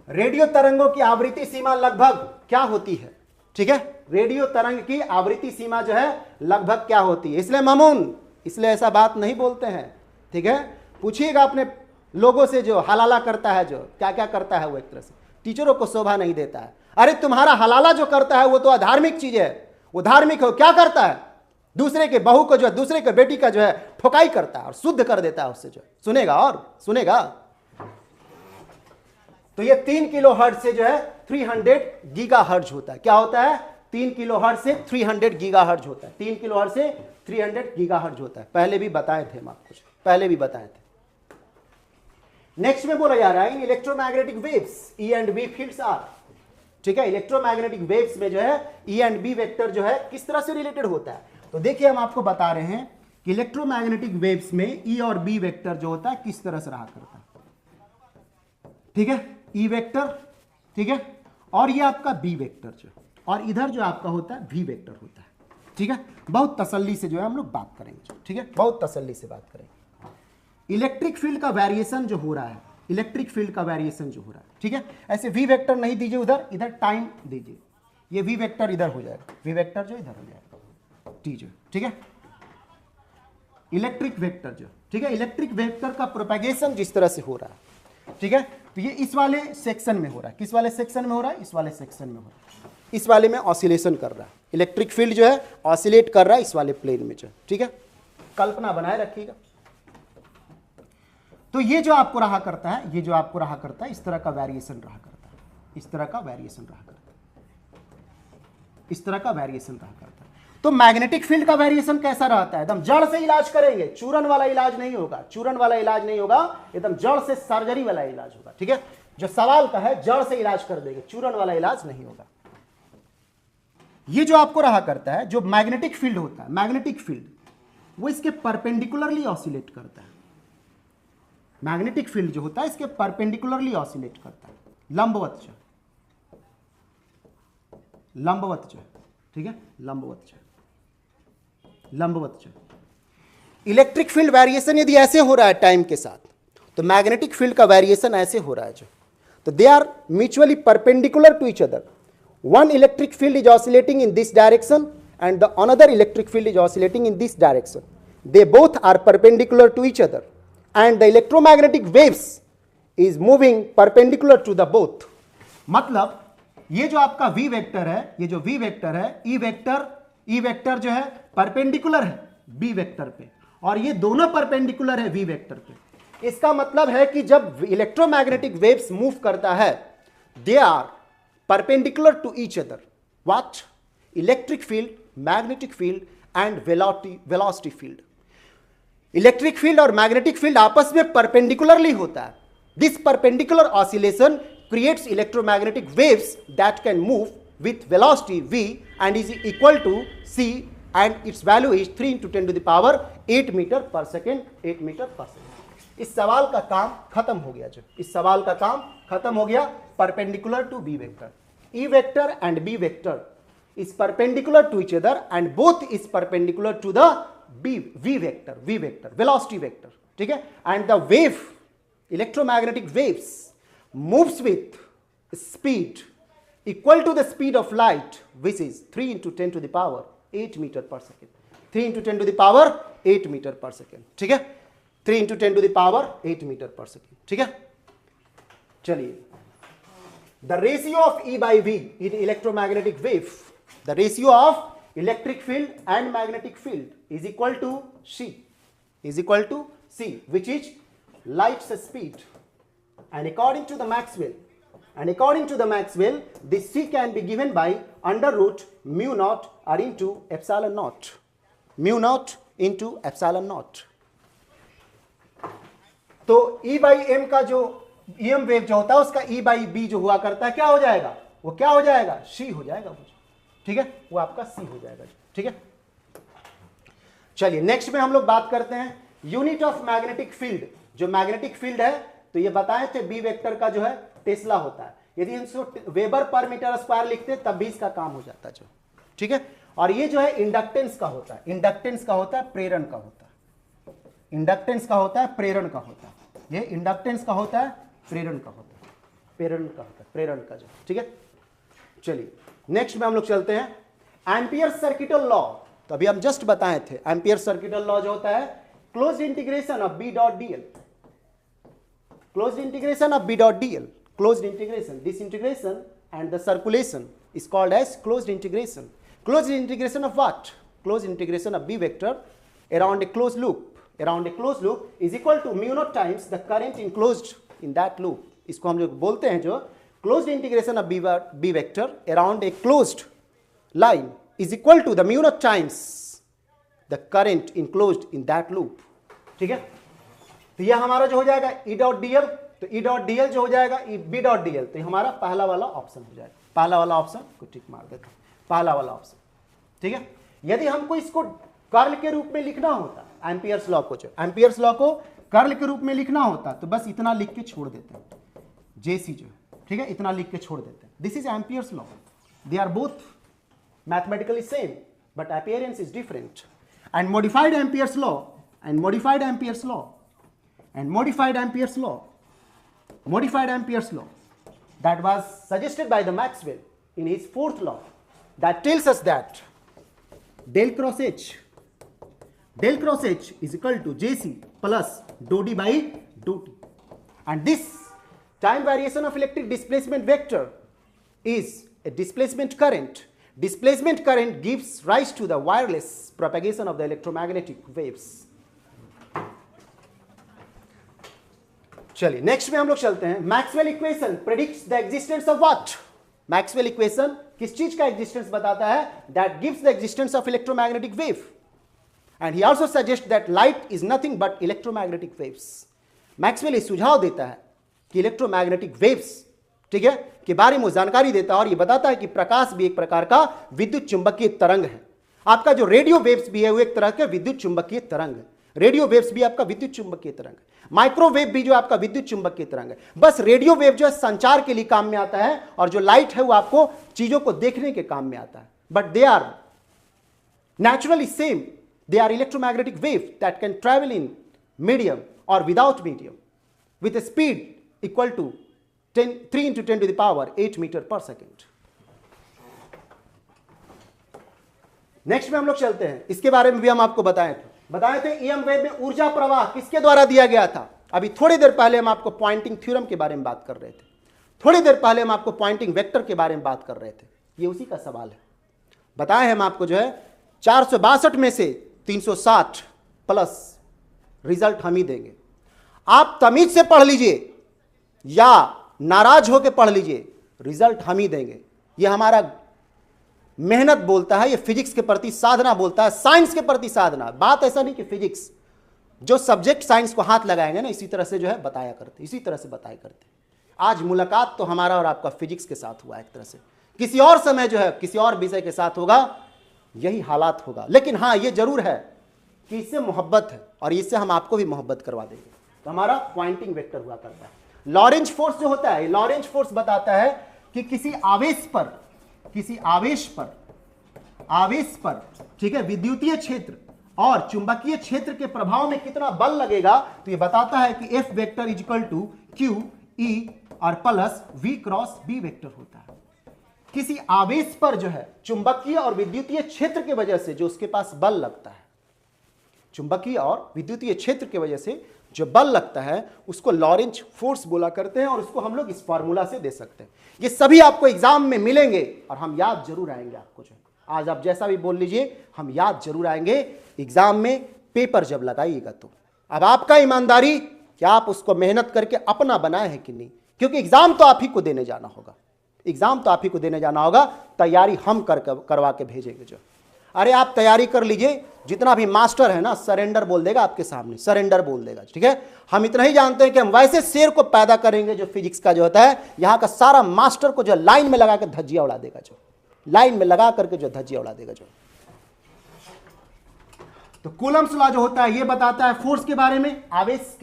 रेडियो तरंगों की आवृत्ति सीमा लगभग क्या होती है, ठीक है, रेडियो तरंग की आवृत्ति सीमा जो है लगभग क्या होती है। इसलिए मामून, इसलिए ऐसा बात नहीं बोलते हैं, ठीक है। पूछिएगा अपने लोगों से जो हलाला करता है, जो क्या क्या करता है वो, एक तरह से टीचरों को शोभा नहीं देता है। अरे तुम्हारा हलाला जो करता है वो तो अधार्मिक चीज है, वो धार्मिक हो, क्या करता है, दूसरे के बहू को जो है, दूसरे के बेटी का जो है ठोकाई करता है और शुद्ध कर देता है उससे जो, सुनेगा और सुनेगा। तो ये 3 किलो हर्ट्ज से जो है 300 गीगा हर्ट्ज होता है। क्या होता है, 3 किलो हर्ट्ज से 300 गीगा हर्ट्ज होता है, 3 किलो हर्ट्ज से 300 गीगा हर्ट्ज होता है। पहले भी बताए थे हम आपको, पहले भी बताए थे। नेक्स्ट में बोला जा रहा है in electromagnetic waves E and B fields are, ठीक है। इलेक्ट्रोमैग्नेटिक वेव्स में जो है ई एंड बी वेक्टर जो है किस तरह से रिलेटेड होता है, तो देखिए हम आपको बता रहे हैं कि इलेक्ट्रोमैग्नेटिक वेव्स में ई और बी वेक्टर जो होता है किस तरह से रहा करता है, ठीक है। ई वेक्टर, ठीक है, और ये आपका बी वेक्टर जो, और इधर जो आपका होता है वी वेक्टर होता है, ठीक है। बहुत तसल्ली से जो है हम लोग बात करेंगे, ठीक है, बहुत तसल्ली से बात करेंगे। इलेक्ट्रिक फील्ड का वेरिएशन जो हो रहा है, इलेक्ट्रिक फील्ड का वेरिएशन जो हो रहा है, ठीक है, ऐसे वी वेक्टर नहीं दीजिए उधर, इधर टाइम दीजिए, ये वी वेक्टर इधर हो जाएगा, वी वेक्टर जो इधर हो जाएगा, दीजिए, ठीक है। इलेक्ट्रिक वेक्टर जो, ठीक है, इलेक्ट्रिक वेक्टर का प्रोपेगेशन जिस तरह से हो रहा है, ठीक है, तो ये इस वाले सेक्शन में हो रहा है, किस वाले सेक्शन में हो रहा है, इस वाले सेक्शन में हो रहा है, इस वाले में ऑसिलेशन कर रहा है, इलेक्ट्रिक फील्ड जो है ऑसिलेट कर रहा है इस वाले प्लेन में जो, ठीक है, कल्पना बनाए रखिएगा। तो ये जो आपको रहा करता है, ये जो आपको रहा करता है, इस तरह का वेरिएशन रहा करता है, इस तरह का वेरिएशन रहा करता है, इस तरह का वेरिएशन रहा करता है। तो मैग्नेटिक फील्ड का वेरिएशन कैसा रहता है, एकदम जड़ से इलाज करेंगे, चूरन वाला इलाज नहीं होगा, चूरन वाला इलाज नहीं होगा, एकदम जड़ से सर्जरी वाला इलाज होगा, ठीक है। जो सवाल का है जड़ से इलाज कर देंगे, चूरन वाला इलाज नहीं होगा। ये जो आपको रहा करता है, जो मैग्नेटिक फील्ड होता है, मैग्नेटिक फील्ड वो इसके परपेंडिकुलरली ऑसिलेट करता है, मैग्नेटिक फील्ड जो होता है इसके परपेंडिकुलरली ऑसिलेट करता है, लंबवत जो, लंबवत जो, ठीक है, लंबवत जो, लंबवत जो। इलेक्ट्रिक फील्ड वेरिएशन यदि ऐसे हो रहा है टाइम के साथ, तो मैग्नेटिक फील्ड का वेरिएशन ऐसे हो रहा है जो, तो they are mutually perpendicular to each other. One electric field is oscillating in this direction and the another electric field is oscillating in this direction. They both are perpendicular to each other and the electromagnetic waves is moving perpendicular to the both. मतलब ये जो आपका v vector है, ये जो v vector है, e vector जो है परपेंडिकुलर है b वेक्टर पे, और ये दोनों परपेंडिकुलर है v वेक्टर पे। इसका मतलब है कि जब इलेक्ट्रोमैग्नेटिक वेव्स मूव करता है, they are perpendicular to each other. What? Electric field, magnetic field and velocity field. Electric field और मैग्नेटिक फील्ड आपस में परपेंडिकुलरली होता है। This perpendicular oscillation creates electromagnetic waves that can move with velocity v and is equal to c and its value is 3 into 10 to the power 8 meter per second, 8 meter per second। इस सवाल का काम खत्म हो गया, जो इस सवाल का काम खत्म हो गया perpendicular to B vector. E vector and B vector is perpendicular to each other and both is perpendicular to the V vector, velocity vector. ठीक है? And the wave, electromagnetic waves moves with speed equal to the speed of light, which is 3 into 10 to the power 8 meter per second. 3 into 10 to the power 8 meter per second. ठीक है? 3 into 10 to the power 8 meter per second. ठीक है? चलिए, the ratio of E by V in electromagnetic wave, the ratio of electric field and magnetic field is equal to C, which is light's speed. And according to the Maxwell, this C can be given by under root mu naught or into epsilon naught. Mu naught into epsilon naught. तो E by M का जो EM wave जो होता है उसका E by B जो हुआ करता है क्या हो जाएगा? वो क्या हो जाएगा? C हो जाएगा वो। ठीक है? वो आपका C हो जाएगा। ठीक है? चलिए नेक्स्ट में हम लोग बात करते हैं यूनिट ऑफ मैग्नेटिक फील्ड। जो मैग्नेटिक फील्ड है तो ये बताए थे बी वेक्टर का जो है टेस्ला होता है। यदि इसको वेबर पर मीटर स्क्वायर लिखते तब भी इसका काम हो जाता जो। ठीक है? और ये जो है इंडक्टेंस का होता है, इंडक्टेंस का होता है, प्रेरण का होता है। इंडक्टेंस का होता है, प्रेरण का होता है। ये इंडक्टेंस का होता है, प्रेरण का होता है, प्रेरण का होता है, प्रेरण का जो। ठीक है? चलिए नेक्स्ट में हम लोग चलते हैं एम्पियर सर्किटल लॉ। तो अभी हम जस्ट बताए थे एम्पियर सर्किटल लॉ जो होता है closed integration of B dot DL, closed integration of B dot dl, closed integration, this integration and the circulation is called as closed integration. Closed integration of what? Closed integration of B vector around a closed loop. Around a closed loop is equal to mu naught times the current enclosed in that loop. इसको हम जो बोलते हैं जो closed integration of B vector around a closed line is equal to the mu naught times the current enclosed in that loop. ठीक है? तो यह हमारा जो हो जाएगा E डॉट डीएल, तो E डॉट डीएल जो हो जाएगा B डॉट डीएल, तो हमारा पहला वाला ऑप्शन हो जाएगा। पहला वाला ऑप्शन को टिक मार देते हैं, पहला वाला ऑप्शन। ठीक है? यदि हमको इसको कर्ल के रूप में लिखना होता, एम्पियर्स लॉ को, जो एम्पियर्स लॉ को कर्ल के रूप में लिखना होता तो बस इतना लिख के छोड़ देते हैं, जेसी जो। ठीक है? इतना लिख के छोड़ देते हैं। This is Ampere's law, they are both mathematically same but appearance is different. And modified Ampere's law, and modified Ampere's law that was suggested by the Maxwell in his fourth law that tells us that del cross H is equal to Jc plus dou d by dou t, and this time variation of electric displacement vector is a displacement current. Displacement current gives rise to the wireless propagation of the electromagnetic waves. चलिए next में हम लोग चलते हैं Maxwell equation predicts the existence of what. Maxwell equation किस चीज का existence बताता है? That gives the existence of electromagnetic wave and he also suggest that light is nothing but electromagnetic waves. Maxwell ये सुझाव देता है कि इलेक्ट्रोमैग्नेटिक वेव्स, ठीक है, के बारे में जानकारी देता है और ये बताता है कि प्रकाश भी एक प्रकार का विद्युत चुंबकीय तरंग है। आपका जो रेडियो वेव्स भी है वो एक तरह का विद्युत चुंबकीय तरंग है। रेडियो वेव्स भी आपका विद्युत चुंबकीय तरंग है। माइक्रोवेव भी जो आपका विद्युत चुंबकीय तरंग है। बस रेडियो वेव जो है संचार के लिए काम में आता है और जो लाइट है वो आपको चीजों को देखने के काम में आता है। But they are naturally same, they are electromagnetic wave that can travel in medium और without medium with speed equal to 3 into 10 to the power 8 metre पर सेकेंड। नेक्स्ट में हम लोग चलते हैं, इसके बारे में भी हम आपको बताए थे ईएम वेव में ऊर्जा प्रवाह किसके द्वारा दिया गया था। अभी थोड़ी देर पहले हम आपको पॉइंटिंग थ्योरम के बारे में बात कर रहे थे, थोड़ी देर पहले हम आपको पॉइंटिंग वेक्टर के बारे में बात कर रहे थे। ये उसी का सवाल है। बताए हम आपको जो है 462 में से 360 प्लस रिजल्ट हम ही देंगे। आप तमीज से पढ़ लीजिए या नाराज होकर पढ़ लीजिए, रिजल्ट हम ही देंगे। ये हमारा मेहनत बोलता है, ये फिजिक्स के प्रति साधना बोलता है, साइंस के प्रति साधना। बात ऐसा नहीं कि फिजिक्स जो सब्जेक्ट साइंस को हाथ लगाएंगे ना, इसी तरह से जो है बताया करते, इसी तरह से बताया करते। आज मुलाकात तो हमारा और आपका फिजिक्स के साथ हुआ एक तरह से, किसी और समय जो है किसी और विषय के साथ होगा, यही हालात होगा। लेकिन हाँ ये जरूर है कि इससे मोहब्बत है और इससे हम आपको भी मोहब्बत करवा देंगे। तो हमारा पॉइंटिंग वेक्टर हुआ करता है। लॉरेंज फोर्स जो होता है, लॉरेंज फोर्स बताता है कि किसी आवेश पर ठीक है, विद्युतीय क्षेत्र और चुंबकीय क्षेत्र के प्रभाव में कितना बल लगेगा, तो ये बताता है कि F vector equal to Q E और plus V cross B vector होता है। किसी आवेश पर जो है चुंबकीय और विद्युतीय क्षेत्र की वजह से जो उसके पास बल लगता है, चुंबकीय और विद्युतीय क्षेत्र की वजह से जो बल लगता है उसको लॉरेंज फोर्स बोला करते हैं, और उसको हम लोग इस फॉर्मूला से दे सकते हैं। ये सभी आपको एग्जाम में मिलेंगे और हम याद जरूर आएंगे आपको। जो आज आप जैसा भी बोल लीजिए, हम याद जरूर आएंगे एग्जाम में, पेपर जब लगाइएगा तो। अब आपका ईमानदारी कि आप उसको मेहनत करके अपना बनाए हैं कि नहीं, क्योंकि एग्जाम तो आप ही को देने जाना होगा, एग्जाम तो आप ही को देने जाना होगा। तैयारी हम करवा के भेजेंगे। जो अरे आप तैयारी कर लीजिए, जितना भी मास्टर है ना सरेंडर बोल देगा आपके सामने, सरेंडर बोल देगा। ठीक है, हम इतना ही जानते हैं कि हम वैसे शेर को पैदा करेंगे जो फिजिक्स का जो होता है, यहाँ का सारा मास्टर को जो लाइन में लगा के धज्जिया उड़ा देगा, जो लाइन में लगा करके जो धज्जिया उड़ा देगा। जो तो कूलम्स लॉ जो होता है ये बताता है फोर्स के बारे में, आवेश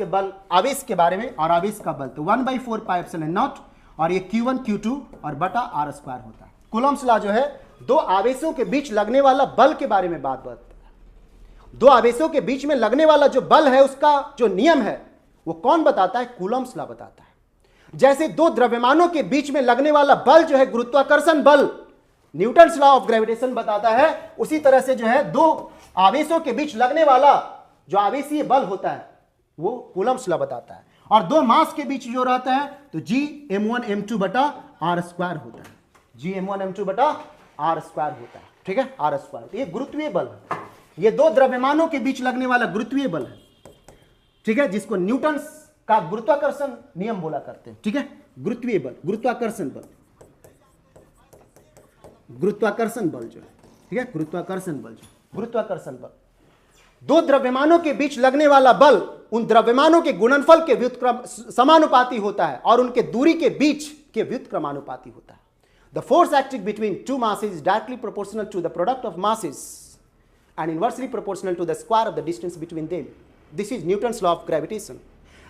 के बारे में और आवेश का बल। तो 1/4 पाई एप्सिलॉन नॉट, और ये Q1 Q2 और बटा R स्क्वायर होता है। कूलम्स लॉ जो है दो आवेशों के बीच लगने वाला बल के बारे में बात बताता है। दो आवेशों के बीच में लगने वाला जो बल है उसका जो नियम है वो कौन बताता है? कूलम्स लॉ बताता है। जैसे दो द्रव्यमानों के बीच में लगने वाला बल जो है गुरुत्वाकर्षण बल, न्यूटन्स लॉ ऑफ ग्रेविटेशन बताता है, उसी तरह से जो है दो आवेशों के बीच लगने वाला जो आवेशीय बल होता है वो कूलम्स लॉ बताता है। और दो मास के बीच जो रहता है तो Gm1m2 बटा R स्क्वायर होता है, Gm1m2 बटा R स्क्वायर होता है। ठीक है, R स्क्वायर ये गुरुत्वीय बल है, ये दो द्रव्यमानों के बीच लगने वाला गुरुत्वीय बल है। ठीक है, जिसको न्यूटन्स का गुरुत्वाकर्षण नियम बोला करते हैं। ठीक है, गुरुत्वीय बल, गुरुत्वाकर्षण बल, गुरुत्वाकर्षण बल जो है, ठीक है, गुरुत्वाकर्षण बल, गुरुत्वाकर्षण बल। दो द्रव्यमानों के बीच लगने वाला बल उन द्रव्यमानों के गुणनफल के व्युत्क्रम समानुपाती होता है और उनके दूरी के बीच के व्युत्क्रमानुपाती होता है। The force acting between two masses is directly proportional to the product of masses and inversely proportional to the square of the distance between them. This is Newton's law of gravitation.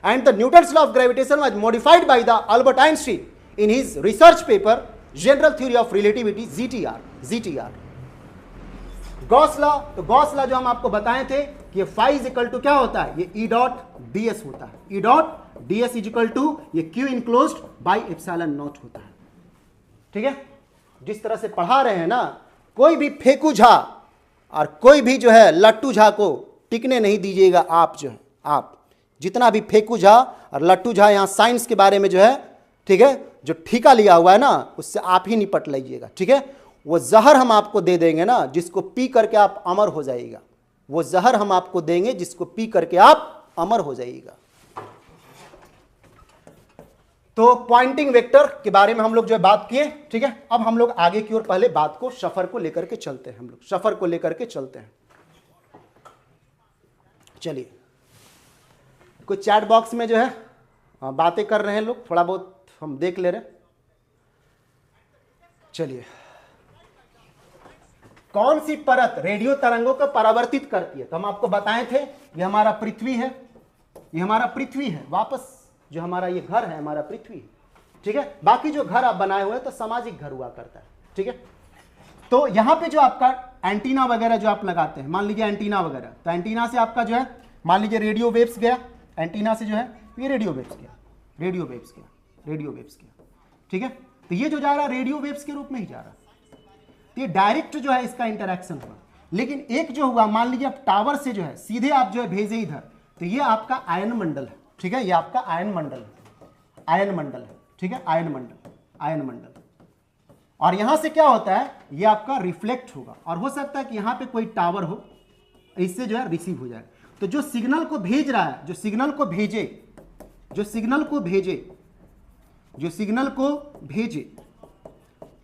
And the Newton's law of gravitation was modified by the Albert Einstein in his research paper General Theory of Relativity GTR. Gauss law, तो Gauss law जो हम आपको बताए थे कि ये phi is equal to क्या होता है? ये E डॉट ds होता है, E dot ds is equal to ये Q enclosed by epsilon naught होता है। ठीक है, जिस तरह से पढ़ा रहे हैं ना, कोई भी फेंकू झा और कोई भी जो है लट्टू झा को टिकने नहीं दीजिएगा। आप जो है, आप जितना भी फेंकू झा और लट्टू झा यहाँ साइंस के बारे में जो है, ठीक है, जो ठेका लिया हुआ है ना, उससे आप ही निपट लीजिएगा। ठीक है, वो जहर हम आपको दे देंगे ना जिसको पी करके आप अमर हो जाइएगा, वो जहर हम आपको देंगे जिसको पी करके आप अमर हो जाइएगा। तो पॉइंटिंग वेक्टर के बारे में हम लोग जो है बात किए। ठीक है, अब हम लोग आगे की ओर पहले बात को सफर को लेकर के चलते हैं, हम लोग सफर को लेकर के चलते हैं। चलिए, कोई चैट बॉक्स में जो है बातें कर रहे हैं लोग, थोड़ा बहुत हम देख ले रहे हैं। चलिए, कौन सी परत रेडियो तरंगों को परावर्तित करती है? तो हम आपको बताए थे ये हमारा पृथ्वी है, ये हमारा पृथ्वी है, वापस जो हमारा ये घर है हमारा पृथ्वी है। ठीक है, बाकी जो घर आप बनाए हुए हैं तो सामाजिक घर हुआ करता है। ठीक है, तो यहां पे जो आपका एंटीना वगैरह जो आप लगाते हैं, मान लीजिए एंटीना वगैरह, तो एंटीना से आपका जो है मान लीजिए रेडियो वेव्स गया, एंटीना से जो है ये रेडियो वेव्स गया, रेडियो वेव्स गया, रेडियो वेव्स गया। ठीक है, तो ये जो जा रहा है रेडियो वेव्स के रूप में ही जा रहा है, ये डायरेक्ट जो है इसका इंटरेक्शन हुआ। लेकिन एक जो हुआ, मान लीजिए आप टावर से जो है सीधे आप जो है भेजे इधर, तो ये आपका आयन मंडल है। ठीक है, ये आपका आयन मंडल है, आयन मंडल है। ठीक है, आयन मंडल, आयन मंडल। और यहां से क्या होता है, ये आपका रिफ्लेक्ट होगा, और हो सकता है कि यहां पे कोई टावर हो, इससे जो है रिसीव हो जाए। तो जो सिग्नल को भेज रहा है, जो सिग्नल को भेजे, जो सिग्नल को भेजे, जो सिग्नल को भेजे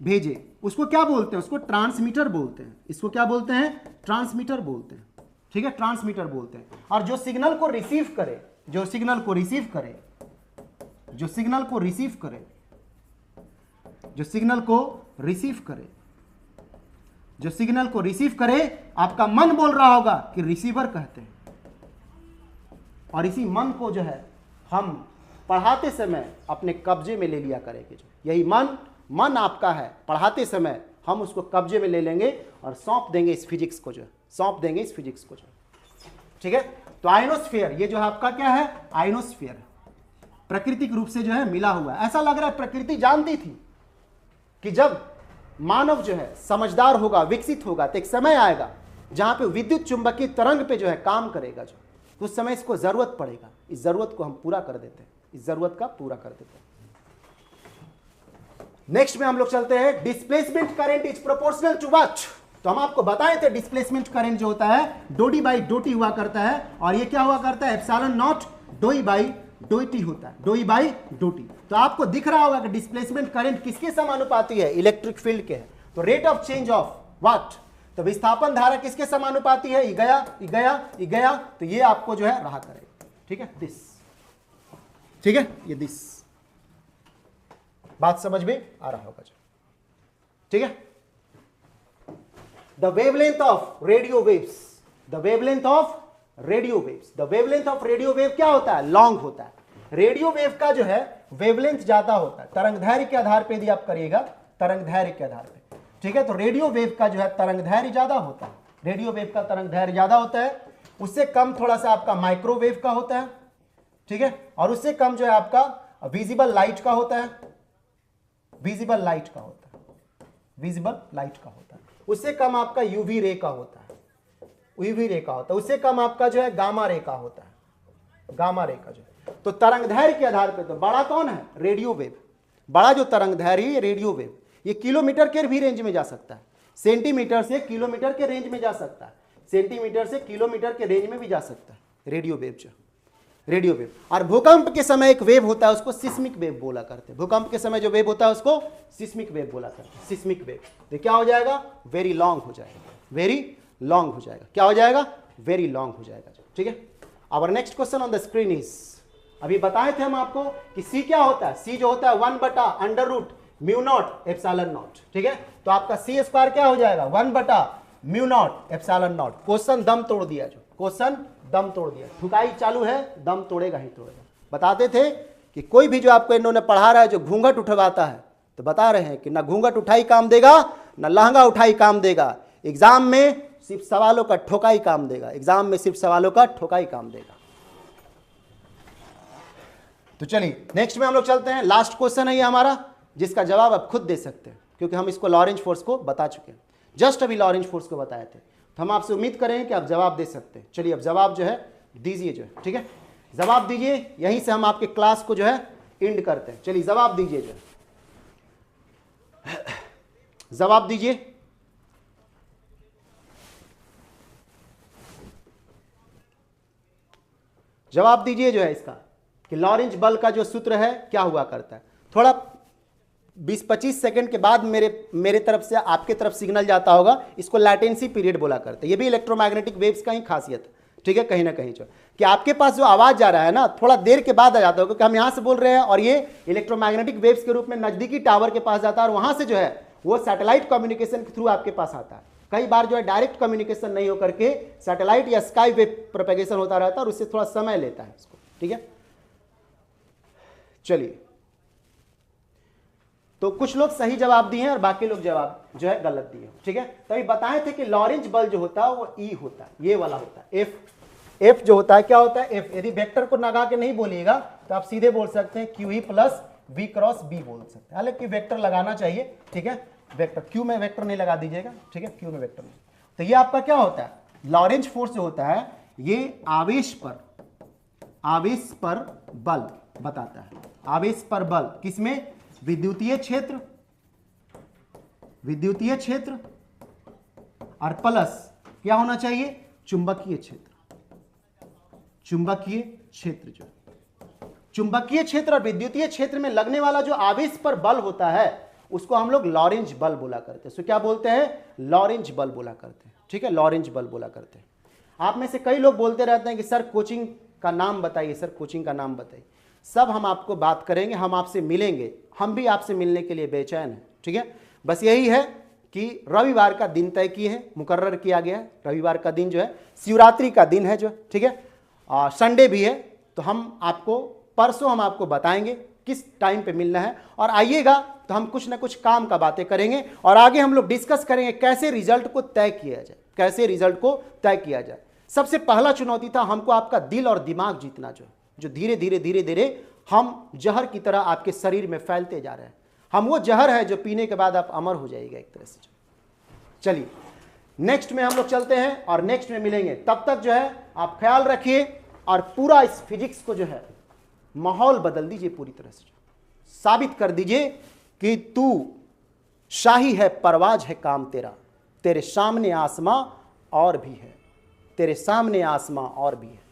भेजे उसको क्या बोलते हैं? उसको ट्रांसमीटर बोलते हैं। इसको क्या बोलते हैं? ट्रांसमीटर बोलते हैं। ठीक है, ट्रांसमीटर बोलते हैं। और जो सिग्नल को रिसीव करे, जो सिग्नल को रिसीव करे, जो सिग्नल को रिसीव करे, जो सिग्नल को रिसीव करे, जो सिग्नल को रिसीव करे, आपका मन बोल रहा होगा कि रिसीवर कहते हैं। और इसी मन को जो है हम पढ़ाते समय अपने कब्जे में ले लिया करेंगे। जो यही मन मन आपका है, पढ़ाते समय हम उसको कब्जे में ले लेंगे और सौंप देंगे इस फिजिक्स को, जो सौंप देंगे इस फिजिक्स को, जो ठीक है। तो आयनोस्फीयर, ये जो है आपका क्या है, आयनोस्फीयर, प्राकृतिक रूप से जो है मिला हुआ है। ऐसा लग रहा है प्रकृति जानती थी कि जब मानव जो है समझदार होगा, विकसित होगा, तो एक समय आएगा जहां पे विद्युत चुंबकीय तरंग पे जो है काम करेगा, जो तो उस समय इसको जरूरत पड़ेगा। इस जरूरत को हम पूरा कर देते हैं, इस जरूरत का पूरा कर देते हैं। नेक्स्ट में हम लोग चलते हैं, displacement current is proportional to what. तो हम आपको बताए थे डिस्प्लेसमेंट करंट जो होता है doh D by dough T हुआ करता है, और ये क्या हुआ करता है, epsilon naught dough E by dough T होता है, doh E by dough T. तो आपको दिख रहा होगा कि डिस्प्लेसमेंट करंट किसके समानुपाती है, इलेक्ट्रिक फील्ड के है। तो rate of change of what, तो विस्थापन धारा किसके समानुपाती है, ई गया, तो ये आपको जो है रहा करेगा, ठीक है, दिस, ठीक है, ये दिस। बात समझ में आ रहा होगा, ठीक है। The wavelength of radio waves, the wavelength of radio waves, the wavelength of radio wave क्या होता है, लॉन्ग होता है। रेडियो वेव का जो है वेवलेंथ ज्यादा होता है, तरंगदैर्घ्य के आधार पे यदि आप करिएगा, तरंगदैर्घ्य के आधार पे, ठीक है। तो रेडियो वेव का जो है तरंगदैर्घ्य ज्यादा होता है, रेडियो वेव का तरंगदैर्घ्य ज्यादा होता है। उससे कम थोड़ा सा आपका माइक्रोवेव का होता है, ठीक है, और उससे कम जो है आपका विजिबल लाइट का होता है, विजिबल लाइट का होता है, विजिबल लाइट का होता है। उससे कम आपका यूवी रे का होता है, यूवी रे का होता है। उससे कम आपका जो है गामा रे का होता है, गामा रे का जो है। तो तरंगदैर्घ्य के आधार पे तो बड़ा कौन है, रेडियो वेव। बड़ा जो तरंगदैर्घ्य है रेडियो वेव, ये किलोमीटर के भी रेंज में जा सकता है, सेंटीमीटर से किलोमीटर के रेंज में जा सकता है, सेंटीमीटर से किलोमीटर के रेंज में भी जा सकता है रेडियो वेव, जो रेडियो वेव। और भूकंप के समय एक वेव होता है, उसको सिस्मिक वेव बोला करते हैं। भूकंप के समय जो वेव होता है उसको सिस्मिक वेव बोला करते हैं, सिस्मिक वेव। तो क्या हो जाएगा, वेरी लॉन्ग हो जाएगा, वेरी लॉन्ग हो जाएगा। क्या हो जाएगा, वेरी लॉन्ग हो जाएगा, ठीक है। Our next question on the screen is, अभी बताए थे हम आपको कि सी क्या होता है, सी जो होता है 1/√μ0 एप्सिलॉन नॉट, ठीक है। तो आपका सी स्क्वायर क्या हो जाएगा, 1/μ0 एप्सिलॉन नॉट। क्वेश्चन दम तोड़ दिया, जो क्वेश्चन दम तोड़ दिया, ठुकाई चालू है, दम तोड़ेगा ही तोड़ेगा। बताते थे कि कोई भी जो आपको इन्होंने पढ़ा रहा है जो घूंघट उठवाता है, तो बता रहे हैं कि ना घूंघट उठाई काम देगा, ना लहंगा उठाई काम देगा, एग्जाम में सिर्फ सवालों का ठोकाई काम देगा, एग्जाम में सिर्फ सवालों का ठोकाई काम देगा। तो चलिए नेक्स्ट में हम लोग चलते हैं। लास्ट क्वेश्चन है ये हमारा, जिसका जवाब आप खुद दे सकते हैं, क्योंकि हम इसको लॉरेंज फोर्स को बता चुके हैं, जस्ट अभी लॉरेंज फोर्स को बताए थे। तो हम आपसे उम्मीद करेंगे कि आप जवाब दे सकते हैं। चलिए अब जवाब जो है दीजिए, जो है, ठीक है, जवाब दीजिए। यहीं से हम आपके क्लास को जो है एंड करते हैं। चलिए जवाब दीजिए, जो है जवाब दीजिए। जवाब दीजिए जो है इसका, कि लॉरेंज बल का जो सूत्र है क्या हुआ करता है। थोड़ा 20-25 सेकंड के बाद मेरे तरफ से आपके तरफ सिग्नल जाता होगा, इसको लैटेंसी पीरियड बोला करते हैं। ये भी इलेक्ट्रोमैग्नेटिक वेव्स का ही खासियत है, ठीक है, कहीं ना कहीं जो कि आपके पास जो आवाज जा रहा है ना, थोड़ा देर के बाद आ जाता होगा, क्योंकि हम यहां से बोल रहे हैं और ये इलेक्ट्रोमैग्नेटिक वेव्स के रूप में नजदीकी टावर के पास जाता है, और वहां से जो है वो सैटेलाइट कम्युनिकेशन के थ्रू आपके पास आता है। कई बार जो है डायरेक्ट कम्युनिकेशन नहीं होकर के सैटेलाइट या स्काई वेव प्रोपेगेशन होता रहता है, और उससे थोड़ा समय लेता है इसको, ठीक है। चलिए, तो कुछ लोग सही जवाब दिए हैं और बाकी लोग जवाब जो है गलत दिए, ठीक है। तभी बताए थे कि लॉरेंज बल जो होता है वो ई होता है, ये वाला होता है, एफ जो होता है क्या होता है, एफ। यदि वेक्टर को लगा के नहीं बोलिएगा तो आप सीधे बोल सकते हैं Q E plus V cross B बोल सकते हैं, हालांकि वेक्टर लगाना चाहिए, ठीक है। वेक्टर क्यू में वेक्टर नहीं लगा दीजिएगा, ठीक है, क्यू में वेक्टर नहीं। तो ये आपका क्या होता है, लॉरेंज फोर्स जो होता है ये आवेश पर बल बताता है। आवेश पर बल किसमें, विद्युतीय क्षेत्र और प्लस क्या होना चाहिए, चुंबकीय क्षेत्र। जो चुंबकीय क्षेत्र और विद्युतीय क्षेत्र में लगने वाला जो आवेश पर बल होता है उसको हम लोग लॉरेंज बल बोला करते हैं। सो क्या बोलते हैं, लॉरेंज बल बोला करते हैं, ठीक है, लॉरेंज बल बोला करते हैं। आप में से कई लोग बोलते रहते हैं कि सर कोचिंग का नाम बताइए, सर कोचिंग का नाम बताइए। सब हम आपको बात करेंगे, हम आपसे मिलेंगे, हम भी आपसे मिलने के लिए बेचैन हैं, ठीक है। बस यही है कि रविवार का दिन तय किए हैं, मुकर्रर किया गया है। रविवार का दिन जो है शिवरात्रि का दिन है, जो ठीक है, संडे भी है। तो हम आपको परसों हम आपको बताएंगे किस टाइम पे मिलना है, और आइएगा तो हम कुछ ना कुछ काम का बातें करेंगे और आगे हम लोग डिस्कस करेंगे कैसे रिजल्ट को तय किया जाए, कैसे रिजल्ट को तय किया जाए। सबसे पहला चुनौती था हमको आपका दिल और दिमाग जीतना, जो धीरे धीरे धीरे धीरे हम जहर की तरह आपके शरीर में फैलते जा रहे हैं। हम वो जहर है जो पीने के बाद आप अमर हो जाइएगा एक तरह से। चलिए नेक्स्ट में हम लोग चलते हैं और नेक्स्ट में मिलेंगे। तब तक जो है आप ख्याल रखिए और पूरा इस फिजिक्स को जो है माहौल बदल दीजिए, पूरी तरह से साबित कर दीजिए कि तू शाही है, परवाज है काम तेरा, तेरे सामने आसमां और भी है, तेरे सामने आसमां और भी है।